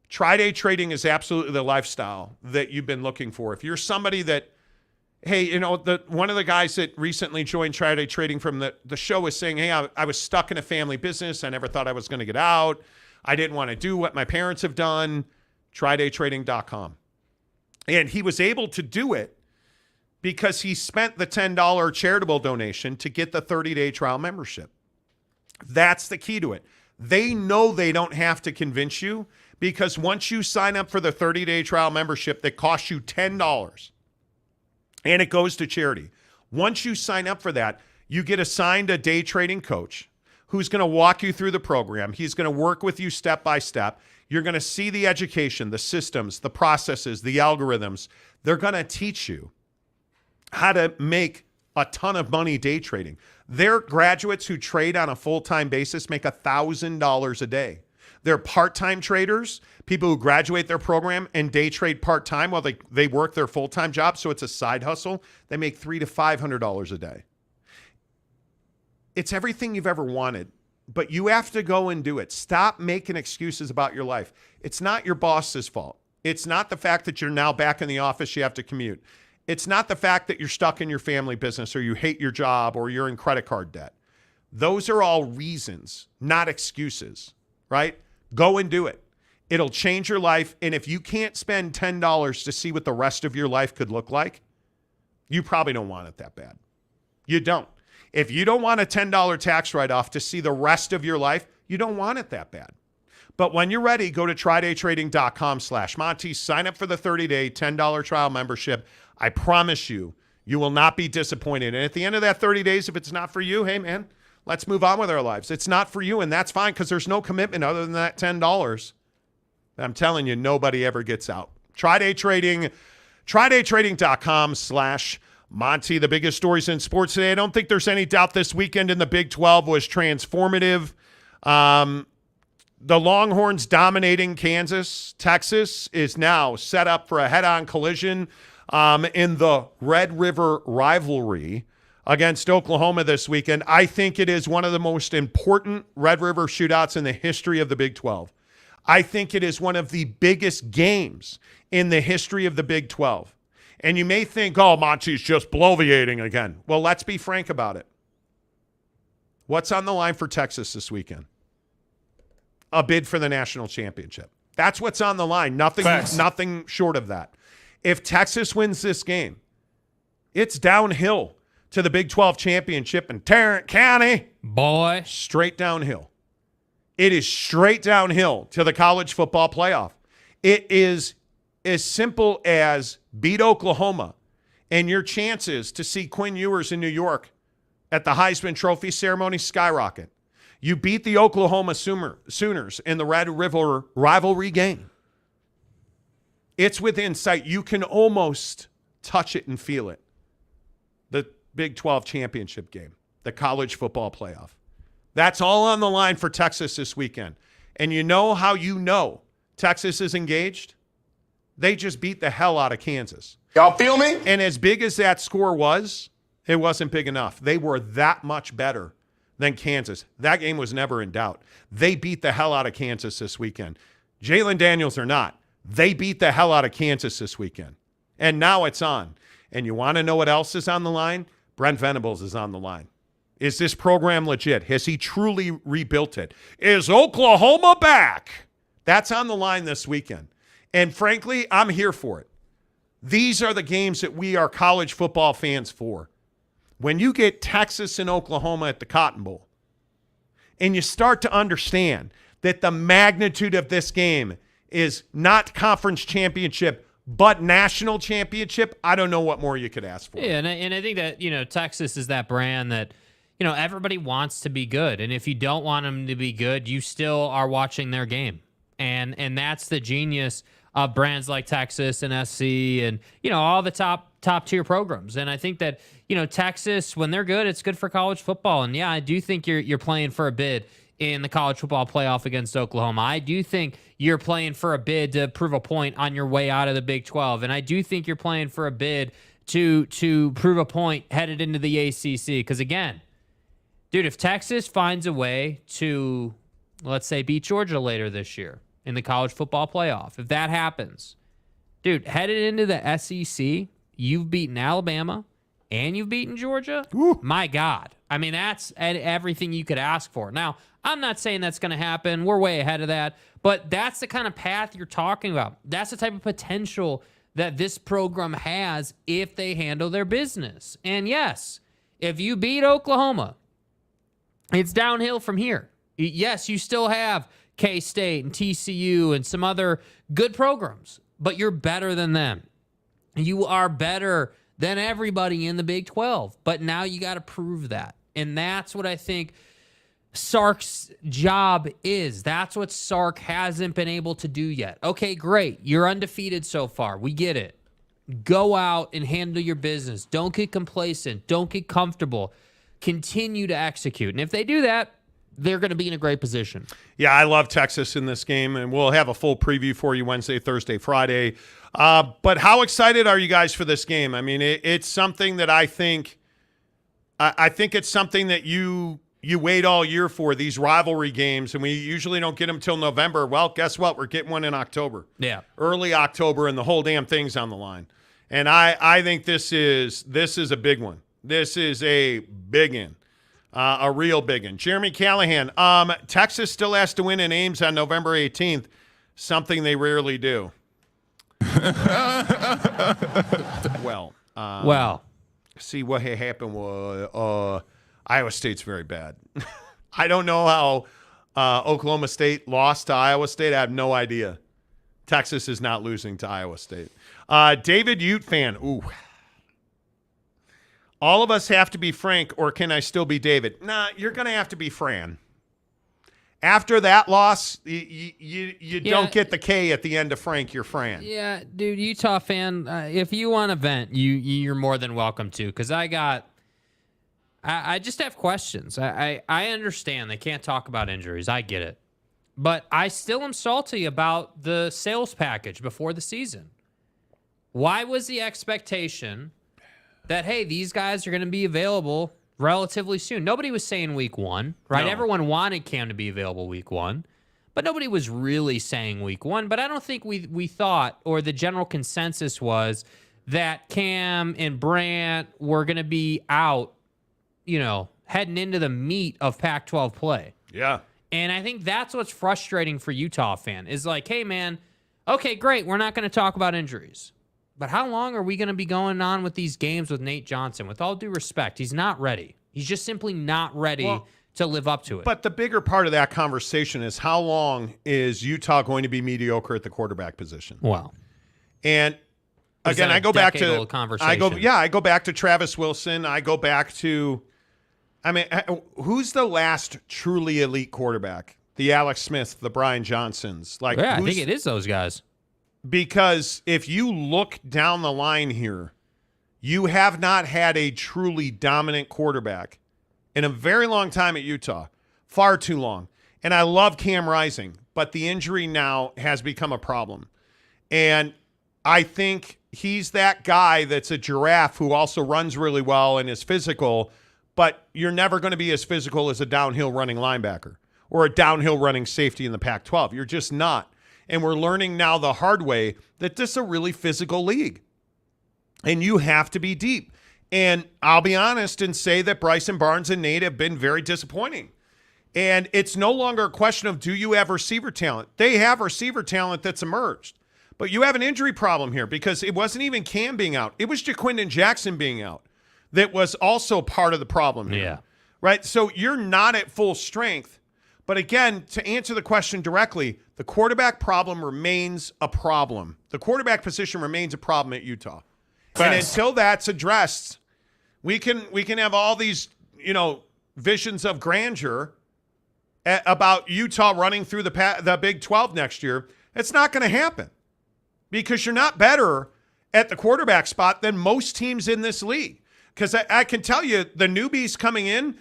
Tri-Day trading is absolutely the lifestyle that you've been looking for. If you're somebody that, hey, one of the guys that recently joined Tri-Day Trading from the show was saying, hey, I was stuck in a family business. I never thought I was going to get out. I didn't want to do what my parents have done. TriDayTrading.com. And he was able to do it because he spent the $10 charitable donation to get the 30-day trial membership. That's the key to it. They know they don't have to convince you, because once you sign up for the 30-day trial membership that costs you $10 and it goes to charity, once you sign up for that, you get assigned a day trading coach who's going to walk you through the program. He's going to work with you step by step. You're going to see the education, the systems, the processes, the algorithms. They're going to teach you how to make a ton of money day trading. Their graduates who trade on a full-time basis make $1,000 a day. They're part-time traders, people who graduate their program and day trade part-time while they work their full-time job, so it's a side hustle. They make $300 to $500 a day. It's everything you've ever wanted, but you have to go and do it. Stop making excuses about your life. It's not your boss's fault. It's not the fact that you're now back in the office, you have to commute. It's not the fact that you're stuck in your family business or you hate your job or you're in credit card debt. Those are all reasons, not excuses, right? Go and do it. It'll change your life. And if you can't spend $10 to see what the rest of your life could look like, you probably don't want it that bad. You don't. If you don't want a $10 tax write-off to see the rest of your life, you don't want it that bad. But when you're ready, go to TryDayTrading.com/Monty. Sign up for the 30-day $10 trial membership. I promise you, you will not be disappointed. And at the end of that 30 days, if it's not for you, hey, man, let's move on with our lives. It's not for you, and that's fine, because there's no commitment other than that $10. I'm telling you, nobody ever gets out. TryDayTrading.com/Monty. The biggest stories in sports today. I don't think there's any doubt this weekend in the Big 12 was transformative. The Longhorns dominating Kansas. Texas is now set up for a head-on collision in the Red River Rivalry against Oklahoma this weekend. I think it is one of the most important Red River shootouts in the history of the Big 12. I think it is one of the biggest games in the history of the Big 12. And you may think, oh, Monty's just bloviating again. Well, let's be frank about it. What's on the line for Texas this weekend? A bid for the national championship. That's what's on the line. Nothing short of that. If Texas wins this game, it's downhill to the Big 12 championship in Tarrant County.
Boy.
Straight downhill. It is straight downhill to the college football playoff. It is as simple as beat Oklahoma, and your chances to see Quinn Ewers in New York at the Heisman Trophy ceremony skyrocket. You beat the Oklahoma Sooners in the Red River Rivalry game. It's within sight. You can almost touch it and feel it. The Big 12 championship game, the college football playoff. That's all on the line for Texas this weekend. And you know how you know Texas is engaged? They just beat the hell out of Kansas.
Y'all feel me?
And as big as that score was, it wasn't big enough. They were that much better than Kansas. That game was never in doubt. They beat the hell out of Kansas this weekend. Jalen Daniels or not, they beat the hell out of Kansas this weekend. And now it's on. And you want to know what else is on the line? Brent Venables is on the line. Is this program legit? Has he truly rebuilt it? Is Oklahoma back? That's on the line this weekend. And frankly, I'm here for it. These are the games that we are college football fans for. When you get Texas and Oklahoma at the Cotton Bowl, and you start to understand that the magnitude of this game is not conference championship, but national championship, I don't know what more you could ask for.
Yeah, and I think that, Texas is that brand that, everybody wants to be good. And if you don't want them to be good, you still are watching their game. And that's the genius of brands like Texas and SC and, all the top tier programs. And I think that, Texas, when they're good, it's good for college football. And yeah, I do think you're playing for a bid in the college football playoff against Oklahoma. I do think you're playing for a bid to prove a point on your way out of the Big 12. And I do think you're playing for a bid to prove a point headed into the ACC. Because again, dude, if Texas finds a way to, let's say, beat Georgia later this year in the college football playoff, if that happens, dude, headed into the SEC, you've beaten Alabama and you've beaten Georgia. My God. I mean, that's everything you could ask for. Now, I'm not saying that's going to happen. We're way ahead of that. But that's the kind of path you're talking about. That's the type of potential that this program has if they handle their business. And yes, if you beat Oklahoma, it's downhill from here. Yes, you still have K-State and TCU and some other good programs, but you're better than them. You are better than everybody in the Big 12. But now you got to prove that. And that's what I think Sark's job is. That's what Sark hasn't been able to do yet. Okay, great. You're undefeated so far. We get it. Go out and handle your business. Don't get complacent. Don't get comfortable. Continue to execute. And if they do that, they're going to be in a great position.
Yeah, I love Texas in this game, and we'll have a full preview for you Wednesday, Thursday, Friday. But how excited are you guys for this game? I mean, it's something that I think it's something that you wait all year for, these rivalry games, and we usually don't get them till November. Well, guess what? We're getting one in October.
Yeah.
Early October, and the whole damn thing's on the line. And I think this is a big one. This is a big one. A real big one. Jeremy Callahan, Texas still has to win in Ames on November 18th, something they rarely do. Well. See, what happened was Iowa State's very bad. I don't know how Oklahoma State lost to Iowa State. I have no idea. Texas is not losing to Iowa State. David Ute fan. Ooh. All of us have to be Frank, or can I still be David? Nah, you're going to have to be Fran. After that loss, you don't get the K at the end of Frank. You're Fran.
Yeah, dude, Utah fan, if you want to vent, you're more than welcome to, because I just have questions. I understand they can't talk about injuries. I get it. But I still am salty about the sales package before the season. Why was the expectation that, hey, these guys are going to be available relatively soon? Nobody was saying week 1, right? No. Everyone wanted Cam to be available week 1, but nobody was really saying week 1. But I don't think we thought, or the general consensus was, that Cam and Brant were going to be out, heading into the meat of Pac-12 play.
Yeah.
And I think that's what's frustrating for Utah fan, is like, hey, man, okay, great, we're not going to talk about injuries. But how long are we going to be going on with these games with Nate Johnson? With all due respect, he's not ready. He's just simply not ready to live up to it.
But the bigger part of that conversation is, how long is Utah going to be mediocre at the quarterback position?
Well,
and again, I go back to
conversation.
I go back to Travis Wilson. I go back to, who's the last truly elite quarterback? The Alex Smith, the Brian Johnsons.
I think it is those guys.
Because if you look down the line here, you have not had a truly dominant quarterback in a very long time at Utah. Far too long. And I love Cam Rising, but the injury now has become a problem. And I think he's that guy that's a giraffe who also runs really well and is physical, but you're never going to be as physical as a downhill running linebacker or a downhill running safety in the Pac-12. You're just not. And we're learning now the hard way that this is a really physical league. And you have to be deep. And I'll be honest and say that Bryson Barnes and Nate have been very disappointing. And it's no longer a question of, do you have receiver talent? They have receiver talent that's emerged. But you have an injury problem here, because it wasn't even Cam being out. It was Jaquindon Jackson being out that was also part of the problem here.
Yeah.
Right? So you're not at full strength. But again, to answer the question directly, the quarterback problem remains a problem. The quarterback position remains a problem at Utah. And until that's addressed, we can have all these, visions of grandeur about Utah running through the Big 12 next year. It's not going to happen, because you're not better at the quarterback spot than most teams in this league. Because I can tell you, the newbies coming in,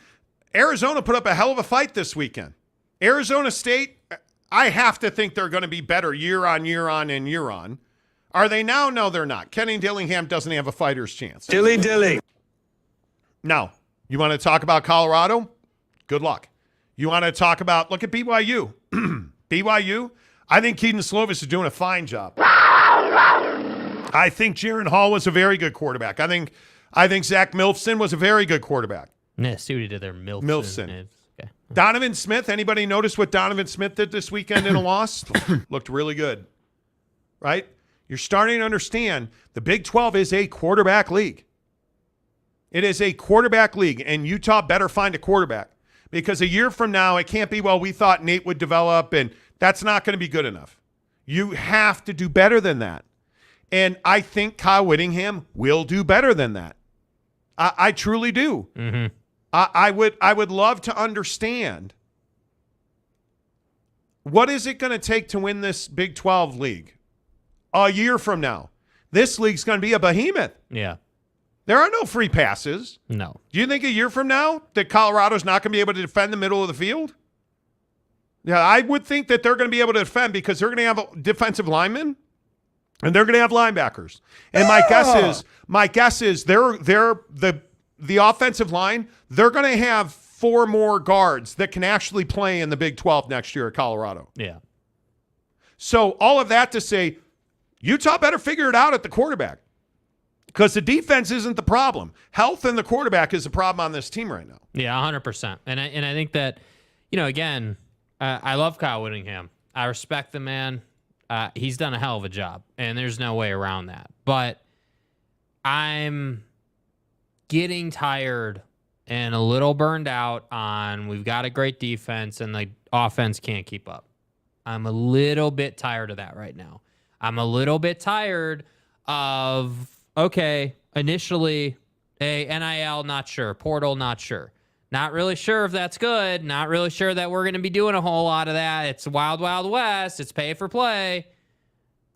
Arizona put up a hell of a fight this weekend. Arizona State, I have to think they're going to be better year on, year on, and year on. Are they now? No, they're not. Kenny Dillingham doesn't have a fighter's chance.
Dilly.
Now, you want to talk about Colorado? Good luck. You want to talk about, look at BYU. BYU, I think Keaton Slovis is doing a fine job. I think Jaron Hall was a very good quarterback. I think Zach Milfson was a very good quarterback.
Yeah, see what he did there,
Milfson.
Okay.
Donovan Smith, anybody notice what Donovan Smith did this weekend in a loss? Looked really good, right? You're starting to understand the Big 12 is a quarterback league. It is a quarterback league, and Utah better find a quarterback because a year from now, it can't be, well, we thought Nate would develop, and that's not going to be good enough. You have to do better than that. And I think Kyle Whittingham will do better than that. I truly do.
Mm-hmm.
I would love to understand what is it going to take to win this Big 12 league a year from now. This league's going to be a behemoth.
Yeah.
There are no free passes.
No.
Do you think a year from now that Colorado's not going to be able to defend the middle of the field? Yeah, I would think that they're going to be able to defend because they're going to have a defensive lineman and they're going to have linebackers. And my guess is they're the offensive line, they're going to have 4 more guards that can actually play in the Big 12 next year at Colorado.
Yeah.
So all of that to say, Utah better figure it out at the quarterback because the defense isn't the problem. Health and the quarterback is the problem on this team right now.
Yeah, 100%. And I think that, again, I love Kyle Whittingham. I respect the man. He's done a hell of a job, and there's no way around that. But I'm getting tired and a little burned out on we've got a great defense and the offense can't keep up. I'm a little bit tired of that right now. I'm a little bit tired of, okay, initially, NIL, not sure. Portal, not sure. Not really sure if that's good. Not really sure that we're going to be doing a whole lot of that. It's Wild Wild West. It's pay for play.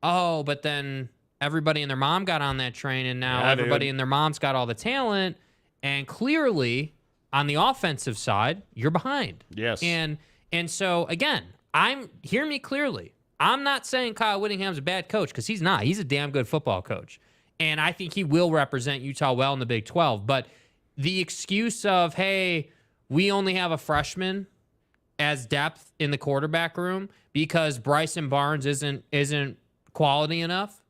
Oh, but then everybody and their mom got on that train, and now everybody and their mom's got all the talent. And clearly, on the offensive side, you're behind.
Yes.
And so, again, hear me clearly. I'm not saying Kyle Whittingham's a bad coach because he's not. He's a damn good football coach. And I think he will represent Utah well in the Big 12. But the excuse of, hey, we only have a freshman as depth in the quarterback room because Bryson Barnes isn't quality enough,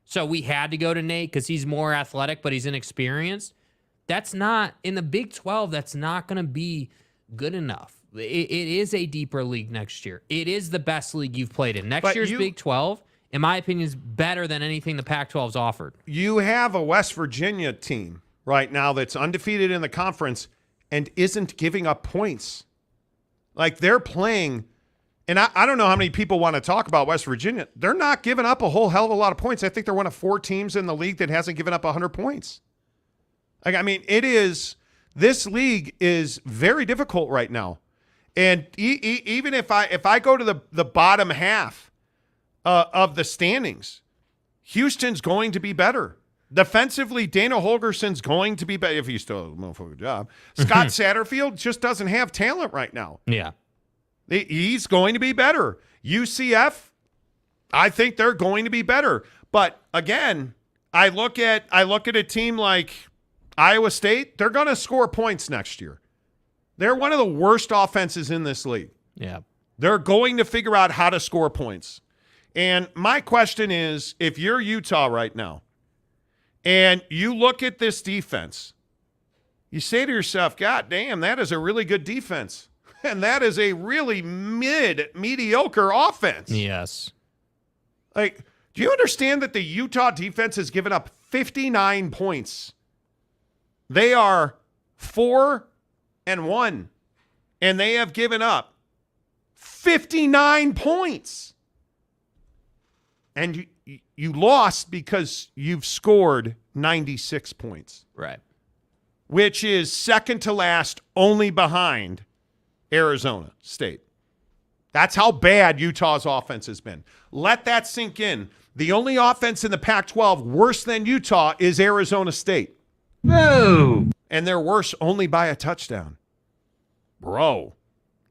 so we had to go to Nate because he's more athletic, but he's inexperienced. That's not, in the Big 12, that's not going to be good enough. It is a deeper league next year. It is the best league you've played in. Next year's Big 12, in my opinion, is better than anything the Pac-12's offered.
You have a West Virginia team right now that's undefeated in the conference and isn't giving up points. Like, they're playing, and I don't know how many people want to talk about West Virginia. They're not giving up a whole hell of a lot of points. I think they're one of 4 teams in the league that hasn't given up 100 points. Like, I mean, this league is very difficult right now. And even if I go to the bottom half of the standings, Houston's going to be better. Defensively, Dana Holgerson's going to be better if he's still a motherfucker job. Scott Satterfield just doesn't have talent right now.
Yeah.
He's going to be better. UCF, I think they're going to be better. But again, I look at a team like Iowa State. They're going to score points next year. They're one of the worst offenses in this league.
Yeah.
They're going to figure out how to score points. And my question is, if you're Utah right now and you look at this defense, you say to yourself, God damn, that is a really good defense. And that is a really mediocre offense.
Yes.
Like, do you understand that the Utah defense has given up 59 points? They are 4-1, and they have given up 59 points. And you lost because you've scored 96 points.
Right.
Which is second to last, only behind Arizona State. That's how bad Utah's offense has been. Let that sink in. The only offense in the Pac-12 worse than Utah is Arizona State.
No.
And they're worse only by a touchdown. Bro,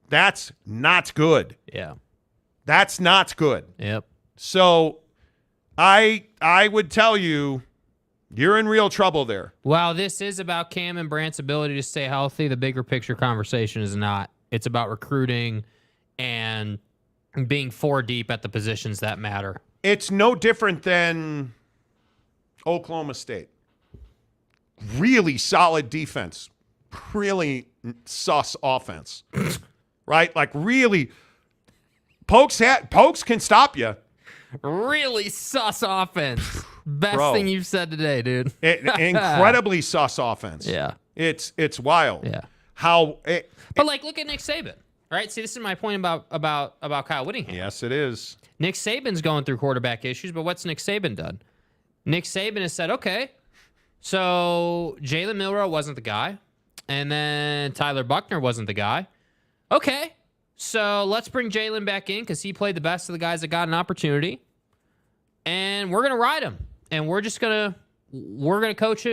that's not good.
Yeah.
That's not good.
Yep.
So I would tell you, you're in real trouble there.
Well, this is about Cam and Brant's ability to stay healthy. The bigger picture conversation is not. It's about recruiting and being 4 deep at the positions that matter.
It's no different than Oklahoma State. Really solid defense. Really sus offense. Right? Like really, Pokes can stop you.
Really sus offense. Best
Bro.
thing you've said today, dude.
Incredibly sus offense.
Yeah.
It's wild.
Yeah.
But
like, look at Nick Saban. Right? See, this is my point about Kyle Whittingham.
Yes, it is.
Nick Saban's going through quarterback issues, but what's Nick Saban done? Nick Saban has said, okay, so Jalen Milroe wasn't the guy, and then Tyler Buckner wasn't the guy. Okay, so let's bring Jalen back in because he played the best of the guys that got an opportunity, and we're gonna ride him, and we're gonna coach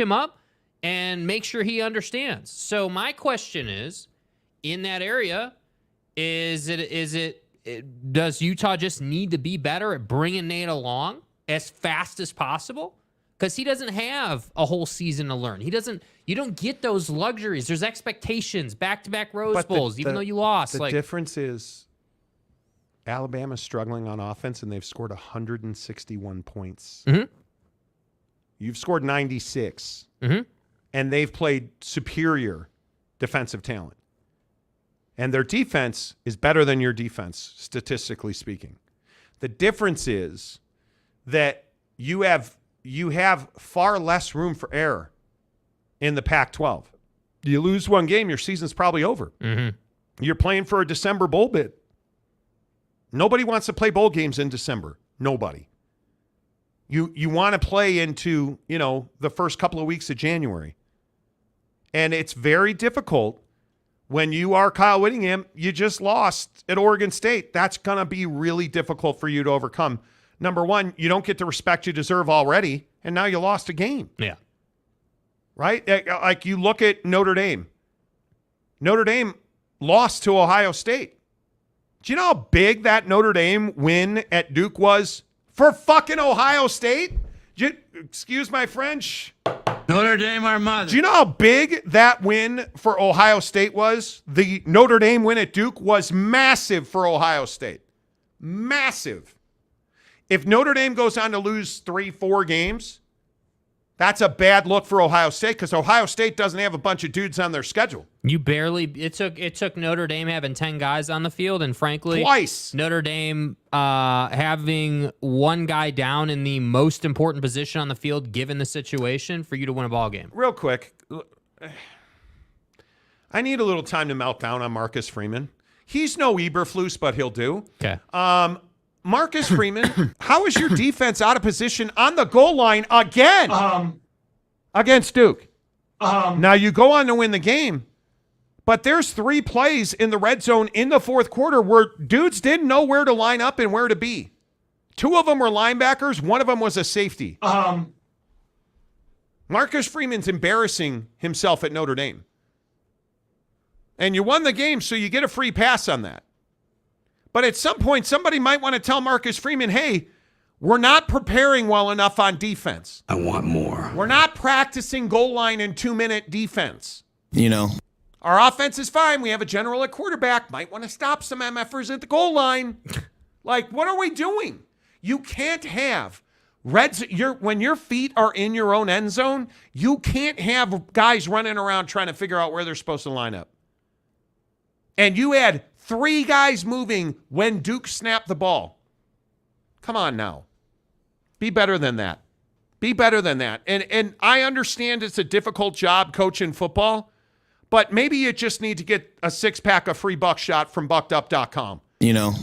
him up and make sure he understands. So my question is, in that area, does Utah just need to be better at bringing Nate along as fast as possible? Because he doesn't have a whole season to learn. You don't get those luxuries. There's expectations, back-to-back Rose Bowls, even though you lost.
The difference is Alabama's struggling on offense, and they've scored 161 points.
Mm-hmm.
You've scored 96,
and
they've played superior defensive talent. And their defense is better than your defense, statistically speaking. The difference is that you have far less room for error in the Pac-12. You lose one game, your season's probably over.
Mm-hmm.
You're playing for a December bowl bid. Nobody wants to play bowl games in December. Nobody. You want to play into, the first couple of weeks of January. And it's very difficult. When you are Kyle Whittingham, you just lost at Oregon State. That's going to be really difficult for you to overcome. Number one, you don't get the respect you deserve already, and now you lost a game.
Yeah.
Right? Like you look at Notre Dame. Notre Dame lost to Ohio State. Do you know how big that Notre Dame win at Duke was for fucking Ohio State? Excuse my French.
Notre Dame, our mother.
Do you know how big that win for Ohio State was? The Notre Dame win at Duke was massive for Ohio State. Massive. If Notre Dame goes on to lose 3-4 games, that's a bad look for Ohio State because Ohio State doesn't have a bunch of dudes on their schedule.
It took Notre Dame having 10 guys on the field, and frankly,
twice.
Notre Dame having one guy down in the most important position on the field, given the situation, for you to win a ball game.
Real quick, I need a little time to melt down on Marcus Freeman. He's no Eberflus, but he'll do.
Okay.
Marcus Freeman, how is your defense out of position on the goal line again against Duke? Now you go on to win the game, but there's 3 plays in the red zone in the fourth quarter where dudes didn't know where to line up and where to be. 2 of them were linebackers. 1 of them was a safety. Marcus Freeman's embarrassing himself at Notre Dame. And you won the game, so you get a free pass on that. But at some point, somebody might want to tell Marcus Freeman, hey, we're not preparing well enough on defense.
I want more.
We're not practicing goal line and 2-minute defense. Our offense is fine. We have a general at quarterback. Might want to stop some MFers at the goal line. Like, what are we doing? You can't have when your feet are in your own end zone, you can't have guys running around trying to figure out where they're supposed to line up. And you had 3 guys moving when Duke snapped the ball. Come on now. Be better than that. Be better than that. And I understand it's a difficult job coaching football, but maybe you just need to get a 6-pack of free buckshot from BuckedUp.com.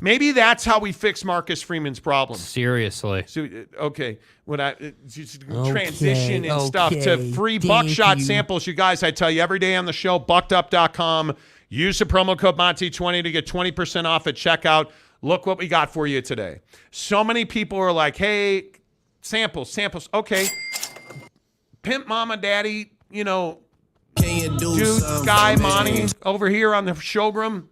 Maybe that's how we fix Marcus Freeman's problem.
Seriously.
So, okay. When I transition and stuff to free buckshot samples, you guys, I tell you every day on the show, BuckedUp.com. Use the promo code Monty20 to get 20% off at checkout. Look what we got for you today. So many people are like, hey, samples. Okay. Pimp Mama Daddy, dude, Sky, Monty, over here on the showroom.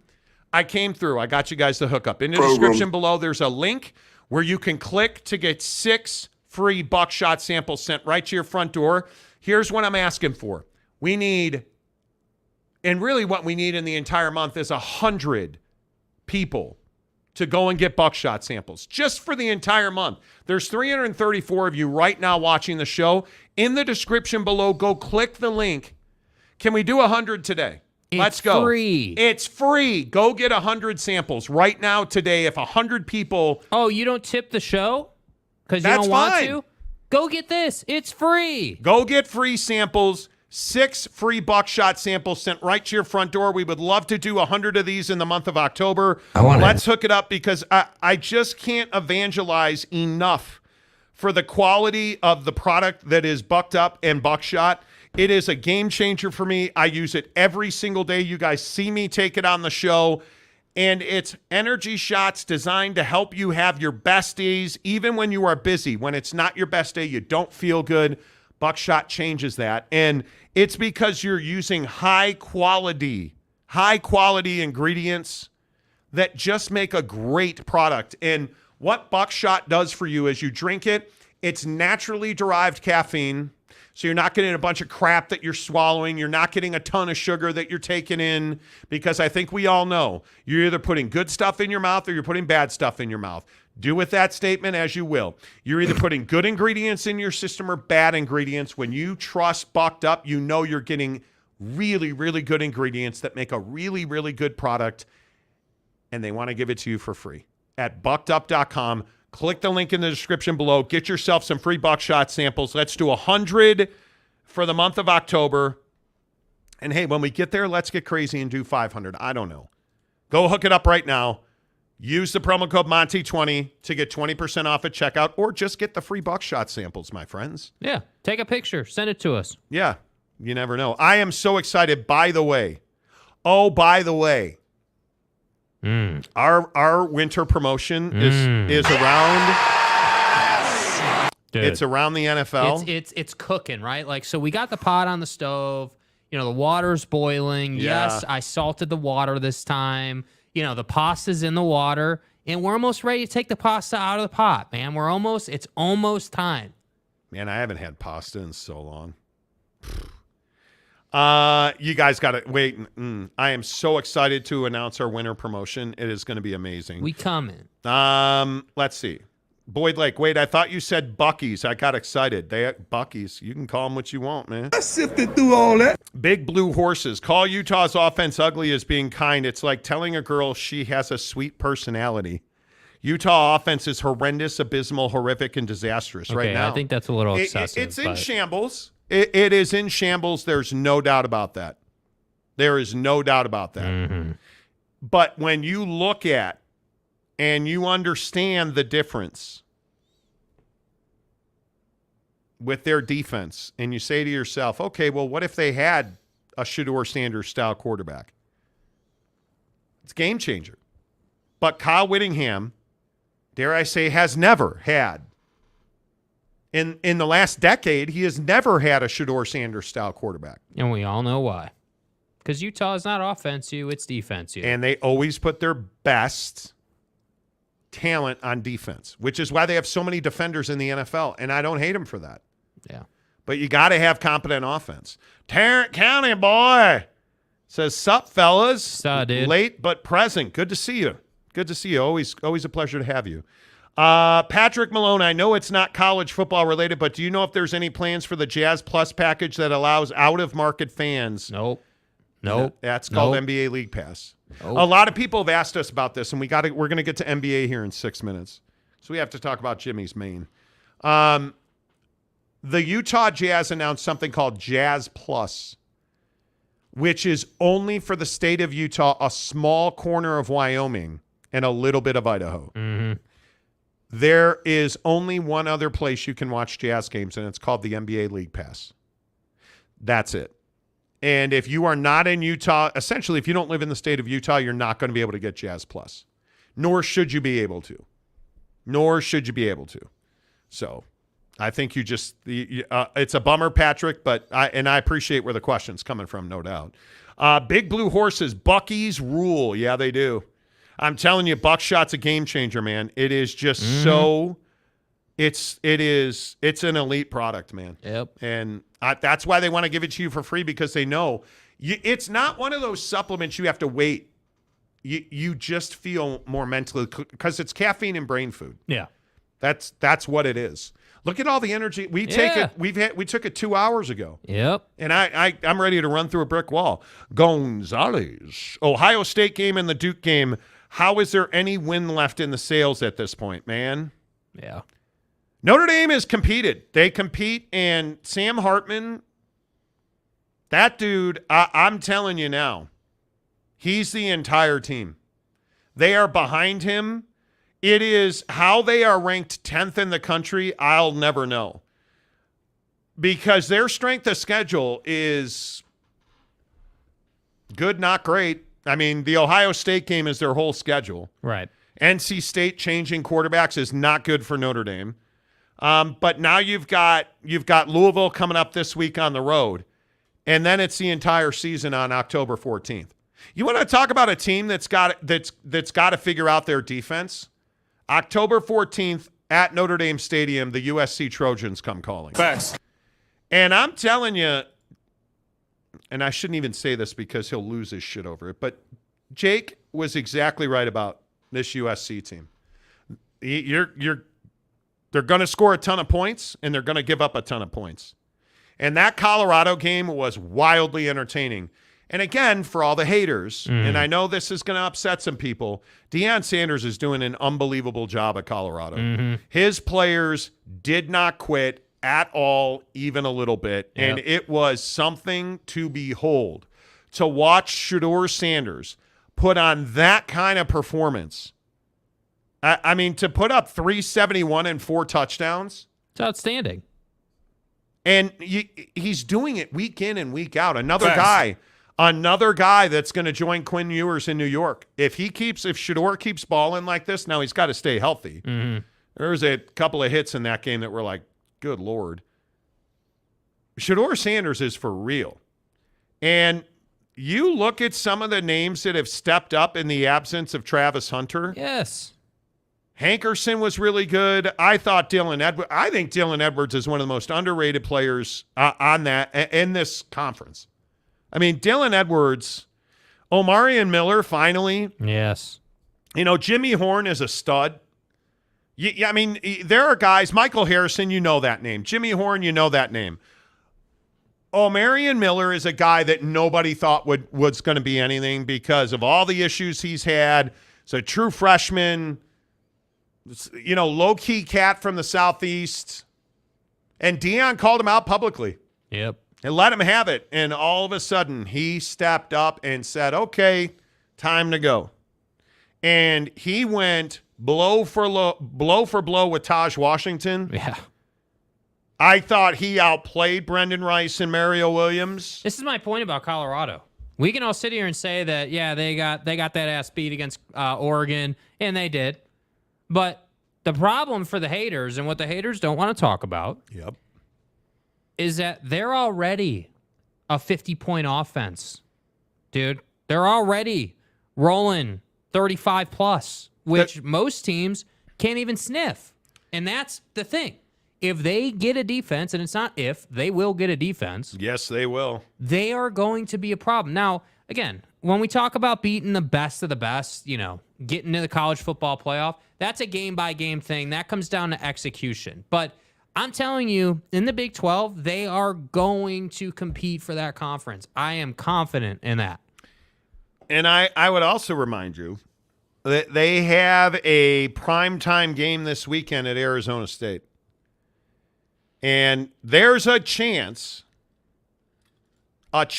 I came through. I got you guys the hookup. In the description below, there's a link where you can click to get 6 free buckshot samples sent right to your front door. Here's what I'm asking for. We need... And really what we need in the entire month is 100 people to go and get buckshot samples just for the entire month. There's 334 of you right now watching the show. In the description below, go click the link. Can we do 100 today? Let's go.
Free.
It's free. Go get 100 samples right now today. If 100 people...
Oh, you don't tip the show? Because you don't want to? Go get this. It's free.
Go get free samples. 6 free buckshot samples sent right to your front door. We would love to do 100 of these in the month of October. Let's hook it up because I just can't evangelize enough for the quality of the product that is Bucked Up and Buckshot. It is a game changer for me. I use it every single day. You guys see me take it on the show. And it's energy shots designed to help you have your best days, even when you are busy. When it's not your best day, you don't feel good. Buckshot changes that. And it's because you're using high quality ingredients that just make a great product. And what Buckshot does for you is you drink it, it's naturally derived caffeine. So you're not getting a bunch of crap that you're swallowing. You're not getting a ton of sugar that you're taking in, because I think we all know you're either putting good stuff in your mouth or you're putting bad stuff in your mouth. Do with that statement as you will. You're either putting good ingredients in your system or bad ingredients. When you trust Bucked Up, you know you're getting really, really good ingredients that make a really, really good product, and they want to give it to you for free at buckedup.com. Click the link in the description below. Get yourself some free buckshot samples. Let's do 100 for the month of October. And hey, when we get there, let's get crazy and do 500. I don't know. Go hook it up right now. Use the promo code Monty20 to get 20% off at checkout, or just get the free buckshot samples, my friends.
Yeah, take a picture. Send it to us.
Yeah, you never know. I am so excited. By the way, our winter promotion is around.
Dude.
It's around the NFL.
It's cooking, right? Like, so we got the pot on the stove. You know, the water's boiling.
Yeah.
Yes, I salted the water this time. You know, the pasta's in the water, and we're almost ready to take the pasta out of the pot, man. It's almost time.
Man, I haven't had pasta in so long. You guys got to wait. I am so excited to announce our winter promotion. It is going to be amazing.
We coming.
Let's see. Boyd Lake, wait, I thought you said Buc-ee's. I got excited. Buc-ee's. You can call them what you want, man.
I sifted through all that.
Big Blue Horses. Call Utah's offense ugly as being kind. It's like telling a girl she has a sweet personality. Utah offense is horrendous, abysmal, horrific, and disastrous right now.
I think that's a little excessive.
It's in shambles. It is in shambles. There's no doubt about that. There is no doubt about that.
Mm-hmm.
But when you look at and you understand the difference with their defense, and you say to yourself, okay, well, what if they had a Shedeur Sanders-style quarterback? It's a game changer. But Kyle Whittingham, dare I say, has never had. In the last decade, he has never had a Shedeur Sanders-style quarterback.
And we all know why. Because Utah is not offensive, it's defensive.
And they always put their best talent on defense, which is why they have so many defenders in the NFL, and I don't hate them for that.
Yeah.
But you got to have competent offense. Tarrant County boy says, sup, fellas?
Sup, dude?
Late but present. Good to see you. Good to see you. Always a pleasure to have you. Patrick Malone, I know it's not college football related, but do you know if there's any plans for the Jazz Plus package that allows out-of-market fans?
Nope.
That's called NBA League Pass.
Nope.
A lot of people have asked us about this, and we're going to get to NBA here in 6 minutes. So we have to talk about Jimmy's Maine. The Utah Jazz announced something called Jazz Plus, which is only for the state of Utah, a small corner of Wyoming, and a little bit of Idaho.
Mm-hmm.
There is only one other place you can watch Jazz games, and it's called the NBA League Pass. That's it. And if you are not in Utah, essentially, if you don't live in the state of Utah, you're not going to be able to get Jazz Plus. Nor should you be able to. So I think you just it's a bummer, Patrick, but I appreciate where the question's coming from, no doubt. Big Blue Horses, Buc-ee's rule. Yeah, they do. I'm telling you, Buckshot's a game changer, man. It is just so it's an elite product, man.
Yep.
And that's why they want to give it to you for free, because they know it's not one of those supplements you have to wait you just feel more mentally, because it's caffeine and brain food.
Yeah.
That's what it is. Look at all the energy we take it. We took it 2 hours ago.
Yep.
And I'm ready to run through a brick wall. Gonzalez, Ohio State game and the Duke game. How is there any wind left in the sails at this point, man?
Yeah.
Notre Dame has competed. They compete, and Sam Hartman, that dude, I'm telling you now, he's the entire team. They are behind him. It is how they are ranked 10th in the country, I'll never know. Because their strength of schedule is good, not great. I mean, the Ohio State game is their whole schedule.
Right.
NC State changing quarterbacks is not good for Notre Dame. But now you've got Louisville coming up this week on the road, and then it's the entire season on October 14th. You want to talk about a team that's got to figure out their defense? October 14th at Notre Dame Stadium, the USC Trojans come calling.
Facts.
And I'm telling you, and I shouldn't even say this because he'll lose his shit over it, but Jake was exactly right about this USC team. They're going to score a ton of points, and they're going to give up a ton of points. And that Colorado game was wildly entertaining. And again, for all the haters, and I know this is going to upset some people, Deion Sanders is doing an unbelievable job at Colorado. His players did not quit at all, even a little bit.
Yep.
And it was something to behold to watch Shedeur Sanders put on that kind of performance. I mean, to put up 371 and 4 touchdowns.
It's outstanding.
And he's doing it week in and week out. Another guy that's going to join Quinn Ewers in New York. If Shedeur keeps balling like this, now he's got to stay healthy. There's a couple of hits in that game that were like, good Lord. Shedeur Sanders is for real. And you look at some of the names that have stepped up in the absence of Travis Hunter.
Yes.
Hankerson was really good. I think Dylan Edwards is one of the most underrated players in this conference. I mean, Dylan Edwards, Omarion Miller, finally.
Yes.
You know, Jimmy Horn is a stud. Yeah, I mean, there are guys, Michael Harrison, you know that name. Jimmy Horn, you know that name. Omarion Miller is a guy that nobody thought was going to be anything because of all the issues he's had. He's a true freshman, you know, low-key cat from the Southeast. And Deion called him out publicly.
Yep.
And let him have it. And all of a sudden, he stepped up and said, okay, time to go. And he went blow for blow with Taj Washington.
Yeah.
I thought he outplayed Brendan Rice and Mario Williams.
This is my point about Colorado. We can all sit here and say that, yeah, they got that ass beat against Oregon, and they did. But the problem for the haters, and what the haters don't want to talk about, is that they're already a 50-point offense, dude. They're already rolling 35+, which most teams can't even sniff. And that's the thing. If they get a defense, and it's not if, they will get a defense.
Yes, they will.
They are going to be a problem. Now, again, when we talk about beating the best of the best, you know, getting to the college football playoff, that's a game-by-game thing. That comes down to execution. But I'm telling you, in the Big 12, they are going to compete for that conference. I am confident in that.
And I would also remind you that they have a primetime game this weekend at Arizona State. And there's a chance that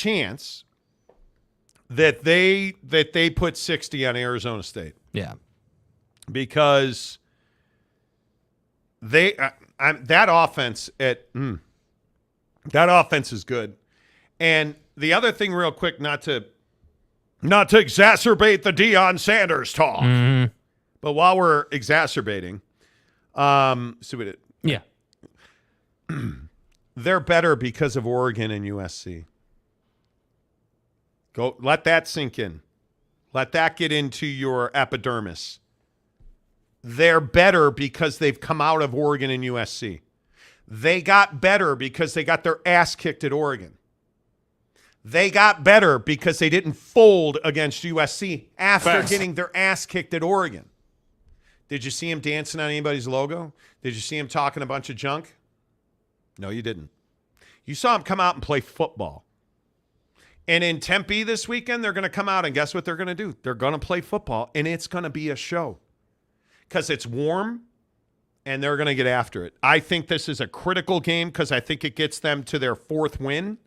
they put 60 on Arizona State.
Yeah.
Because that offense that offense is good. And the other thing real quick, not to exacerbate the Deion Sanders talk. But while we're exacerbating,
yeah.
They're better because of Oregon and USC. Go, let that sink in. Let that get into your epidermis. They're better because they've come out of Oregon and USC. They got better because they got their ass kicked at Oregon. They got better because they didn't fold against USC after
Facts.
getting their ass kicked at Oregon. Did you see him dancing on anybody's logo? Did you see him talking a bunch of junk? No, you didn't. You saw him come out and play football. And in Tempe this weekend, they're going to come out, and guess what they're going to do? They're going to play football, and it's going to be a show because it's warm, and they're going to get after it. I think this is a critical game because I think it gets them to their 4th win.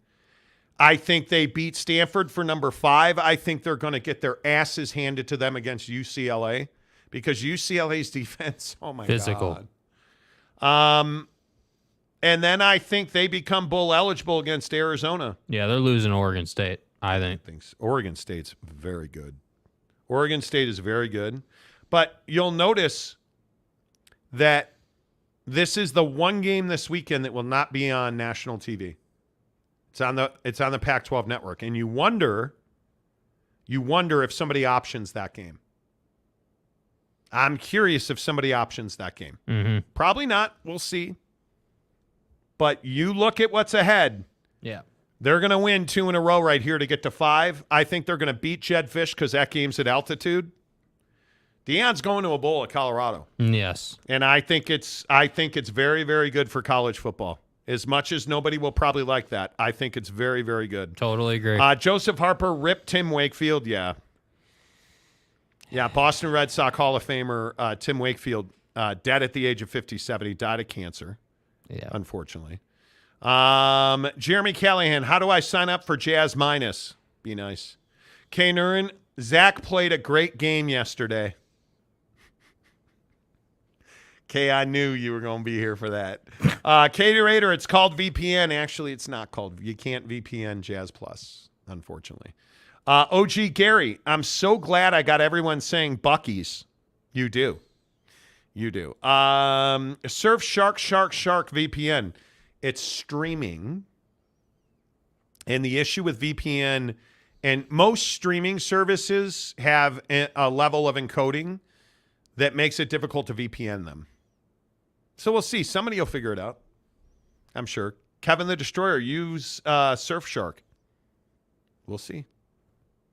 I think they beat Stanford for number 5. I think they're going to get their asses handed to them against UCLA because UCLA's defense, oh my
Physical.
God. And then I think they become bowl eligible against Arizona.
Yeah, they're losing Oregon State, I think.
Oregon State's very good. Oregon State is very good. But you'll notice that this is the one game this weekend that will not be on national TV. It's on the Pac-12 network. And you wonder if somebody options that game. I'm curious if somebody options that game.
Mm-hmm.
Probably not. We'll see. But you look at what's ahead.
Yeah.
They're going to win 2 in a row right here to get to 5. I think they're going to beat Jed Fish because that game's at altitude. Deion's going to a bowl at Colorado.
Yes.
And I think it's very, very good for college football. As much as nobody will probably like that, I think it's very, very good.
Totally agree.
Joseph Harper ripped Tim Wakefield. Yeah. Yeah, Boston Red Sox Hall of Famer Tim Wakefield, dead at the age of 57. He died of cancer.
Yeah.
Unfortunately. Jeremy Callahan, how do I sign up for Jazz Minus? Be nice. K. Nurin, Zach played a great game yesterday. Kay, I knew you were going to be here for that. Katie Rader, it's called VPN. Actually, it's not called. You can't VPN Jazz Plus, unfortunately. OG Gary, I'm so glad I got everyone saying Buc-ee's. You do. You do. Surf Shark VPN. It's streaming. And the issue with VPN, and most streaming services have a level of encoding that makes it difficult to VPN them. So we'll see. Somebody will figure it out. I'm sure. Kevin the Destroyer, use Surfshark. We'll see.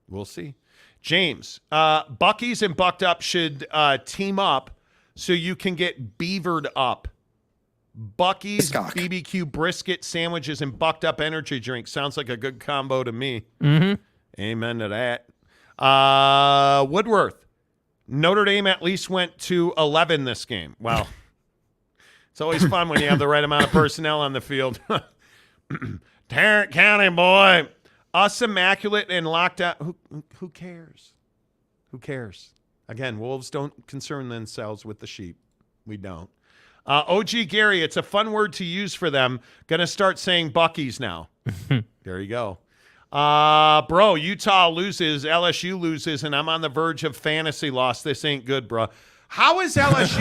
We'll see. James, Buc-ee's and BuckedUp should team up so you can get beavered up. Buc-ee's BBQ brisket sandwiches and BuckedUp energy drink. Sounds like a good combo to me.
Mm-hmm.
Amen to that. Woodworth, Notre Dame at least went to 11 this game. Wow. It's always fun when you have the right amount of personnel on the field. Tarrant County, boy. Us immaculate and locked out. Who cares? Who cares? Again, wolves don't concern themselves with the sheep. We don't. OG Gary, it's a fun word to use for them. Going to start saying Buc-ee's now. There you go. Bro, Utah loses, LSU loses, and I'm on the verge of fantasy loss. This ain't good, bro. How is LSU?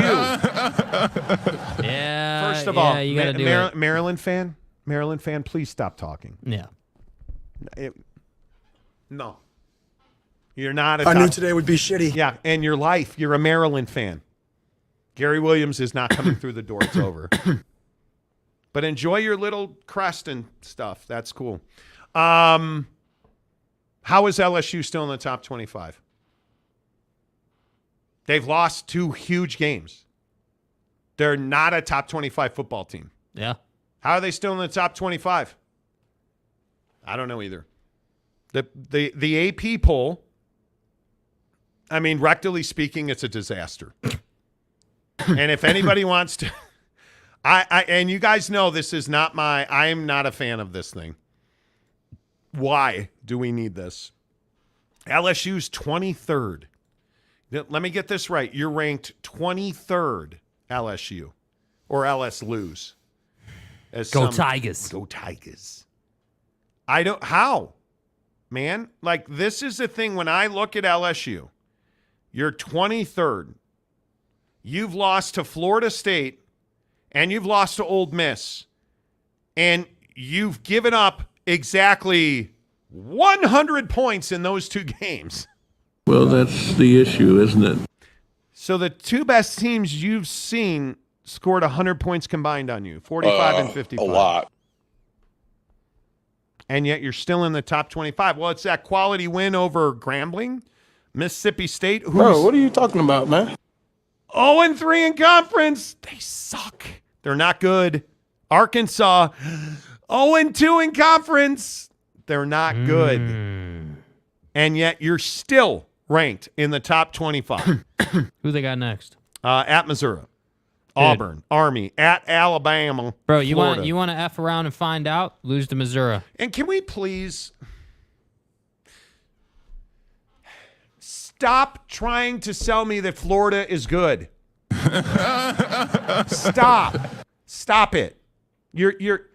Yeah.
First of all,
you gotta do it.
Maryland fan, please stop talking.
Yeah.
No. You're not a
I knew today would be shitty.
Yeah, and your life, you're a Maryland fan. Gary Williams is not coming through the door. It's over. But enjoy your little crest and stuff. That's cool. How is LSU still in the top 25? They've lost 2 huge games. They're not a top 25 football team.
Yeah.
How are they still in the top 25? I don't know either. The AP poll, I mean, rectally speaking, it's a disaster. And if anybody wants to, and you guys know this is not I'm not a fan of this thing. Why do we need this? LSU's 23rd. Let me get this right. You're ranked 23rd, LSU, or LS lose.
Tigers.
Go Tigers. How? Man, like this is the thing when I look at LSU, you're 23rd. You've lost to Florida State and you've lost to Ole Miss. And you've given up exactly 100 points in those 2 games.
Well, that's the issue, isn't it?
So the 2 best teams you've seen scored 100 points combined on you, 45 and 55.
A lot.
and yet you're still in the top 25. Well, it's that quality win over Grambling, Mississippi State.
Bro, what are you talking about, man?
0-3 in conference. They suck. They're not good. Arkansas, 0-2 in conference. They're not good. And yet you're still ranked in the top 25.
Who they got next?
At Missouri, Auburn, Army, at Alabama,
Bro, you
Florida.
want to F around and find out? Lose to Missouri.
And can we please stop trying to sell me that Florida is good? Stop it. You're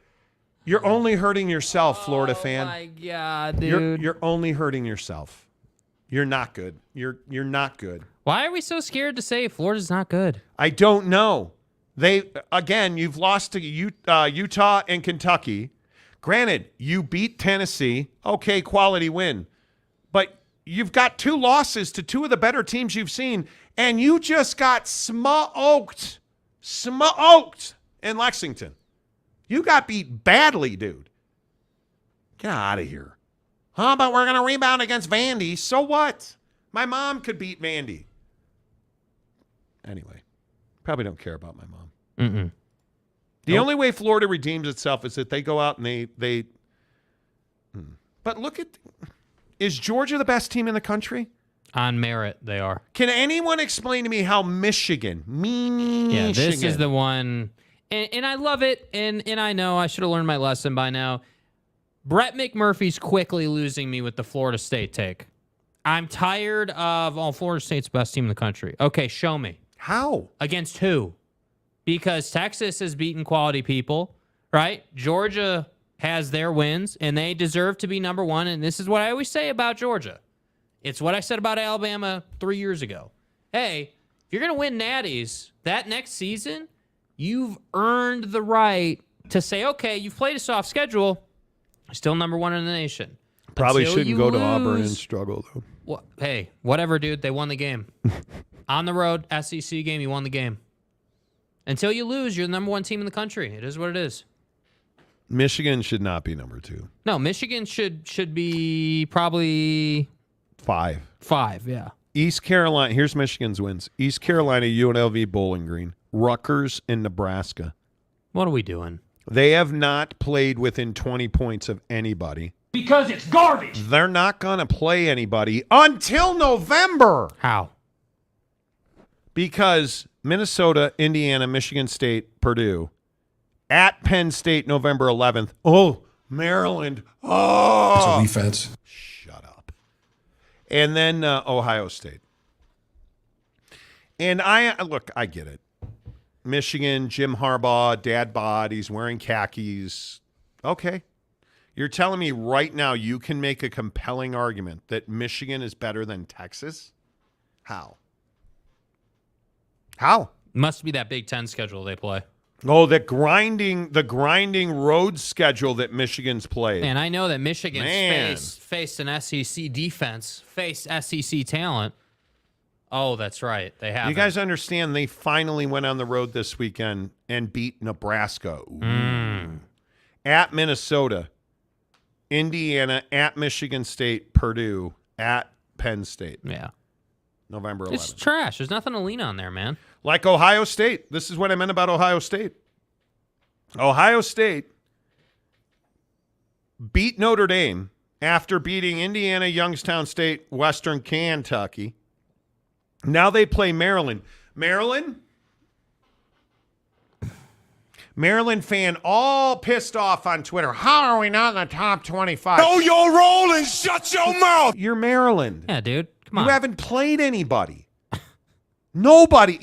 only hurting yourself, Florida fan.
Oh my God, dude.
You're only hurting yourself. You're not good. You're not good.
Why are we so scared to say Florida's not good?
I don't know. You've lost to Utah and Kentucky. Granted, you beat Tennessee. Okay, quality win. But you've got 2 losses to 2 of the better teams you've seen, and you just got smoked in Lexington. You got beat badly, dude. Get out of here. But we're going to rebound against Vandy. So what? My mom could beat Vandy. Anyway, probably don't care about my mom. The only way Florida redeems itself is that they go out and they. But look at, is Georgia the best team in the country?
On merit, they are.
Can anyone explain to me how Michigan?
Yeah, this is the one, and I love it, and I know I should have learned my lesson by now. Brett McMurphy's quickly losing me with the Florida State take. I'm tired of, Florida State's best team in the country. Okay, show me.
How?
Against who? Because Texas has beaten quality people, right? Georgia has their wins, and they deserve to be number 1, and this is what I always say about Georgia. It's what I said about Alabama 3 years ago. Hey, if you're going to win natties that next season, you've earned the right to say, okay, you've played a soft schedule, still number 1 in the nation.
Probably
Until
shouldn't go to Auburn and struggle, though.
Well, hey, whatever, dude. They won the game. On the road, SEC game, you won the game. Until you lose, you're the number 1 team in the country. It is what it is.
Michigan should not be number 2.
No, Michigan should be probably
5.
5, yeah.
East Carolina, here's Michigan's wins. East Carolina, UNLV, Bowling Green, Rutgers, and Nebraska.
What are we doing?
They have not played within 20 points of anybody.
Because it's garbage.
They're not going to play anybody until November.
How?
Because Minnesota, Indiana, Michigan State, Purdue, at Penn State, November 11th. Oh, Maryland. Oh.
It's a defense.
Shut up. And then Ohio State. And I get it. Michigan, Jim Harbaugh, dad bod, he's wearing khakis. Okay. You're telling me right now you can make a compelling argument that Michigan is better than Texas? How?
Must be that Big Ten schedule they play.
Oh, the grinding road schedule that Michigan's played.
And I know that Michigan's faced an SEC defense, faced SEC talent. Oh, that's right. They have.
You guys understand they finally went on the road this weekend and beat Nebraska. At Minnesota, Indiana, at Michigan State, Purdue, at Penn State.
Yeah.
November 11th.
It's trash. There's nothing to lean on there, man.
Like Ohio State. This is what I meant about Ohio State. Ohio State beat Notre Dame after beating Indiana, Youngstown State, Western Kentucky. Now they play Maryland. Maryland fan all pissed off on Twitter. How are we not in the top 25?
Know your role and shut your mouth.
You're Maryland.
Yeah, dude. Come on.
You haven't played anybody. Nobody.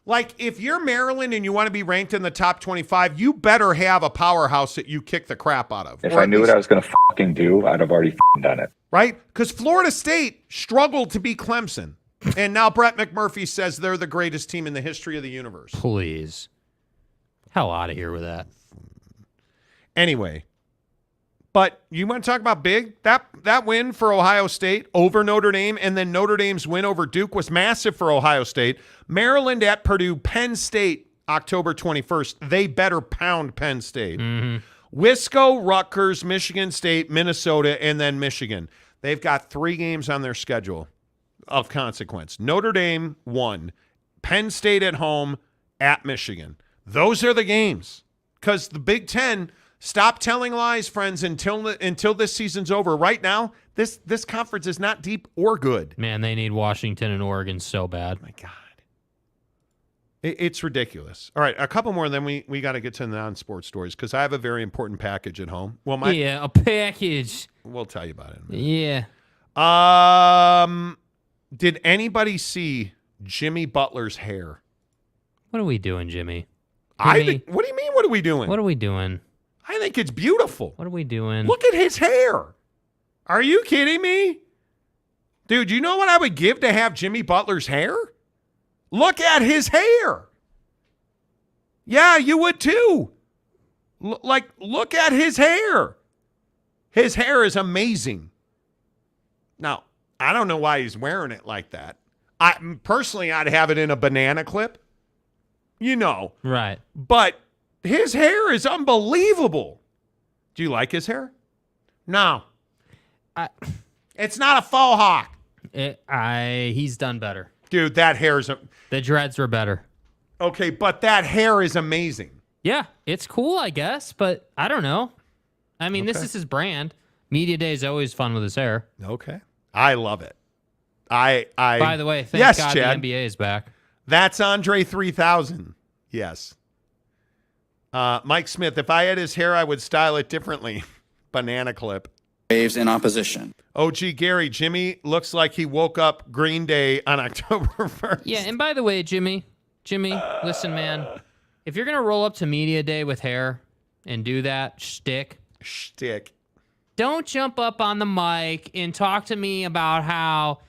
Like, if you're Maryland and you want to be ranked in the top 25, you better have a powerhouse that you kick the crap out of.
If I knew what I was going to fucking do, I'd have already done it.
Right? Because Florida State struggled to beat Clemson. And now Brett McMurphy says they're the greatest team in the history of the universe.
Please. Hell out of here with that.
Anyway, but you want to talk about big? That win for Ohio State over Notre Dame, and then Notre Dame's win over Duke was massive for Ohio State. Maryland at Purdue, Penn State, October 21st. They better pound Penn State. Wisco, Rutgers, Michigan State, Minnesota, and then Michigan. They've got 3 games on their schedule of consequence. Notre Dame, 1. Penn State at home, at Michigan. Those are the games. Because the Big Ten, stop telling lies, friends, until this season's over. Right now, this conference is not deep or good.
Man, they need Washington and Oregon so bad.
My God. It's ridiculous. All right, a couple more, and then we got to get to the non-sports stories because I have a very important package at home. Well,
a package.
We'll tell you about it in a minute.
Yeah.
Did anybody see Jimmy Butler's hair?
What are we doing, Jimmy?
What do you mean, what are we doing?
What are we doing?
I think it's beautiful.
What are we doing?
Look at his hair. Are you kidding me? Dude, you know what I would give to have Jimmy Butler's hair? Look at his hair. Yeah, you would too. Look at his hair. His hair is amazing. Now, I don't know why he's wearing it like that. Personally, I'd have it in a banana clip. You know.
Right.
But his hair is unbelievable. Do you like his hair? No. It's not a faux hawk.
He's done better.
Dude, that hair's...
The dreads were better.
Okay, but that hair is amazing.
Yeah, it's cool, I guess, but I don't know. I mean, This is his brand. Media Day is always fun with his hair.
Okay. I love it. By
the way, thank God
Chad.
the NBA is back.
That's Andre 3000. Yes. Mike Smith, if I had his hair, I would style it differently. Banana clip.
Waves in opposition.
OG Gary, Jimmy looks like he woke up Green Day on October 1st.
Yeah, and by the way, Jimmy, listen, man. If you're going to roll up to Media Day with hair and do that shtick, don't jump up on the mic and talk to me about how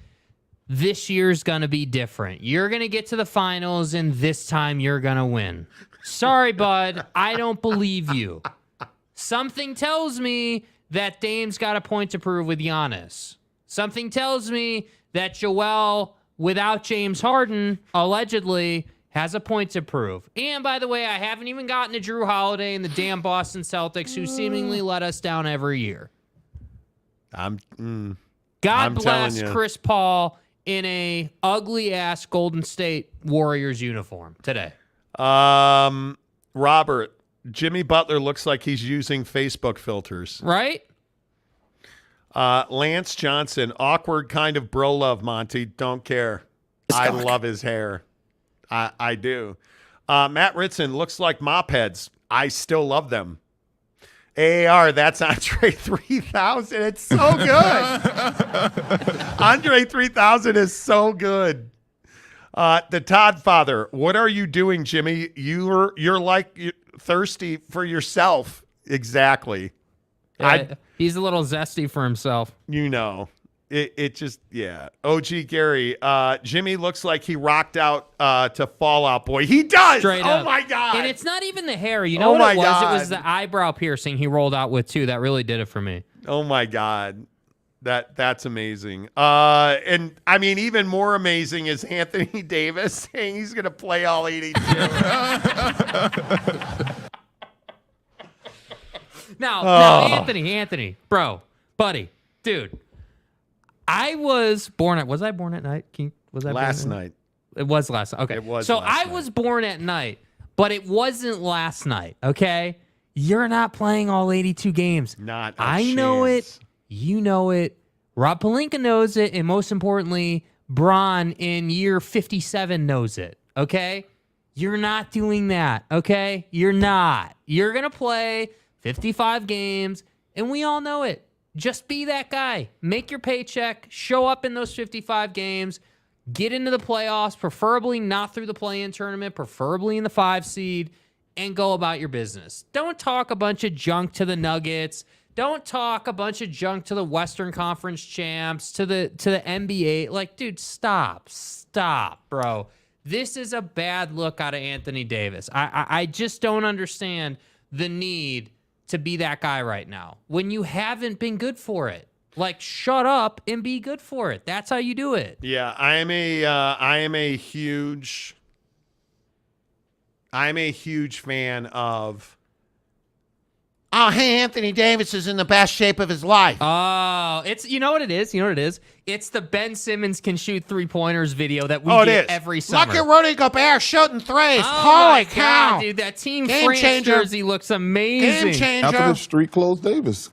this year's going to be different. You're going to get to the finals, and this time you're going to win. Sorry, bud. I don't believe you. Something tells me that Dame's got a point to prove with Giannis. Something tells me that Joel, without James Harden, allegedly has a point to prove. And by the way, I haven't even gotten to Drew Holiday and the damn Boston Celtics, who seemingly let us down every year. God bless Chris Paul in a ugly-ass Golden State Warriors uniform today.
Robert, Jimmy Butler looks like he's using Facebook filters.
Right?
Lance Johnson, awkward kind of bro love, Monty. Don't care. I love his hair. I do. Matt Ritson, looks like mop heads. I still love them. AAR, that's Andre 3000. It's so good. Andre 3000 is so good. The Todd Father, what are you doing, Jimmy? You're thirsty for yourself. Exactly.
He's a little zesty for himself.
You know. It just, yeah. OG Gary, Jimmy looks like he rocked out to Fall Out Boy. He does!
Straight up.
Oh, my God.
And it's not even the hair. You know what it was? God. It was the eyebrow piercing he rolled out with, too. That really did it for me.
Oh, my God. That's amazing. And, I mean, even more amazing is Anthony Davis saying he's going to play all 82.
Now, Anthony, bro, buddy, dude. I was born at night?
Last night.
It was last night. Okay.
It was
so
last
I
night.
was born at night, but it wasn't last night, okay? You're not playing all 82 games.
Not a
I know
chance.
it. You know it. Rob Pelinka knows it. And most importantly, Bron in year 57 knows it, okay? You're not doing that, okay? You're not. You're going to play 55 games, and we all know it. Just be that guy. Make your paycheck. Show up in those 55 games. Get into the playoffs, preferably not through the play-in tournament, preferably in the 5 seed, and go about your business. Don't talk a bunch of junk to the Nuggets. Don't talk a bunch of junk to the Western Conference champs, to the NBA. Like, dude, stop, bro. This is a bad look out of Anthony Davis. I just don't understand the need to be that guy right now when you haven't been good for it. Like, shut up and be good for it. That's how you do it.
Yeah, I am a huge fan of oh, hey, Anthony Davis is in the best shape of his life.
Oh, it's you know what it is? It's the Ben Simmons can shoot 3-pointers video that we get every summer.
Look at Rudy Gobert shooting threes.
Oh
Holy cow.
God, dude, that Team
Game
France
changer.
jersey looks amazing.
Game changer.
After the street clothes Davis.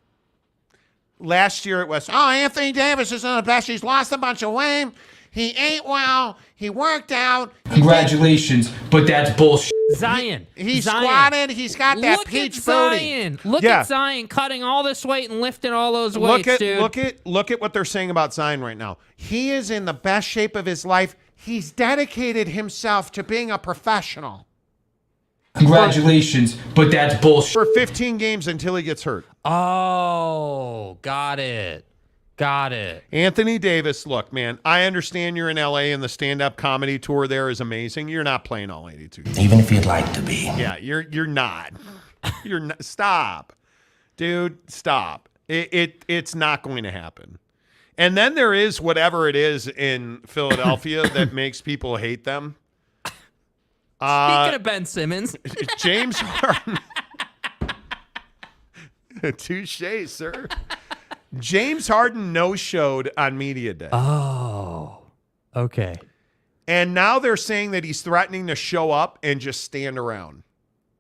Last year it was, oh, Anthony Davis is in the best. He's lost a bunch of weight. He ate well. He worked out.
Congratulations, but that's bullshit.
Zion.
He
Zion.
squatted. He's got that
Look
peach
at
booty.
Zion. Look at Zion cutting all this weight and lifting all those weights, dude.
Look at what they're saying about Zion right now. He is in the best shape of his life. He's dedicated himself to being a professional.
Congratulations, but that's bullshit.
For 15 games until he gets hurt.
Oh, got it. Got it.
Anthony Davis, look, man, I understand you're in LA and the stand-up comedy tour there is amazing. You're not playing all 82 games.
Even if you'd like to be.
Yeah, you're not. You're not. Stop. Dude, stop. It's not going to happen. And then there is whatever it is in Philadelphia that makes people hate them.
Speaking of Ben Simmons.
James Harden. Touché, sir. James Harden no-showed on media day.
Oh, okay.
And now they're saying that he's threatening to show up and just stand around.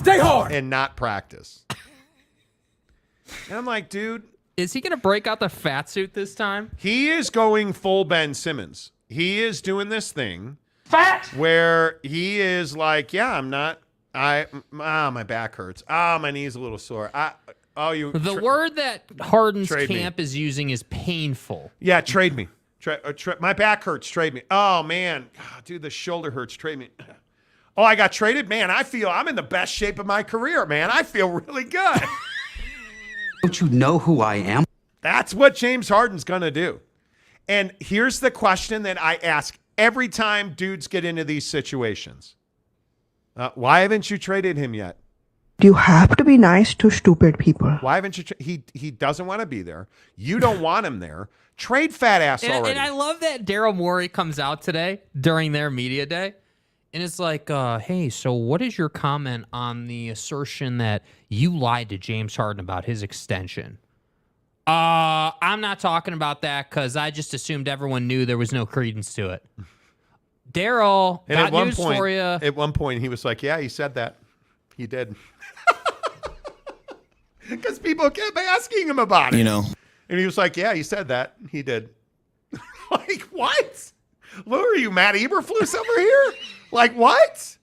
Stay hard.
And not practice. And I'm like, dude.
Is he going to break out the fat suit this time?
He is going full Ben Simmons. He is doing this thing.
Fat.
Where he is like, yeah, I'm not. My back hurts. My knee's a little sore.
The word that Harden's camp is using is painful.
Yeah, trade me. My back hurts. Trade me. Oh, man. Dude, the shoulder hurts. Trade me. Oh, I got traded? Man, I'm in the best shape of my career, man. I feel really good.
Don't you know who I am?
That's what James Harden's going to do. And here's the question that I ask every time dudes get into these situations. Why haven't you traded him yet?
You have to be nice to stupid people.
Why haven't you? He doesn't want to be there. You don't want him there. Trade fat ass already.
And I love that Daryl Morey comes out today during their media day. And it's like, hey, so what is your comment on the assertion that you lied to James Harden about his extension? I'm not talking about that because I just assumed everyone knew there was no credence to it. Daryl, got news for you.
At one point, he was like, yeah, he said that. He did. Because people kept asking him about it.
You know.
And he was like, yeah, he said that. He did. Like, what? Who are you, Matt Eberflus over here? Like, what?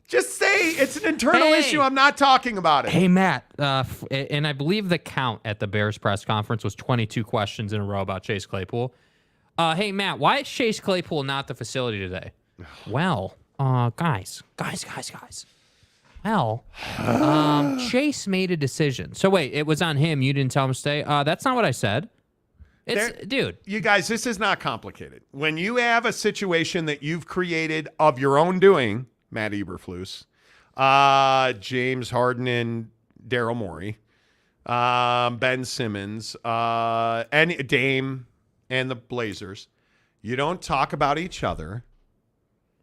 Just say it's an internal issue. I'm not talking about it.
Hey, Matt. And I believe the count at the Bears press conference was 22 questions in a row about Chase Claypool. Hey, Matt, why is Chase Claypool not at the facility today? Well, guys. Well, Chase made a decision. So wait, it was on him. You didn't tell him to stay. That's not what I said. Dude.
You guys, this is not complicated. When you have a situation that you've created of your own doing, Matt Eberflus, James Harden and Daryl Morey, Ben Simmons, and Dame and the Blazers, you don't talk about each other.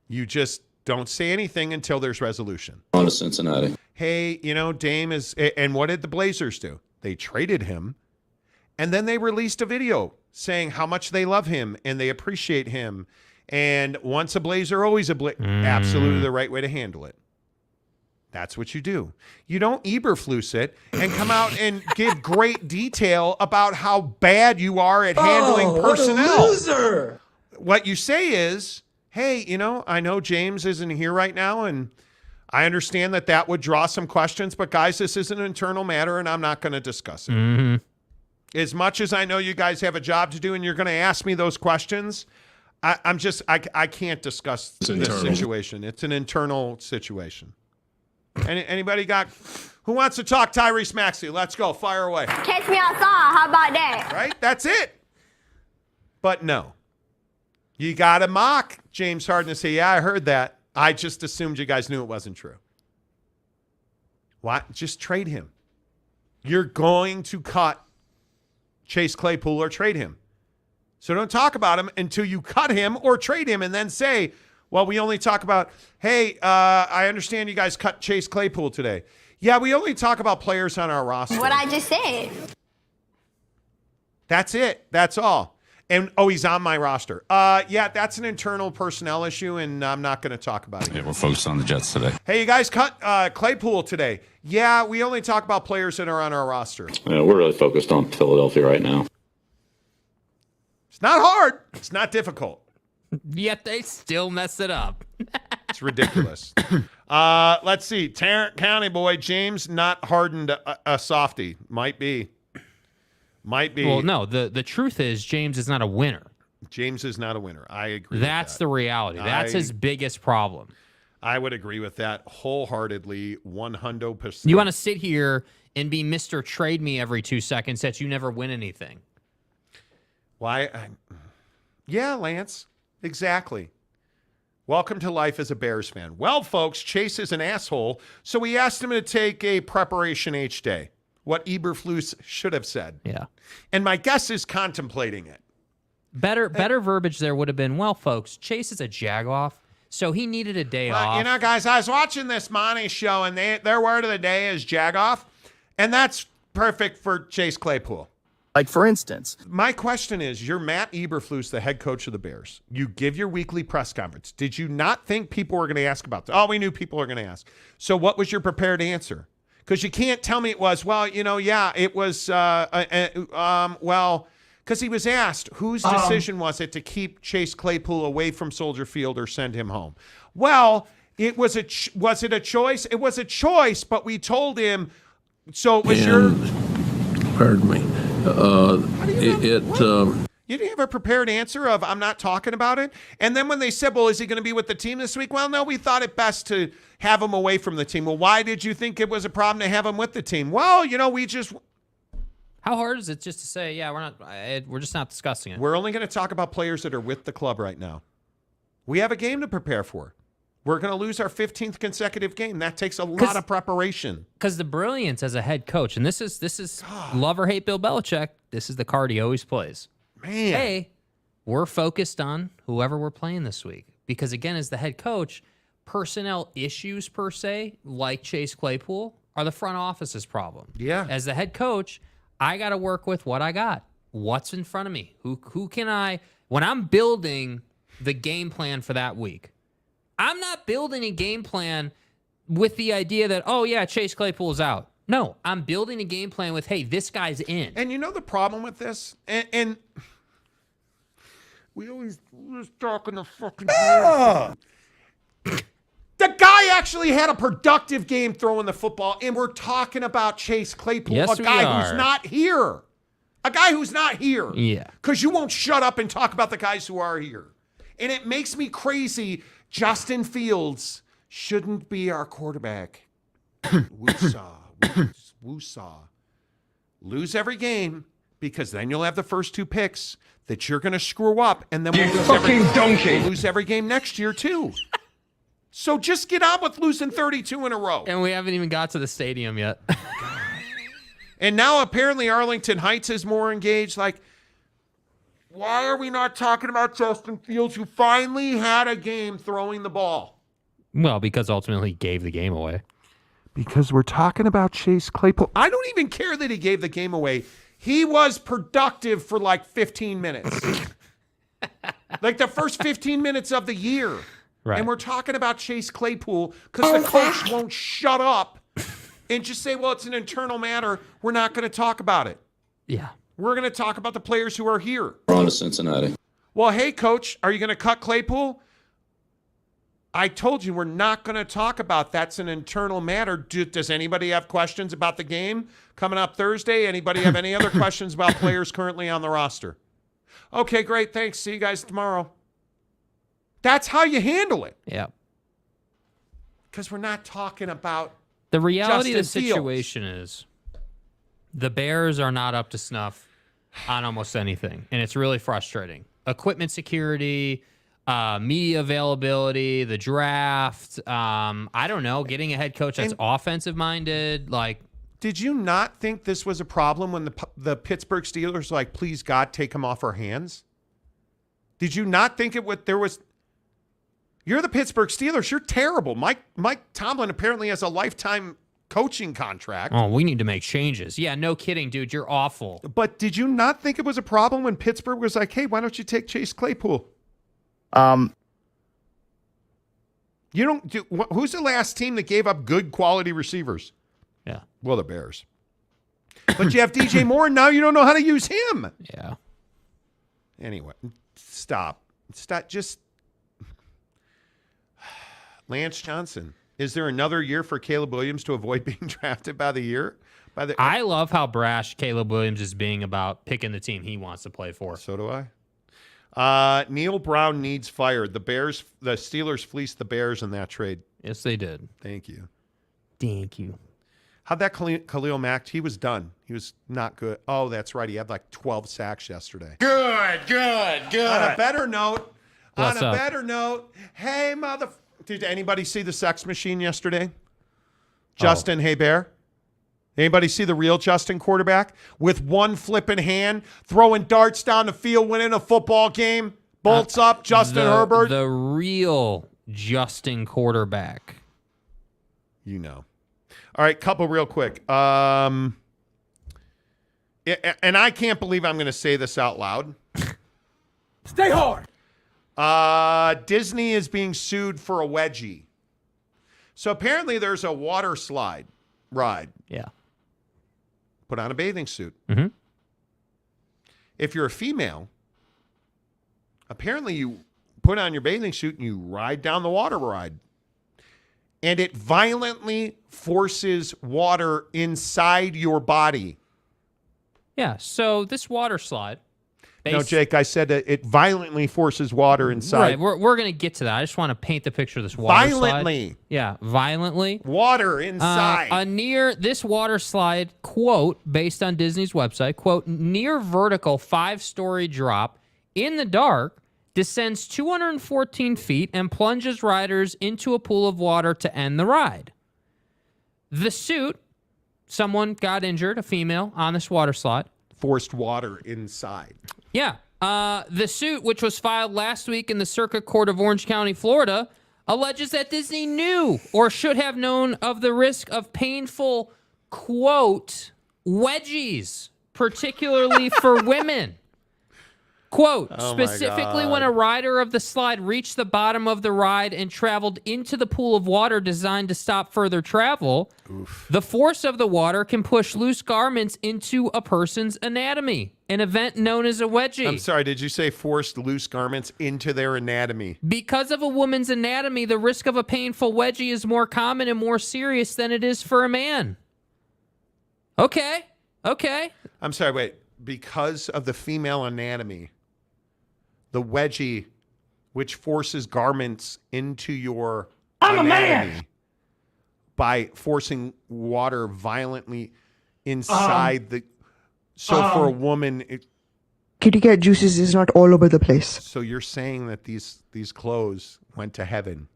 You just don't say anything until there's resolution.
On to Cincinnati.
Hey, Dame is, and what did the Blazers do? They traded him, and then they released a video saying how much they love him and they appreciate him. And once a Blazer, always a Blazer. Absolutely the right way to handle it. That's what you do. You don't Eberflus it and come out and give great detail about how bad you are at handling personnel.
What a loser.
What you say is, hey, I know James isn't here right now, and I understand that would draw some questions, but guys, this is an internal matter, and I'm not going to discuss it.
Mm-hmm.
As much as I know you guys have a job to do and you're going to ask me those questions, I can't discuss this situation. It's an internal situation. Anybody who wants to talk Tyrese Maxey? Let's go. Fire away.
Catch me outside. How about that?
Right? That's it. But no. You got to mock James Harden and say, yeah, I heard that. I just assumed you guys knew it wasn't true. What? Just trade him. You're going to cut Chase Claypool or trade him. So don't talk about him until you cut him or trade him and then say, well, we only talk about, hey, I understand you guys cut Chase Claypool today. Yeah, we only talk about players on our roster.
What I just said.
That's it. That's all. And, he's on my roster. Yeah, that's an internal personnel issue, and I'm not going to talk about it.
Yeah, we're focused on the Jets today.
Hey, you guys cut Claypool today. Yeah, we only talk about players that are on our roster.
Yeah, we're really focused on Philadelphia right now.
It's not hard. It's not difficult.
Yet they still mess it up.
It's ridiculous. Let's see. Tarrant County boy, James not hardened a softie. Might be.
Well, no, the truth is James is not a winner.
James is not a winner. I agree
That's
with that.
the reality. That's his biggest problem.
I would agree with that wholeheartedly, 100%.
You want to sit here and be Mr. Trade Me every 2 seconds that you never win anything.
Why? Yeah, Lance. Exactly. Welcome to life as a Bears fan. Well, folks, Chase is an asshole, so we asked him to take a preparation H day. What Eberflus should have said.
Yeah.
And my guess is contemplating it.
Better verbiage there would have been, well, folks, Chase is a jagoff, so he needed a day off.
You know, guys, I was watching this Monty Show, and their word of the day is jagoff, and that's perfect for Chase Claypool.
Like, for instance.
My question is, you're Matt Eberflus, the head coach of the Bears. You give your weekly press conference. Did you not think people were going to ask about this? Oh, we knew people were going to ask. So what was your prepared answer? Because you can't tell me it was, well, it was, because he was asked, whose decision was it to keep Chase Claypool away from Soldier Field or send him home? Well, was it a choice? It was a choice, but we told him, so it was
Pardon me.
You didn't have a prepared answer of, I'm not talking about it? And then when they said, well, is he going to be with the team this week? Well, no, we thought it best to have him away from the team. Well, why did you think it was a problem to have him with the team? Well, we just...
How hard is it just to say, yeah, we're just not discussing it?
We're only going to talk about players that are with the club right now. We have a game to prepare for. We're going to lose our 15th consecutive game. That takes a lot of preparation.
Because the brilliance as a head coach, and this is love or hate Bill Belichick, this is the card he always plays.
Man.
Hey, we're focused on whoever we're playing this week. Because, again, as the head coach, personnel issues per se, like Chase Claypool, are the front office's problem.
Yeah.
As the head coach, I got to work with what I got. What's in front of me? Who can I... When I'm building the game plan for that week, I'm not building a game plan with the idea that, oh, yeah, Chase Claypool's out. No, I'm building a game plan with, hey, this guy's in.
And you know the problem with this? And we're just talking to fucking... The guy actually had a productive game throwing the football, and we're talking about Chase Claypool,
yes,
a guy who's not here. A guy who's not here.
Yeah.
Because you won't shut up and talk about the guys who are here. And it makes me crazy. Justin Fields shouldn't be our quarterback. Woosah. Lose every game, because then you'll have the first two picks that you're going to screw up, and then we'll lose every game next year too. So just get on with losing 32 in a row.
And we haven't even got to the stadium yet.
And now apparently Arlington Heights is more engaged. Like, why are we not talking about Justin Fields, who finally had a game throwing the ball?
Well, because ultimately he gave the game away.
Because we're talking about Chase Claypool. I don't even care that he gave the game away. He was productive for like 15 minutes. Like the first 15 minutes of the year.
Right.
And we're talking about Chase Claypool because the coach won't shut up and just say, well, it's an internal matter. We're not going to talk about it.
Yeah.
We're going to talk about the players who are here.
We're on to Cincinnati.
Well, hey, coach, are you going to cut Claypool? I told you we're not going to talk about that's an internal matter. Does anybody have questions about the game coming up Thursday? Anybody have any other questions about players currently on the roster? Okay, great. Thanks. See you guys tomorrow. That's how you handle it.
Yeah.
Because we're not talking about
the reality
Justin
of the situation is the Bears are not up to snuff on almost anything, and it's really frustrating. Equipment security, media availability, the draft, I don't know, getting a head coach that's offensive minded. Like,
did you not think this was a problem when the Pittsburgh Steelers were like, please God, take him off our hands? Did you not think there was? You're the Pittsburgh Steelers. You're terrible. Mike Tomlin apparently has a lifetime coaching contract.
Oh, we need to make changes. Yeah, no kidding, dude. You're awful.
But did you not think it was a problem when Pittsburgh was like, hey, why don't you take Chase Claypool? You don't do. Who's the last team that gave up good quality receivers?
Yeah.
Well, the Bears. But you have DJ Moore, and now you don't know how to use him.
Yeah.
Anyway, stop. Just Lance Johnson. Is there another year for Caleb Williams to avoid being drafted by the year?
I love how brash Caleb Williams is being about picking the team he wants to play for.
So do I. Neal Brown needs fired. The Steelers fleeced the Bears in that trade.
Yes, they did.
Thank you.
Thank you.
How'd that Khalil Mack? He was done. He was not good. Oh, that's right. He had like 12 sacks yesterday.
Good.
On a better note,
What's up?
Hey, did anybody see the sex machine yesterday? Justin Hebert? Anybody see the real Justin quarterback? With one flipping hand, throwing darts down the field, winning a football game, bolts up, Justin Herbert.
The real Justin quarterback.
You know. All right, couple real quick. And I can't believe I'm going to say this out loud.
Stay hard.
Disney is being sued for a wedgie. So apparently there's a water slide ride.
Yeah.
Put on a bathing suit.
Mm-hmm.
If you're a female, apparently you put on your bathing suit and you ride down the water ride. And it violently forces water inside your body.
Yeah, so this water slide.
No, Jake, I said that it violently forces water inside.
Right, we're going to get to that. I just want to paint the picture of this water
violently.
slide. Yeah, violently.
Water inside.
This water slide, quote, based on Disney's website, quote, near vertical 5-story drop in the dark, descends 214 feet and plunges riders into a pool of water to end the ride. The suit, someone got injured, a female, on this water slide.
Forced water inside.
Yeah. The suit, which was filed last week in the Circuit Court of Orange County, Florida, alleges that Disney knew or should have known of the risk of painful, quote, wedgies, particularly for women. Quote, specifically when a rider of the slide reached the bottom of the ride and traveled into the pool of water designed to stop further travel, the force of the water can push loose garments into a person's anatomy, an event known as a wedgie.
I'm sorry, did you say forced loose garments into their anatomy?
Because of a woman's anatomy, the risk of a painful wedgie is more common and more serious than it is for a man. Okay.
I'm sorry, wait. Because of the female anatomy, the wedgie, which forces garments into your anatomy by forcing water violently inside the... So for a woman...
Kitty cat juices is not all over the place.
So you're saying that these clothes went to heaven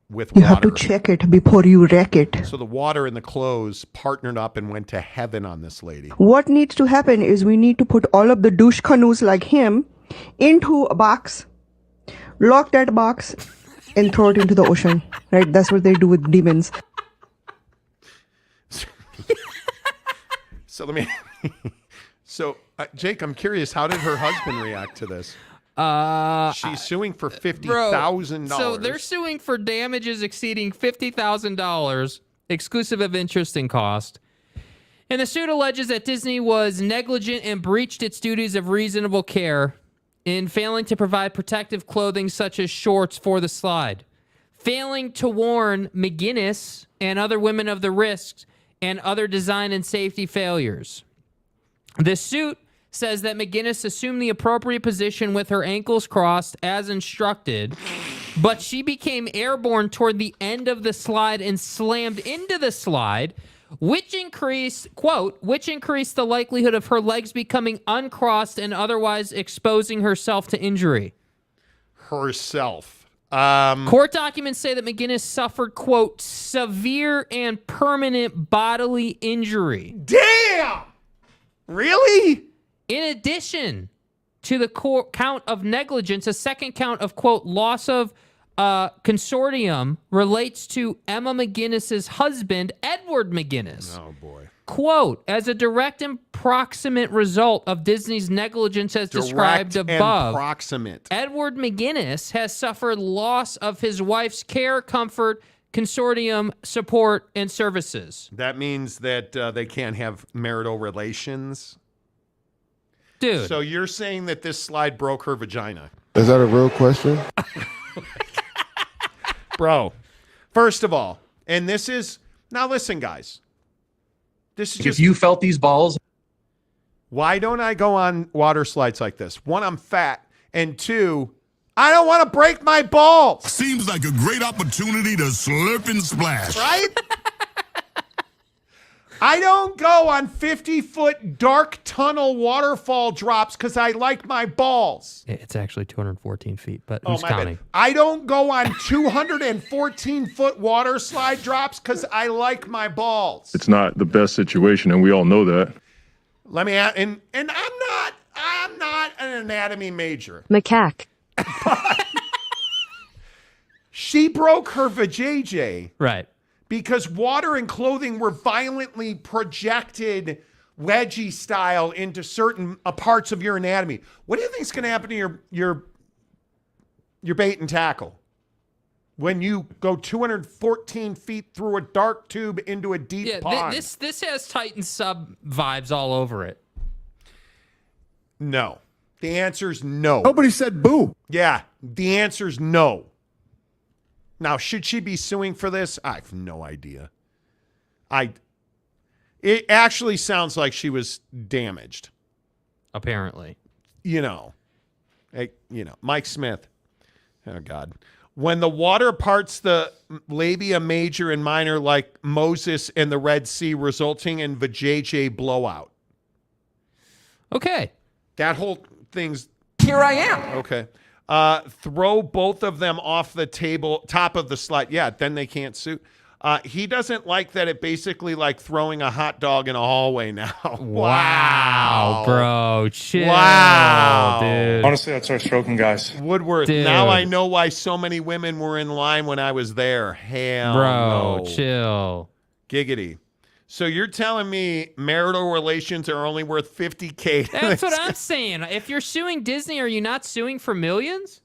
with
You
water.
have to check it before you wreck it.
So the water and the clothes partnered up and went to heaven on this lady.
What needs to happen is we need to put all of the douche canoes like him into a box, lock that box, and throw it into the ocean. Right? That's what they do with demons.
So let me... Jake, I'm curious, how did her husband react to this? She's suing for $50,000.
So they're suing for damages exceeding $50,000, exclusive of interest and cost. And the suit alleges that Disney was negligent and breached its duties of reasonable care in failing to provide protective clothing such as shorts for the slide, failing to warn McGinnis and other women of the risks and other design and safety failures. The suit says that McGinnis assumed the appropriate position with her ankles crossed as instructed, but she became airborne toward the end of the slide and slammed into the slide, which increased the likelihood of her legs becoming uncrossed and otherwise exposing herself to injury. Court documents say that McGinnis suffered, quote, severe and permanent bodily injury.
Damn! Really?
In addition to the count of negligence, a second count of, quote, loss of consortium relates to Emma McGinnis's husband, Edward McGinnis.
Oh, boy.
Quote, as a direct and proximate result of Disney's negligence as described above, Edward McGinnis has suffered loss of his wife's care, comfort, consortium, support, and services.
That means that they can't have marital relations?
Dude.
So you're saying that this slide broke her vagina?
Is that a real question?
Bro, first of all, and this is, now listen, guys. This is just,
if you felt these balls.
Why don't I go on water slides like this? One, I'm fat. And two, I don't want to break my balls.
Seems like a great opportunity to slurp and splash.
Right? I don't go on 50-foot dark tunnel waterfall drops because I like my balls.
It's actually 214 feet, but who's counting?
Bad. I don't go on 214-foot water slide drops because I like my balls.
It's not the best situation, and we all know that.
Let me add, and I'm not an anatomy major.
Macaque.
She broke her vajayjay.
Right.
Because water and clothing were violently projected wedgie style into certain parts of your anatomy. What do you think is going to happen to your bait and tackle when you go 214 feet through a dark tube into a deep pond?
This has Titan sub vibes all over it.
No. The answer is no.
Nobody said boo.
Yeah, the answer is no. Now, should she be suing for this? I have no idea. It actually sounds like she was damaged.
Apparently.
Mike Smith. Oh, God. When the water parts the labia major and minor like Moses and the Red Sea, resulting in vajayjay blowout.
Okay.
That whole thing's...
Here I am.
Okay. Throw both of them off the table, top of the slide. Yeah, then they can't sue. He doesn't like that it basically like throwing a hot dog in a hallway now.
Wow, bro. Chill,
wow.
dude.
Honestly, I'd start stroking guys.
Woodworth,
Dude.
Now I know why so many women were in line when I was there. Hell
Bro,
no.
chill.
Giggity. So you're telling me marital relations are only worth $50K?
That's what I'm saying. If you're suing Disney, are you not suing for millions?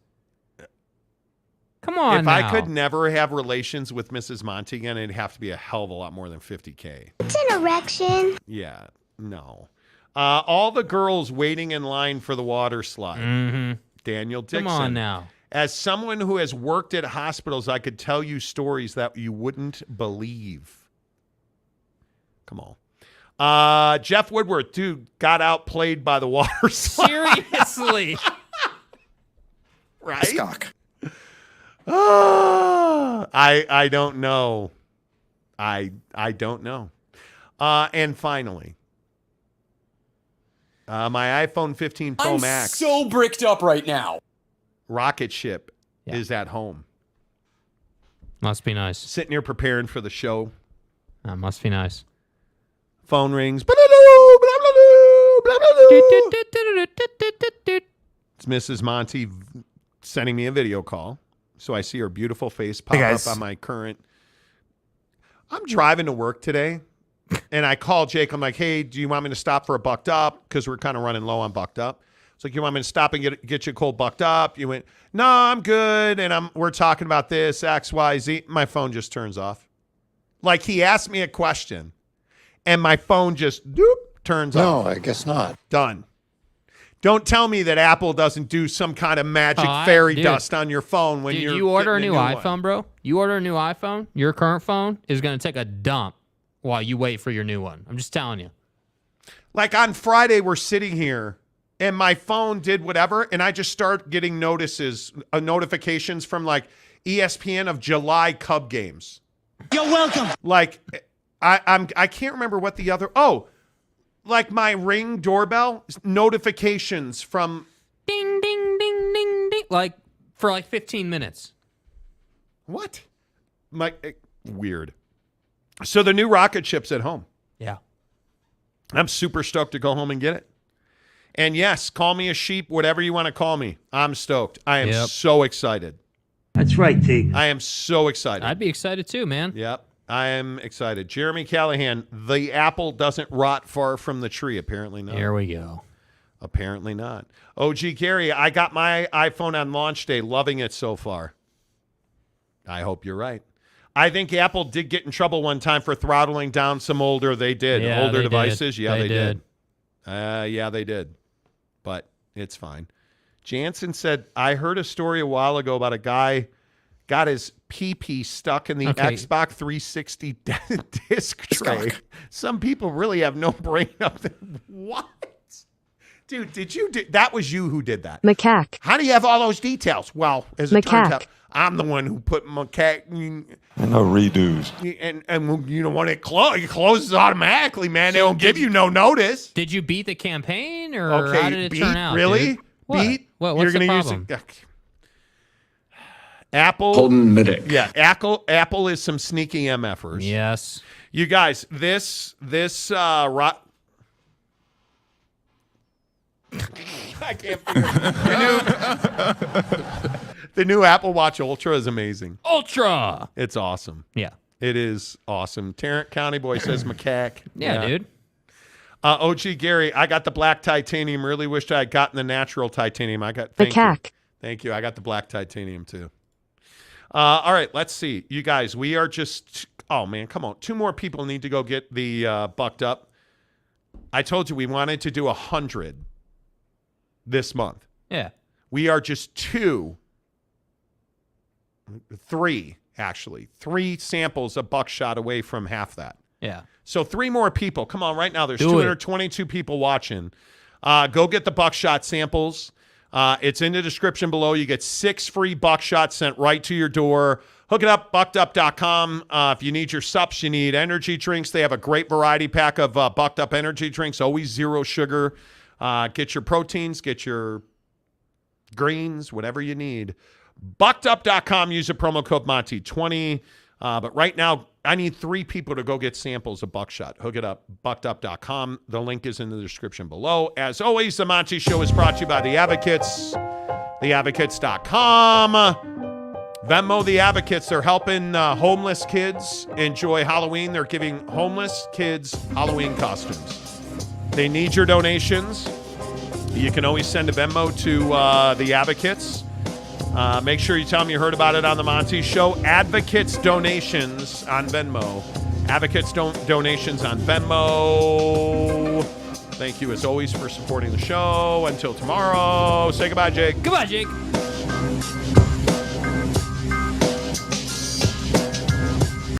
Come on
If
now.
I could never have relations with Mrs. Monty again, it'd have to be a hell of a lot more than $50K.
It's an erection.
Yeah, no. All the girls waiting in line for the water slide.
Mm-hmm.
Daniel Dixon.
Come on now.
As someone who has worked at hospitals, I could tell you stories that you wouldn't believe. Come on. Jeff Woodworth, dude, got outplayed by the water slide.
Seriously.
Right?
Stock.
I don't know. I don't know. And finally, my iPhone 15 Pro Max.
So bricked up right now.
Rocket ship is at home.
Must be nice.
Sitting here preparing for the show.
Must be nice.
Phone rings. It's Mrs. Monty sending me a video call. So I see her beautiful face pop up on my current. I'm driving to work today, and I call Jake. I'm like, hey, do you want me to stop for a bucked up? Because we're kind of running low on bucked up. It's like, you want me to stop and get you a cold bucked up? You went, no, I'm good. And we're talking about this, X, Y, Z. My phone just turns off. Like he asked me a question, and my phone just turns off.
No, I guess not.
Done. Don't tell me that Apple doesn't do some kind of magic fairy dust on your phone when
you order a new iPhone, bro. You order a new iPhone, your current phone is going to take a dump while you wait for your new one. I'm just telling you.
Like on Friday, we're sitting here, and my phone did whatever, and I just start getting notifications from like ESPN of July Cub games.
You're welcome.
Like I can't remember what the other. Oh. Like my Ring doorbell notifications from
ding, ding, ding, ding, ding. Like for like 15 minutes.
What? Weird. So the new rocket ship's at home.
Yeah.
I'm super stoked to go home and get it. And yes, call me a sheep, whatever you want to call me. I'm stoked. I am so excited.
That's right, T.
I am so excited.
I'd be excited too, man.
Yep. I am excited. Jeremy Callahan, the apple doesn't rot far from the tree. Apparently not.
Here we go.
Apparently not. OG Gary, I got my iPhone on launch day. Loving it so far. I hope you're right. I think Apple did get in trouble one time for throttling down some older. They did.
Yeah,
older
they
devices.
did.
Yeah,
They
they did.
did.
Yeah, they did. But it's fine. Jansen said, I heard a story a while ago about a guy got his pee-pee stuck in the Xbox 360 disc tray. Some people really have no brain up there. What? Dude, that was you who did that.
Macaque.
How do you have all those details? Well, as it turns out, I'm the one who put macaque.
And no redos.
And you know, when it closes automatically, man. They don't give you no notice.
Did you beat the campaign, or
Okay,
how did it
beat?
turn out?
Really?
Dude? What?
Beat?
What's
You're
the
gonna
problem?
use it. Apple.
Holden Middick.
Yeah, Apple is some sneaky MFers.
Yes.
You guys, this I can't figure the new Apple Watch Ultra is amazing.
Ultra.
It's awesome.
Yeah.
It is awesome. Tarrant County boy says macaque.
Yeah, dude.
OG Gary, I got the black titanium. Really wished I had gotten the natural titanium. Thank you. I got the black titanium too. All right, let's see. You guys, we are just, oh man, come on. 2 more people need to go get the Bucked Up. I told you we wanted to do 100 this month.
Yeah.
We are just 3 samples of buckshot away from half that.
Yeah.
So 3 more people. Come on, right now. There's
Do
222 people watching. Go get the buckshot samples. It's in the description below. You get 6 free buckshots sent right to your door. Hook it up, BuckedUp.com. If you need your sups, you need energy drinks. They have a great variety pack of Bucked Up energy drinks, always 0 sugar. Get your proteins, get your greens, whatever you need. BuckedUp.com. Use the promo code Monty20. But right now, I need 3 people to go get samples of buckshot. Hook it up, BuckedUp.com. The link is in the description below. As always, the Monty Show is brought to you by The Advocates, theadvocates.com. Venmo The Advocates. They're helping homeless kids enjoy Halloween. They're giving homeless kids Halloween costumes. They need your donations. You can always send a Venmo to The Advocates. Make sure you tell them you heard about it on the Monty Show. Advocates donations on Venmo. Advocates donations on Venmo. Thank you, as always, for supporting the show. Until tomorrow, say goodbye, Jake.
Goodbye, Jake.